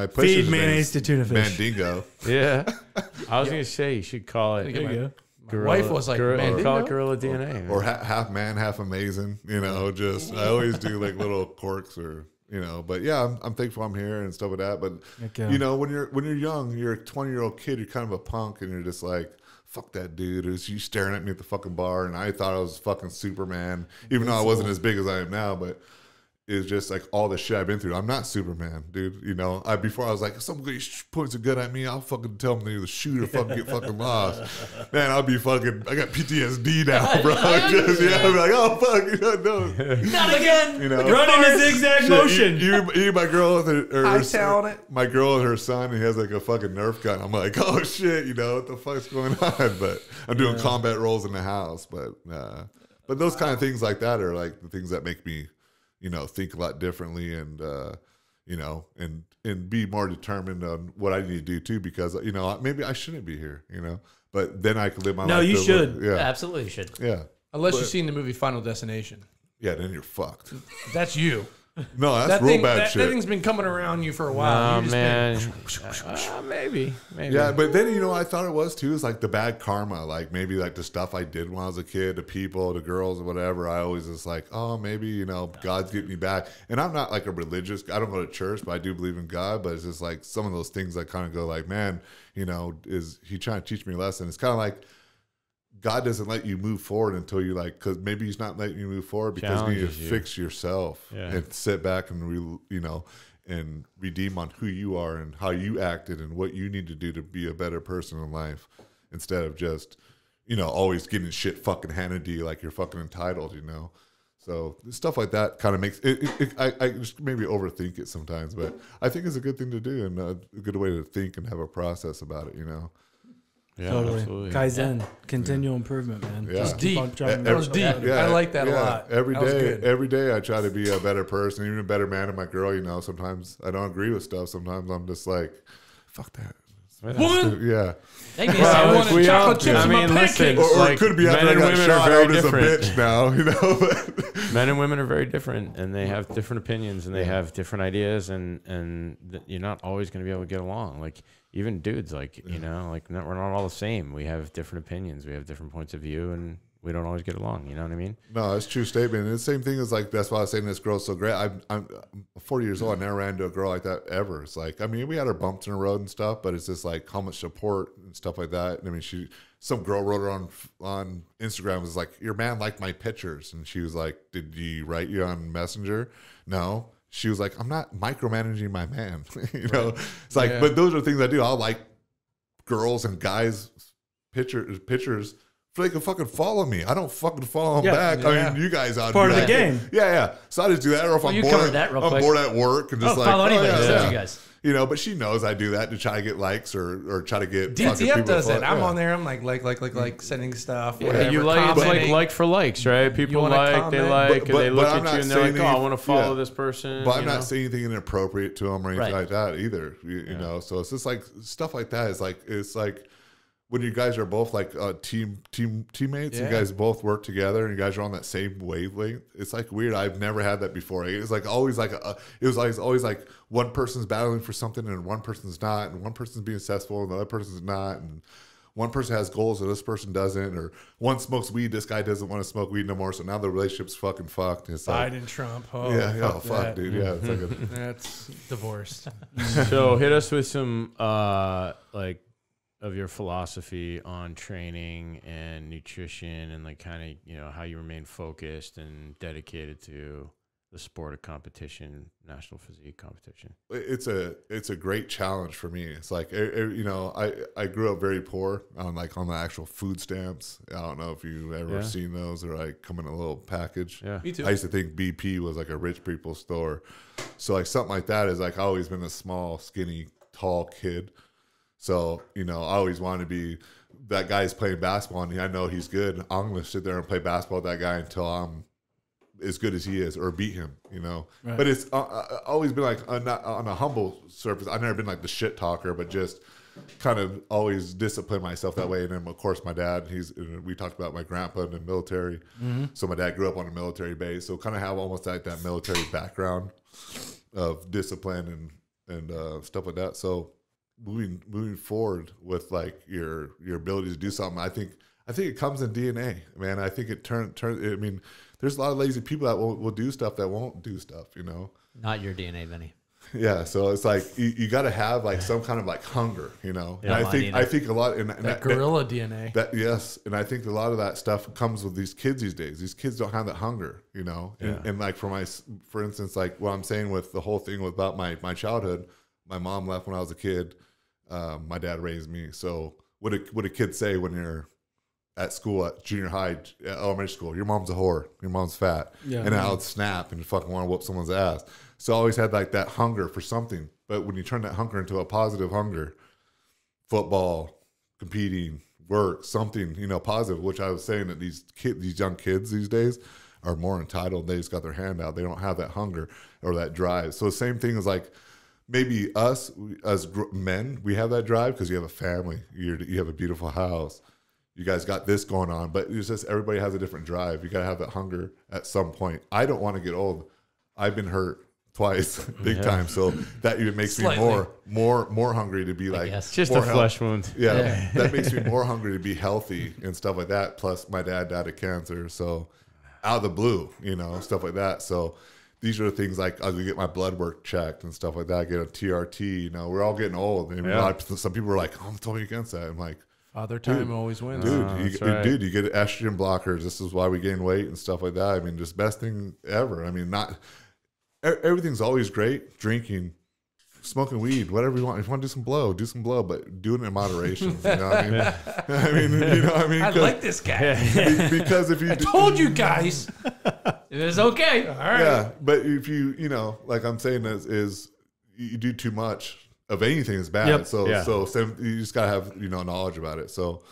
Speaker 1: Feed
Speaker 4: pusher's
Speaker 1: mayonnaise to
Speaker 4: name's
Speaker 1: tuna fish.
Speaker 4: Mandingo.
Speaker 3: Yeah. I was going to say you should call it
Speaker 2: There you go.
Speaker 3: Gorilla,
Speaker 2: wife was like,
Speaker 3: gorilla, call it
Speaker 2: Mandingo?
Speaker 3: Gorilla DNA.
Speaker 4: Or half man, half amazing. You know, just I always do like little quirks or you know. But yeah, I'm thankful I'm here and stuff like that. But
Speaker 1: Okay.
Speaker 4: you know, when you're young, you're a 20-year-old kid. You're kind of a punk, and you're just like, fuck that dude. It was you staring at me at the fucking bar, and I thought I was fucking Superman, even though I wasn't as big as I am now. But it's just like all the shit I've been through. I'm not Superman, dude. You know, before I was like, if somebody points a gun at me, I'll fucking tell them to shoot or fucking get fucking lost. Man, I'll be fucking. I got PTSD now, bro. Just, yeah, I'm like, oh fuck, you know, no.
Speaker 5: Not again.
Speaker 4: You know,
Speaker 1: Run in a zigzag motion.
Speaker 4: You, my girl with her,
Speaker 2: Hightailed it.
Speaker 4: my girl and her son, he has like a fucking Nerf gun. I'm like, oh shit, you know what the fuck's going on? But I'm doing combat roles in the house. But those kind of things like that are like the things that make me, you know, think a lot differently and you know, and be more determined on what I need to do too, because you know maybe I shouldn't be here, you know, but then I could live my life.
Speaker 1: No, you
Speaker 4: to
Speaker 1: should.
Speaker 4: live-
Speaker 5: Yeah, absolutely, you should.
Speaker 4: yeah.
Speaker 2: Unless you've seen the movie Final Destination.
Speaker 4: Yeah, then you're fucked.
Speaker 2: That's you.
Speaker 4: No, that's
Speaker 2: That
Speaker 4: real
Speaker 2: thing,
Speaker 4: bad
Speaker 2: that
Speaker 4: shit.
Speaker 2: thing's been coming around you for a while.
Speaker 3: Oh,
Speaker 2: You've just
Speaker 3: man. Maybe.
Speaker 4: Yeah, but then you know what I thought it was too is like the bad karma, like maybe like the stuff I did when I was a kid, the people, the girls, or whatever. I always just like, oh, maybe you know God's getting me back. And I'm not like a religious. I don't go to church, but I do believe in God. But it's just like some of those things I kind of go like, man, you know, is he trying to teach me a lesson? It's kind of like God doesn't let you move forward until you like, because maybe he's not letting you move forward because you need to
Speaker 3: Challenges you.
Speaker 4: fix yourself and sit back and you know. And redeem on who you are and how you acted and what you need to do to be a better person in life instead of just, you know, always getting shit fucking handed to you like you're fucking entitled, you know? So stuff like that kind of makes it I just maybe overthink it sometimes, but I think it's a good thing to do and a good way to think and have a process about it, you know?
Speaker 3: Yeah,
Speaker 1: Totally.
Speaker 3: absolutely.
Speaker 1: Kaizen, continual improvement, man.
Speaker 4: Yeah.
Speaker 1: Just keep
Speaker 2: Deep.
Speaker 1: on driving
Speaker 2: That was
Speaker 1: yourself
Speaker 2: deep.
Speaker 1: better.
Speaker 2: I like that a lot.
Speaker 4: Every
Speaker 2: That was
Speaker 4: day,
Speaker 2: good.
Speaker 4: every day I try to be a better person, even a better man to my girl, you know. Sometimes I don't agree with stuff. Sometimes I'm just like, fuck that.
Speaker 2: Woman!
Speaker 4: Yeah.
Speaker 5: Make me
Speaker 3: Well,
Speaker 5: a
Speaker 3: like,
Speaker 5: sandwich.
Speaker 3: we all,
Speaker 2: chocolate chips
Speaker 3: I
Speaker 2: in my
Speaker 3: mean, listen,
Speaker 2: pancakes.
Speaker 4: Or
Speaker 3: like,
Speaker 4: it could be
Speaker 3: men
Speaker 4: after I
Speaker 3: and
Speaker 4: got
Speaker 3: women
Speaker 4: shot
Speaker 3: are very
Speaker 4: out as a
Speaker 3: different.
Speaker 4: bitch now, you know.
Speaker 3: Men and women are very different, and they have different opinions, and they have different ideas, and you're not always going to be able to get along. Like even dudes, like you know, like we're not all the same. We have different opinions, we have different points of view, and we don't always get along. You know what I mean?
Speaker 4: No, that's a true statement. And the same thing is like, that's why I was saying this girl's so great. I'm 40 years old. I never ran into a girl like that ever. It's like, I mean, we had our bumps in the road and stuff, but it's just like how much support and stuff like that. I mean, some girl wrote her on Instagram, was like, your man liked my pictures. And she was like, did he write you on Messenger? No. She was like, I'm not micromanaging my man. You know, it's like, but those are things I do. I'll like girls and guys pictures so they can fucking follow me. I don't fucking follow them back. I mean, you guys out
Speaker 1: Part of
Speaker 4: do
Speaker 1: the
Speaker 4: that.
Speaker 1: game.
Speaker 4: Yeah. So I just do that. Or if
Speaker 5: Well,
Speaker 4: I'm
Speaker 5: you
Speaker 4: bored,
Speaker 5: covered that real
Speaker 4: I'm
Speaker 5: quick.
Speaker 4: bored at work and just like,
Speaker 5: follow anybody.
Speaker 4: yeah.
Speaker 5: You guys.
Speaker 4: You know, but she knows I do that to try to get likes or try to get fucking
Speaker 2: DTF
Speaker 4: people
Speaker 2: does
Speaker 4: to
Speaker 2: it. I'm
Speaker 4: yeah.
Speaker 2: on there. I'm like sending stuff. Whatever,
Speaker 3: You like it's like
Speaker 2: commenting.
Speaker 3: like for likes, right? People
Speaker 2: wanna
Speaker 3: like, they
Speaker 2: comment?
Speaker 3: like, and they
Speaker 4: But
Speaker 3: look
Speaker 4: I'm
Speaker 3: at
Speaker 4: not
Speaker 3: you and they're like,
Speaker 4: saying
Speaker 3: oh, I
Speaker 4: any-
Speaker 3: want to follow
Speaker 4: yeah.
Speaker 3: this person.
Speaker 4: But I'm
Speaker 3: you
Speaker 4: not
Speaker 3: know?
Speaker 4: saying anything inappropriate to them or anything
Speaker 5: Right.
Speaker 4: like that either. You know, so it's just like stuff like that. It's like when you guys are both like teammates, you guys both work together and you guys are on that same wavelength. It's like weird. I've never had that before. It's like always like it was always like one person's battling for something and one person's not, and one person's being successful and the other person's not, and one person has goals and this person doesn't, or one smokes weed, this guy doesn't want to smoke weed no more. So now the relationship's fucking fucked. It's like,
Speaker 2: Biden, Trump. Oh,
Speaker 4: yeah,
Speaker 2: fuck,
Speaker 4: fuck, dude. Yeah, it's like
Speaker 2: that's divorced.
Speaker 3: So hit us with some like of your philosophy on training and nutrition, and like kind of, you know, how you remain focused and dedicated to the sport of competition, national physique competition.
Speaker 4: it's a great challenge for me. It's like, you know, I grew up very poor on the actual food stamps. I don't know if you've ever seen those, or like come in a little package.
Speaker 3: Yeah,
Speaker 2: Me too.
Speaker 4: I used to think BP was like a rich people's store. So like something like that is like, I always been a small, skinny, tall kid. So, you know, I always wanted to be that guy's playing basketball and I know he's good. I'm going to sit there and play basketball with that guy until I'm as good as he is, or beat him, you know.
Speaker 2: Right.
Speaker 4: But it's always been like on a humble surface. I've never been like the shit talker, but just kind of always discipline myself that way. And then of course my dad, we talked about my grandpa in the military. So my dad grew up on a military base, so kind of have almost like that military background of discipline and stuff like that. So moving forward with like your ability to do something, I think it comes in DNA, man. I think it turns. I mean, there's a lot of lazy people that will do stuff that won't do stuff, you know.
Speaker 5: Not your DNA, Vinny.
Speaker 4: Yeah, so it's like you got to have like some kind of like hunger, you know.
Speaker 5: Yeah,
Speaker 4: and I think a lot and
Speaker 2: That gorilla DNA.
Speaker 4: that yes, and I think a lot of that stuff comes with these kids these days. These kids don't have that hunger, you know. And like for instance, like what I'm saying with the whole thing about my childhood, my mom left when I was a kid. My dad raised me. So what a kid say when you're at school, at junior high, elementary school? Your mom's a whore. Your mom's fat. Yeah. And I would snap and fucking want to whoop someone's ass. So I always had like that hunger for something. But when you turn that hunger into a positive hunger, football, competing, work, something, you know, positive, which I was saying that these young kids these days are more entitled. They just got their hand out. They don't have that hunger or that drive. So the same thing is like, maybe us as men, we have that drive because you have a family, you have a beautiful house, you guys got this going on, but it's just everybody has a different drive. You got to have that hunger at some point. I don't want to get old. I've been hurt twice, big time, so that even makes me more hungry to be like,
Speaker 3: it's just a flesh wound.
Speaker 4: Yeah, that makes me more hungry to be healthy and stuff like that. Plus, my dad died of cancer, so out of the blue, you know, stuff like that. So these are the things like I'll get my blood work checked and stuff like that. I get a TRT. You know, we're all getting old. And some people are like, "Oh, I'm totally against that." I'm like,
Speaker 2: "Father time always wins."
Speaker 4: Dude, you get estrogen blockers. This is why we gain weight and stuff like that. I mean, just best thing ever. I mean, everything's always great. Drinking, smoking weed, whatever you want. If you want to do some blow, but do it in moderation. You know what I mean? I mean, you know what I mean?
Speaker 2: I like this guy.
Speaker 4: Because if you
Speaker 2: told you guys,
Speaker 5: It was okay.
Speaker 2: all right.
Speaker 4: yeah, but if you know, like I'm saying, is you do too much of anything is bad.
Speaker 2: Yep.
Speaker 4: So
Speaker 3: Yeah.
Speaker 4: so you just gotta have, you know, knowledge about it. So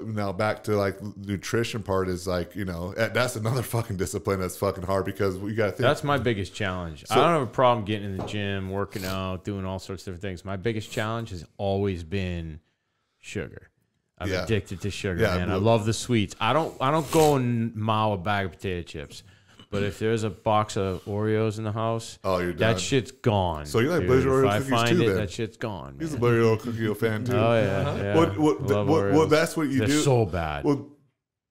Speaker 4: now back to like nutrition part is like, you know, that's another fucking discipline that's fucking hard because we got to think.
Speaker 3: That's my biggest challenge. I don't have a problem getting in the gym, working out, doing all sorts of different things. My biggest challenge has always been sugar. I'm addicted to sugar, man. I love the sweets. I don't go and mow a bag of potato chips. But if there's a box of Oreos in the house,
Speaker 4: you're done.
Speaker 3: that shit's gone.
Speaker 4: So you like
Speaker 3: dude.
Speaker 4: Blizzard Oreo
Speaker 3: If I
Speaker 4: cookies
Speaker 3: find
Speaker 4: too,
Speaker 3: it,
Speaker 4: then?
Speaker 3: that shit's gone.
Speaker 4: He's a
Speaker 3: Man.
Speaker 4: Blizzard Oreo cookie fan too.
Speaker 3: Oh yeah,
Speaker 4: Well,
Speaker 3: Love
Speaker 4: that's what you
Speaker 3: They're
Speaker 4: do.
Speaker 3: so bad.
Speaker 4: Well,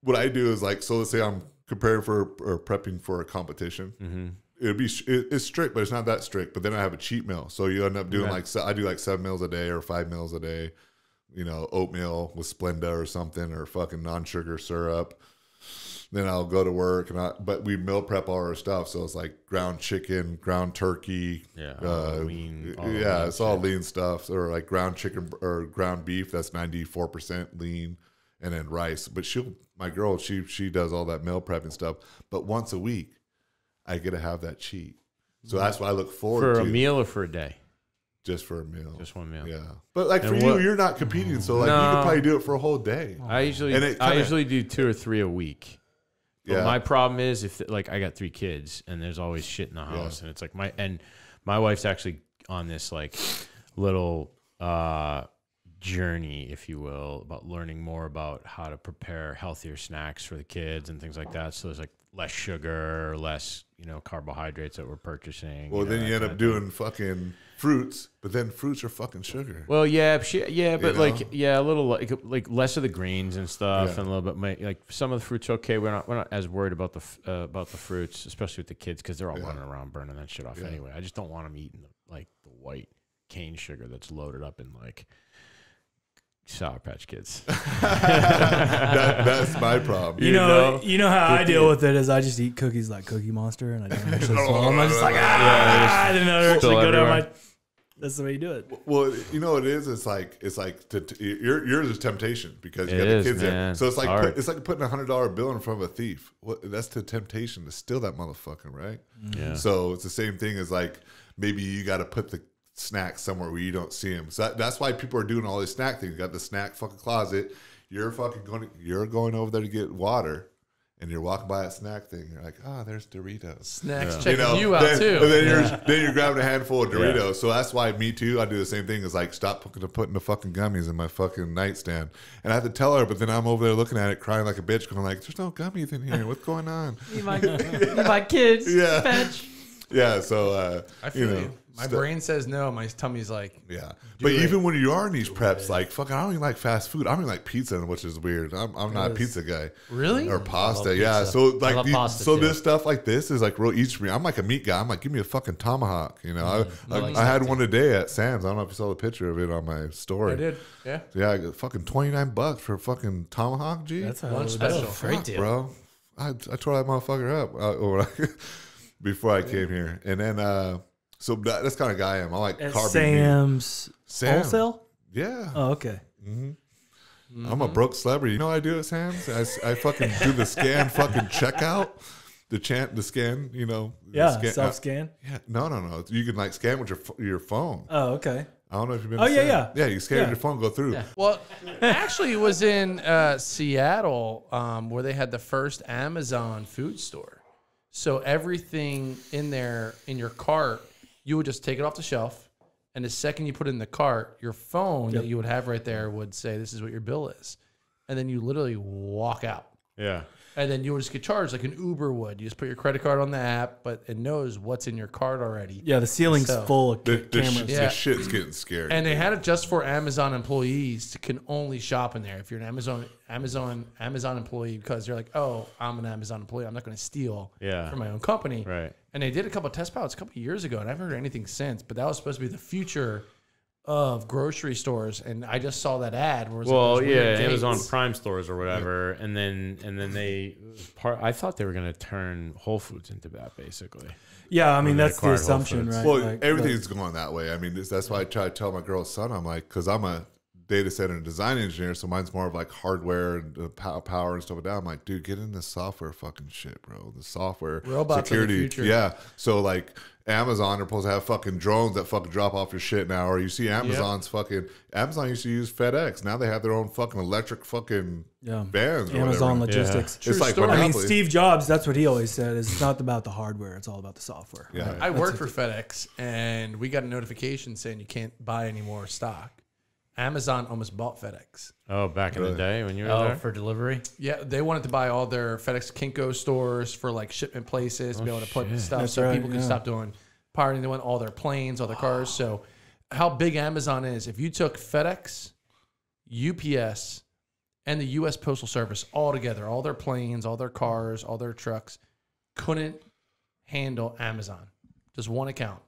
Speaker 4: what I do is like, so let's say I'm preparing for or prepping for a competition.
Speaker 3: Mm-hmm.
Speaker 4: It's strict, but it's not that strict. But then I have a cheat meal, so you end up doing I do like 7 meals a day or 5 meals a day. You know, oatmeal with Splenda or something, or fucking non-sugar syrup. Then I'll go to work, but we meal prep all our stuff, so it's like ground chicken, ground turkey,
Speaker 3: lean,
Speaker 4: it's all lean stuff, or like ground chicken or ground beef that's 94% lean, and then rice. But my girl, she does all that meal prep and stuff. But once a week, I get to have that cheat, so that's what I look forward to.
Speaker 3: For a meal or for a day?
Speaker 4: Just for a meal.
Speaker 3: Just one meal.
Speaker 4: Yeah. But like for you, you're not competing, so like you could probably do it for a whole day.
Speaker 3: I usually do 2 or 3 a week. But my problem is if like I got 3 kids and there's always shit in the house and it's like my wife's actually on this like little journey, if you will, about learning more about how to prepare healthier snacks for the kids and things like that. So there's like less sugar, less, carbohydrates that we're purchasing.
Speaker 4: Well, then you end up doing fucking fruits, but then fruits are fucking sugar.
Speaker 3: Well, yeah, but
Speaker 4: know?
Speaker 3: a little like less of the greens and stuff, and a little bit like some of the fruits. Okay, we're not as worried about the fruits, especially with the kids, because they're all running around burning that shit off anyway. I just don't want them eating the white cane sugar that's loaded up in like Sour Patch Kids.
Speaker 4: That's my problem.
Speaker 1: You know how I deal with it is I just eat cookies like Cookie Monster, and I don't actually swallow them. I'm just like, I didn't know they actually go down my. That's the way you do it.
Speaker 4: Well, you know what it is. It's like yours is temptation because you got the kids there. So it's like putting $100 bill in front of a thief. That's the temptation to steal that motherfucker, right?
Speaker 3: Yeah.
Speaker 4: So it's the same thing as like maybe you got to put the snacks somewhere where you don't see them. So that's why people are doing all these snack things. You got the snack fucking closet. You're going over there to get water, and you're walking by that snack thing. You're like, there's Doritos.
Speaker 2: Snacks checking you out too.
Speaker 4: And then you're grabbing a handful of Doritos. Yeah. So that's why me too. I do the same thing. Is like stop putting the fucking gummies in my fucking nightstand. And I have to tell her, but then I'm over there looking at it, crying like a bitch, going like, "There's no gummies in here. What's going on?"
Speaker 5: You my kids.
Speaker 4: Yeah.
Speaker 5: Fetch.
Speaker 4: Yeah. So
Speaker 2: I feel you. My brain says no. My tummy's like,
Speaker 4: yeah. But even when you are in these preps, like, fucking, I don't even like fast food. I don't even like pizza, which is weird. I'm not a pizza guy.
Speaker 2: Really?
Speaker 4: Or pasta. Yeah. So like,
Speaker 5: pasta
Speaker 4: this stuff like this is like real easy for me. I'm like a meat guy. I'm like, give me a fucking tomahawk. I had one today at Sam's. I don't know if you saw the picture of it on my story.
Speaker 2: I did. Yeah.
Speaker 4: Yeah. I got fucking $29 for a fucking tomahawk. G.
Speaker 2: That's a lunch special.
Speaker 5: Great deal,
Speaker 4: bro. I tore that motherfucker up before I came here, and then. So that's the kind of guy I am. I like carb
Speaker 1: Sam's wholesale?
Speaker 4: Yeah.
Speaker 1: Oh, okay.
Speaker 4: I'm a broke celebrity. You know what I do at Sam's? I fucking do the scan fucking checkout. The scan,
Speaker 1: Yeah, self-scan?
Speaker 4: Yeah. No. You can like scan with your phone.
Speaker 1: Oh, okay.
Speaker 4: I don't know if you've been
Speaker 1: to
Speaker 4: Sam's.
Speaker 1: yeah.
Speaker 4: Yeah, you scan with your phone, go through.
Speaker 2: Yeah. Well, actually it was in Seattle where they had the first Amazon food store. So everything in there in your cart, you would just take it off the shelf, and the second you put it in the cart, your phone that you would have right there would say, "This is what your bill is," and then you literally walk out.
Speaker 3: Yeah.
Speaker 2: And then you would just get charged like an Uber would. You just put your credit card on the app, but it knows what's in your card already.
Speaker 1: Yeah, the ceiling's full of cameras.
Speaker 4: The shit's getting scary.
Speaker 2: And they had it just for Amazon employees to can only shop in there. If you're an Amazon employee, because you're like, oh, I'm an Amazon employee, I'm not going to steal from my own company.
Speaker 3: Right.
Speaker 2: And they did a couple of test pilots a couple of years ago, and I haven't heard anything since. But that was supposed to be the future of grocery stores, and I just saw that ad. Where it was
Speaker 3: Amazon Prime stores or whatever, and then I thought they were going to turn Whole Foods into that basically.
Speaker 1: Yeah, I mean that's the assumption, right?
Speaker 4: Well, everything's going that way. I mean, that's why I try to tell my girl's son. I'm like, because I'm a data center and design engineer, so mine's more of like hardware and power and stuff like that. I'm like, dude, get in this software fucking shit, bro. The software
Speaker 2: robots
Speaker 4: security,
Speaker 2: of the future.
Speaker 4: Yeah. So like Amazon are supposed to have fucking drones that fucking drop off your shit now, or you see Amazon's fucking Amazon used to use FedEx. Now they have their own fucking electric fucking vans. Or
Speaker 1: Amazon
Speaker 4: whatever.
Speaker 1: logistics.
Speaker 4: It's like
Speaker 1: I mean, Steve Jobs. That's what he always said. Is it's not about the hardware. It's all about the software.
Speaker 4: Yeah.
Speaker 2: I worked for FedEx, and we got a notification saying you can't buy any more stock. Amazon almost bought FedEx.
Speaker 3: Oh, back in the day when you were there?
Speaker 5: For delivery?
Speaker 2: Yeah, they wanted to buy all their FedEx Kinko stores for like shipment places to be able to put stuff
Speaker 1: That's
Speaker 2: so
Speaker 1: right,
Speaker 2: people can stop doing pirating. They want all their planes, all their cars. So how big Amazon is, if you took FedEx, UPS, and the U.S. Postal Service all together, all their planes, all their cars, all their trucks, couldn't handle Amazon. Just one account.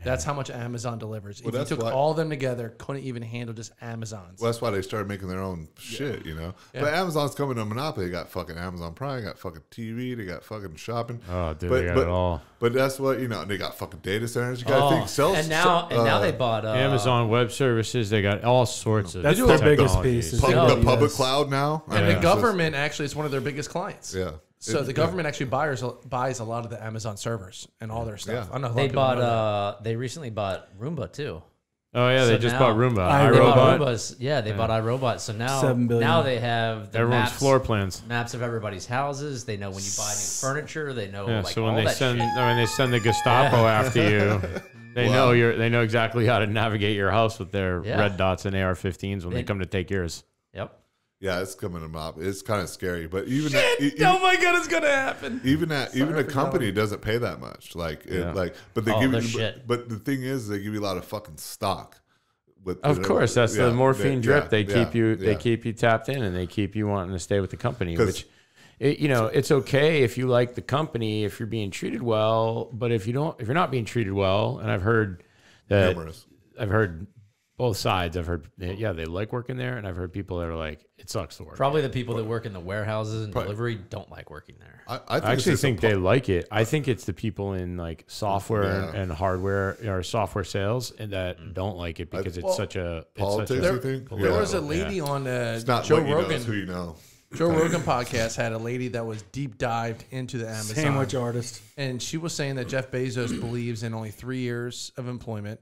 Speaker 2: That's how much Amazon delivers.
Speaker 4: Well,
Speaker 2: if you took all of them together, couldn't even handle just Amazon's.
Speaker 4: Well, that's why they started making their own shit, Yeah. But Amazon's coming to monopoly. They got fucking Amazon Prime, they got fucking TV, they got fucking shopping.
Speaker 3: Oh, dude, they got it all.
Speaker 4: But that's what, they got fucking data centers. You got to think sales.
Speaker 5: And now they bought
Speaker 3: Amazon Web Services. They got all sorts of
Speaker 1: That's their biggest piece.
Speaker 4: The public cloud now.
Speaker 2: And the government actually is one of their biggest clients.
Speaker 4: Yeah.
Speaker 2: So the government actually buys a lot of the Amazon servers and all their stuff.
Speaker 4: Yeah.
Speaker 2: I know
Speaker 5: they recently bought Roomba too.
Speaker 3: Oh yeah, they just bought Roomba.
Speaker 5: They bought
Speaker 3: iRobot.
Speaker 5: Roombas. Yeah, they bought iRobot. So now
Speaker 1: $7 billion.
Speaker 5: now they have the
Speaker 3: Everyone's floor plans.
Speaker 5: maps of everybody's houses. They know when you buy new furniture. They know
Speaker 3: Yeah,
Speaker 5: like
Speaker 3: so when
Speaker 5: all
Speaker 3: they
Speaker 5: that
Speaker 3: send
Speaker 5: shit.
Speaker 3: when they send the Gestapo after you, They know exactly how to navigate your house with their
Speaker 5: Yeah.
Speaker 3: red dots and AR-15s when they come to take yours.
Speaker 5: Yep.
Speaker 4: Yeah, it's coming to mop. It's kind of scary, but even
Speaker 2: Oh my god, it's gonna happen.
Speaker 4: even the company doesn't pay that much. Like, but they give you.
Speaker 5: shit.
Speaker 4: But the thing is, they give you a lot of fucking stock.
Speaker 3: Of course, that's the morphine drip. They keep you.
Speaker 4: yeah.
Speaker 3: They keep you tapped in, and they keep you wanting to stay with the company. Which, it's okay if you like the company if you're being treated well. But if you're not being treated well, and I've heard that.
Speaker 4: Numerous.
Speaker 3: I've heard both sides. I've heard, they like working there, and I've heard people that are like, it sucks to work.
Speaker 5: Probably the people that work in the warehouses and delivery don't like working there.
Speaker 4: I
Speaker 3: actually think they like it. I think it's the people in like software and hardware or software sales and that don't like it because it's such a
Speaker 4: politics. You think
Speaker 2: There was a lady on
Speaker 4: it's not
Speaker 2: Joe
Speaker 4: what you know,
Speaker 2: Rogan.
Speaker 4: it's who you know.
Speaker 2: Joe Rogan podcast had a lady that was deep dived into the Amazon
Speaker 1: Sandwich artist.
Speaker 2: and she was saying that Jeff Bezos believes in only 3 years of employment.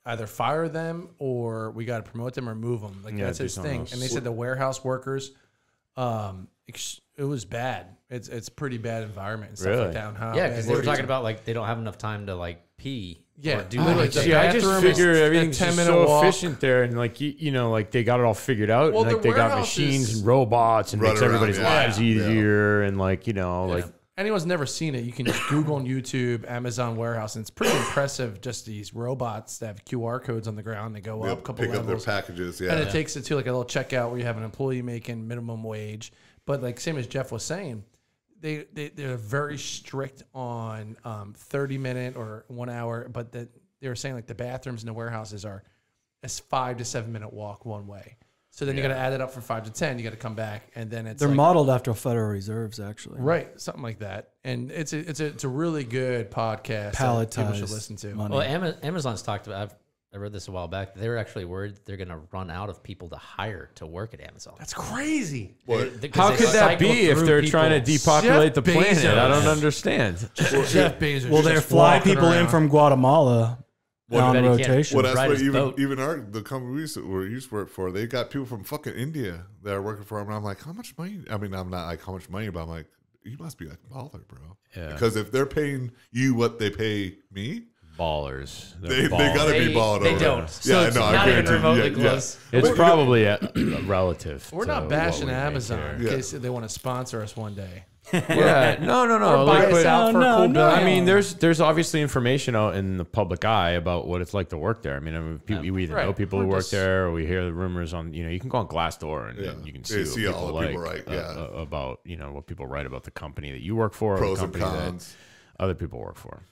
Speaker 2: Either fire them or we got to promote them or move them. Like that's his thing. And they said the warehouse workers, it was bad. It's pretty bad environment and stuff like that. And how
Speaker 5: Yeah,
Speaker 2: bad
Speaker 5: because
Speaker 2: it
Speaker 5: they were
Speaker 2: is.
Speaker 5: talking about like they don't have enough time to like pee.
Speaker 2: Yeah,
Speaker 5: or do
Speaker 2: literally,
Speaker 5: anything.
Speaker 2: the
Speaker 3: I just
Speaker 2: bathroom
Speaker 3: figure
Speaker 2: is a
Speaker 3: everything's just
Speaker 2: 10-minute
Speaker 3: so
Speaker 2: walk.
Speaker 3: efficient there, and like like they got it all figured out.
Speaker 2: Well,
Speaker 3: and like
Speaker 2: the
Speaker 3: they got
Speaker 2: warehouse
Speaker 3: machines
Speaker 2: is-
Speaker 3: and robots, and
Speaker 4: Run
Speaker 3: makes
Speaker 4: around,
Speaker 3: everybody's
Speaker 4: yeah.
Speaker 3: lives easier, and like like
Speaker 2: Anyone's never seen it, you can just Google on YouTube Amazon warehouse, and it's pretty impressive. Just these robots that have QR codes on the ground. They go up a couple
Speaker 4: Pick up their
Speaker 2: levels.
Speaker 4: packages. Yeah,
Speaker 2: And it takes it to like a little checkout where you have an employee making minimum wage. But like same as Jeff was saying, they're very strict on 30-minute or 1 hour. But they were saying like the bathrooms in the warehouses are a 5 to 7 minute walk one way. So then you got to add it up for 5 to 10. You got to come back, and then it's
Speaker 1: They're
Speaker 2: like,
Speaker 1: modeled after Federal Reserves, actually.
Speaker 2: right, something like that. And it's a really good podcast that people should listen to.
Speaker 1: money.
Speaker 5: Well, Amazon's talked about. I read this a while back. They were actually worried they're going to run out of people to hire to work at Amazon.
Speaker 2: That's crazy.
Speaker 3: how could that be if they're trying to depopulate the
Speaker 2: Jeff
Speaker 3: planet?
Speaker 2: Bezos.
Speaker 3: I don't understand.
Speaker 2: Jeff Bezos.
Speaker 1: Well, they
Speaker 2: just
Speaker 1: fly
Speaker 2: walking
Speaker 1: people in
Speaker 2: around.
Speaker 1: from Guatemala on
Speaker 5: bet he can't.
Speaker 1: rotation.
Speaker 4: Well, that's
Speaker 5: Ride
Speaker 4: what
Speaker 5: his boat.
Speaker 4: even the company we used to work for, they got people from fucking India that are working for them. And I'm like, how much money? I mean, I'm not like how much money, but I'm like, you must be like a baller, bro.
Speaker 3: Yeah.
Speaker 4: Because if they're paying you what they pay me,
Speaker 3: Ballers.
Speaker 4: they
Speaker 3: They're
Speaker 4: got to
Speaker 5: They-
Speaker 4: be balling
Speaker 5: they
Speaker 4: over.
Speaker 5: don't.
Speaker 4: Yeah,
Speaker 5: So it's
Speaker 4: no, I
Speaker 5: not even
Speaker 4: guarantee you.
Speaker 5: remotely
Speaker 4: Yeah,
Speaker 5: close.
Speaker 3: It's probably a relative.
Speaker 2: We're
Speaker 3: to
Speaker 2: not
Speaker 3: what
Speaker 2: bashing
Speaker 3: we make
Speaker 2: Amazon
Speaker 3: here.
Speaker 2: in
Speaker 4: Yeah.
Speaker 2: case they want to sponsor us one day.
Speaker 3: Yeah, no.
Speaker 2: Or buy us out for a cool bill.
Speaker 3: I mean, there's obviously information out in the public eye about what it's like to work there. I mean we either know
Speaker 2: Right.
Speaker 3: people who work there, or we hear the rumors on. You can go on Glassdoor and,
Speaker 4: Yeah.
Speaker 3: and you can
Speaker 4: Yeah,
Speaker 3: see what
Speaker 4: all
Speaker 3: people
Speaker 4: the people
Speaker 3: like
Speaker 4: write, yeah.
Speaker 3: about what people write about the company that you work for, or
Speaker 4: Pros
Speaker 3: the
Speaker 4: and
Speaker 3: company
Speaker 4: cons.
Speaker 3: that other people work for.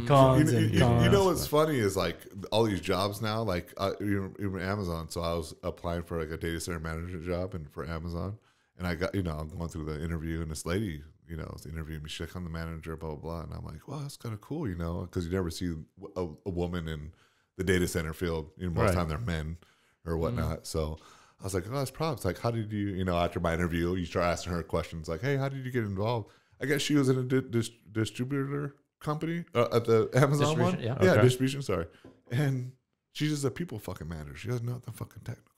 Speaker 1: Cons
Speaker 4: You,
Speaker 1: and
Speaker 4: you
Speaker 1: cons.
Speaker 4: know what's funny is like all these jobs now, like even Amazon. So I was applying for like a data center manager job and for Amazon, and I got I'm going through the interview, and this lady was interviewing me. She's like, I'm the manager, blah blah blah, and I'm like, well, that's kind of cool, because you never see a woman in the data center field. Most of the time they're men or whatnot. So I was like, oh, that's props. Like, how did you, after my interview, you start asking her questions like, hey, how did you get involved? I guess she was in a distributor company at the Amazon one.
Speaker 5: Distribution,
Speaker 3: yeah. Okay.
Speaker 4: Distribution. Sorry, and she's just a people fucking manager. She doesn't know nothing fucking technical.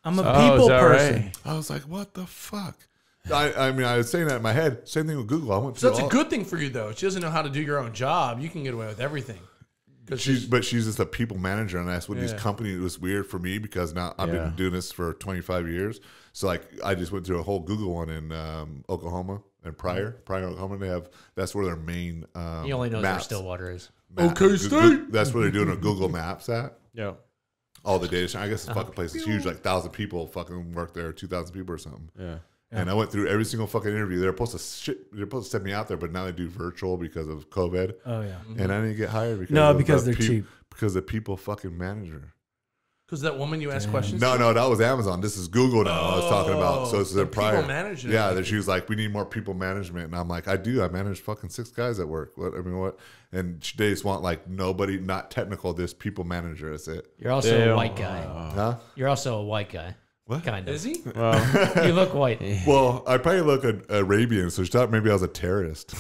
Speaker 1: I'm a
Speaker 3: Oh,
Speaker 1: people
Speaker 3: is that
Speaker 1: person.
Speaker 3: right?
Speaker 4: I was like, what the fuck? I mean, I was saying that in my head. Same thing with Google. I went
Speaker 2: So
Speaker 4: through
Speaker 2: that's a good thing for you, though. She doesn't know how to do your own job. You can get away with everything.
Speaker 4: She's just a people manager, and that's what these companies. It was weird for me because now I've been doing this for 25 years. So like, I just went through a whole Google one in Oklahoma and Pryor, Oklahoma. That's where their main.
Speaker 5: He only knows where
Speaker 4: maps.
Speaker 5: Stillwater is.
Speaker 4: State. That's where they're doing a Google Maps at.
Speaker 3: Yeah.
Speaker 4: All the data. I guess the fucking place is huge. Like 1,000 people fucking work there, 2,000 people or something.
Speaker 3: Yeah.
Speaker 4: And I went through every single fucking interview. They're supposed to send me out there, but now they do virtual because of COVID.
Speaker 1: Oh, yeah.
Speaker 4: And I didn't get hired because
Speaker 1: because they're cheap.
Speaker 4: Because the people fucking manager.
Speaker 2: Because that woman you asked questions
Speaker 4: No,
Speaker 2: to?
Speaker 4: that was Amazon. This is Google now. I was talking about. So it's
Speaker 2: the
Speaker 4: their
Speaker 2: people
Speaker 4: prior
Speaker 2: management.
Speaker 4: Yeah, that she was like, we need more people management, and I'm like, I do. I manage fucking 6 guys at work. What? And they just want like nobody, not technical. This people manager. That's it.
Speaker 5: You're also a white guy.
Speaker 4: Huh?
Speaker 5: You're also a white guy.
Speaker 4: What?
Speaker 5: Kind of.
Speaker 2: Is he?
Speaker 5: You look white.
Speaker 4: Well, I probably look Arabian, so she thought maybe I was a terrorist.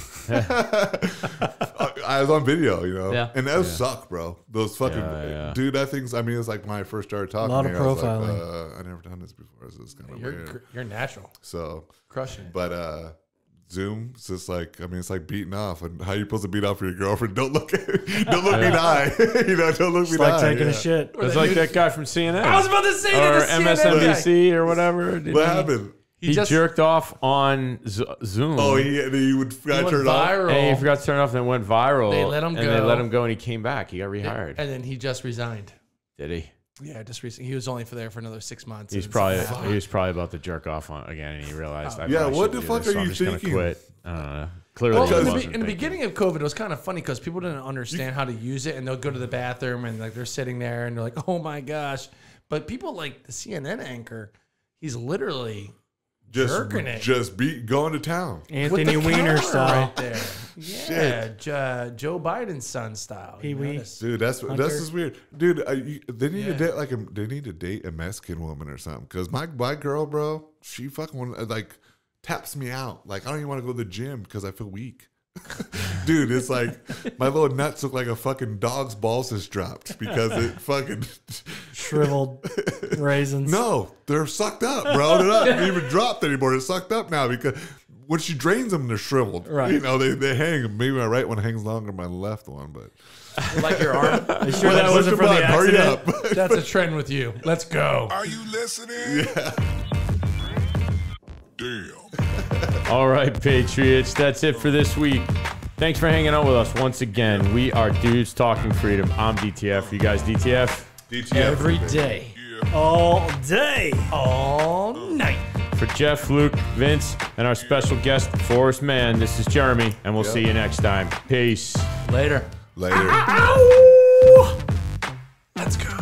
Speaker 4: I was on video,
Speaker 5: Yeah.
Speaker 4: and those suck, bro. Those fucking
Speaker 3: Yeah.
Speaker 4: dude. That thing's. I mean, it's like when I first started talking.
Speaker 1: A lot
Speaker 4: to
Speaker 1: of
Speaker 4: me, I was like,
Speaker 1: profiling.
Speaker 4: I never done this before. This is kind of weird.
Speaker 2: You're natural.
Speaker 4: So,
Speaker 2: Crushing it.
Speaker 4: but Zoom. It's just like, I mean, it's like beating off. And how you supposed to beat off your girlfriend? Don't look me in the eye. You know, don't look me in the eye.
Speaker 1: Like taking a shit.
Speaker 3: It's like that guy from CNN.
Speaker 2: I was about to say
Speaker 3: or
Speaker 2: that.
Speaker 3: MSNBC or whatever.
Speaker 4: What happened?
Speaker 3: He jerked off on Zoom.
Speaker 4: Oh, he would forgot to turn it off.
Speaker 3: And he forgot to turn it off, and it went viral.
Speaker 2: They let him go.
Speaker 3: And they let him go, and he came back. He got rehired.
Speaker 2: And then he just resigned.
Speaker 3: Did he?
Speaker 2: Yeah, just recently. He was only there for another 6 months.
Speaker 3: He was probably about to jerk off on again, and he realized.
Speaker 4: Yeah, what the fuck are you thinking?
Speaker 3: I'm just gonna quit. I don't know. Clearly,
Speaker 2: well, in the beginning of COVID, it was kind of funny because people didn't understand how to use it, and they'll go to the bathroom and like they're sitting there and they're like, "Oh my gosh!" But people like the CNN anchor, he's literally jerking it,
Speaker 4: going to town,
Speaker 1: Anthony Weiner style,
Speaker 2: right there. Yeah, Joe Biden's son style.
Speaker 1: Pee-wee.
Speaker 4: Dude, that's just weird, dude. They need to date they need to date a Mexican woman or something. Because my girl, bro, she fucking like taps me out. Like I don't even want to go to the gym because I feel weak. Dude, it's like my little nuts look like a fucking dog's balls has dropped because it fucking
Speaker 1: shriveled raisins.
Speaker 4: No, they're sucked up, bro. They're not even dropped anymore. They're sucked up now because when she drains them, they're shriveled.
Speaker 1: Right.
Speaker 4: You know, they hang. Maybe my right one hangs longer than my left one, but
Speaker 2: like your arm.
Speaker 1: Are you sure that wasn't from the accident?
Speaker 4: Hurry up.
Speaker 2: That's a trend with you. Let's go.
Speaker 6: Are you listening?
Speaker 4: Yeah.
Speaker 6: Damn.
Speaker 3: All right, Patriots, that's it for this week. Thanks for hanging out with us once again. We are Dudes Talking Freedom. I'm DTF. You guys DTF?
Speaker 4: DTF
Speaker 2: Every day.
Speaker 1: All day.
Speaker 2: All night.
Speaker 3: For Jeff, Luke, Vince, and our special guest, Forrest Mann, this is Jeremy, and we'll see you next time. Peace.
Speaker 2: Later.
Speaker 4: Later.
Speaker 2: Let's go.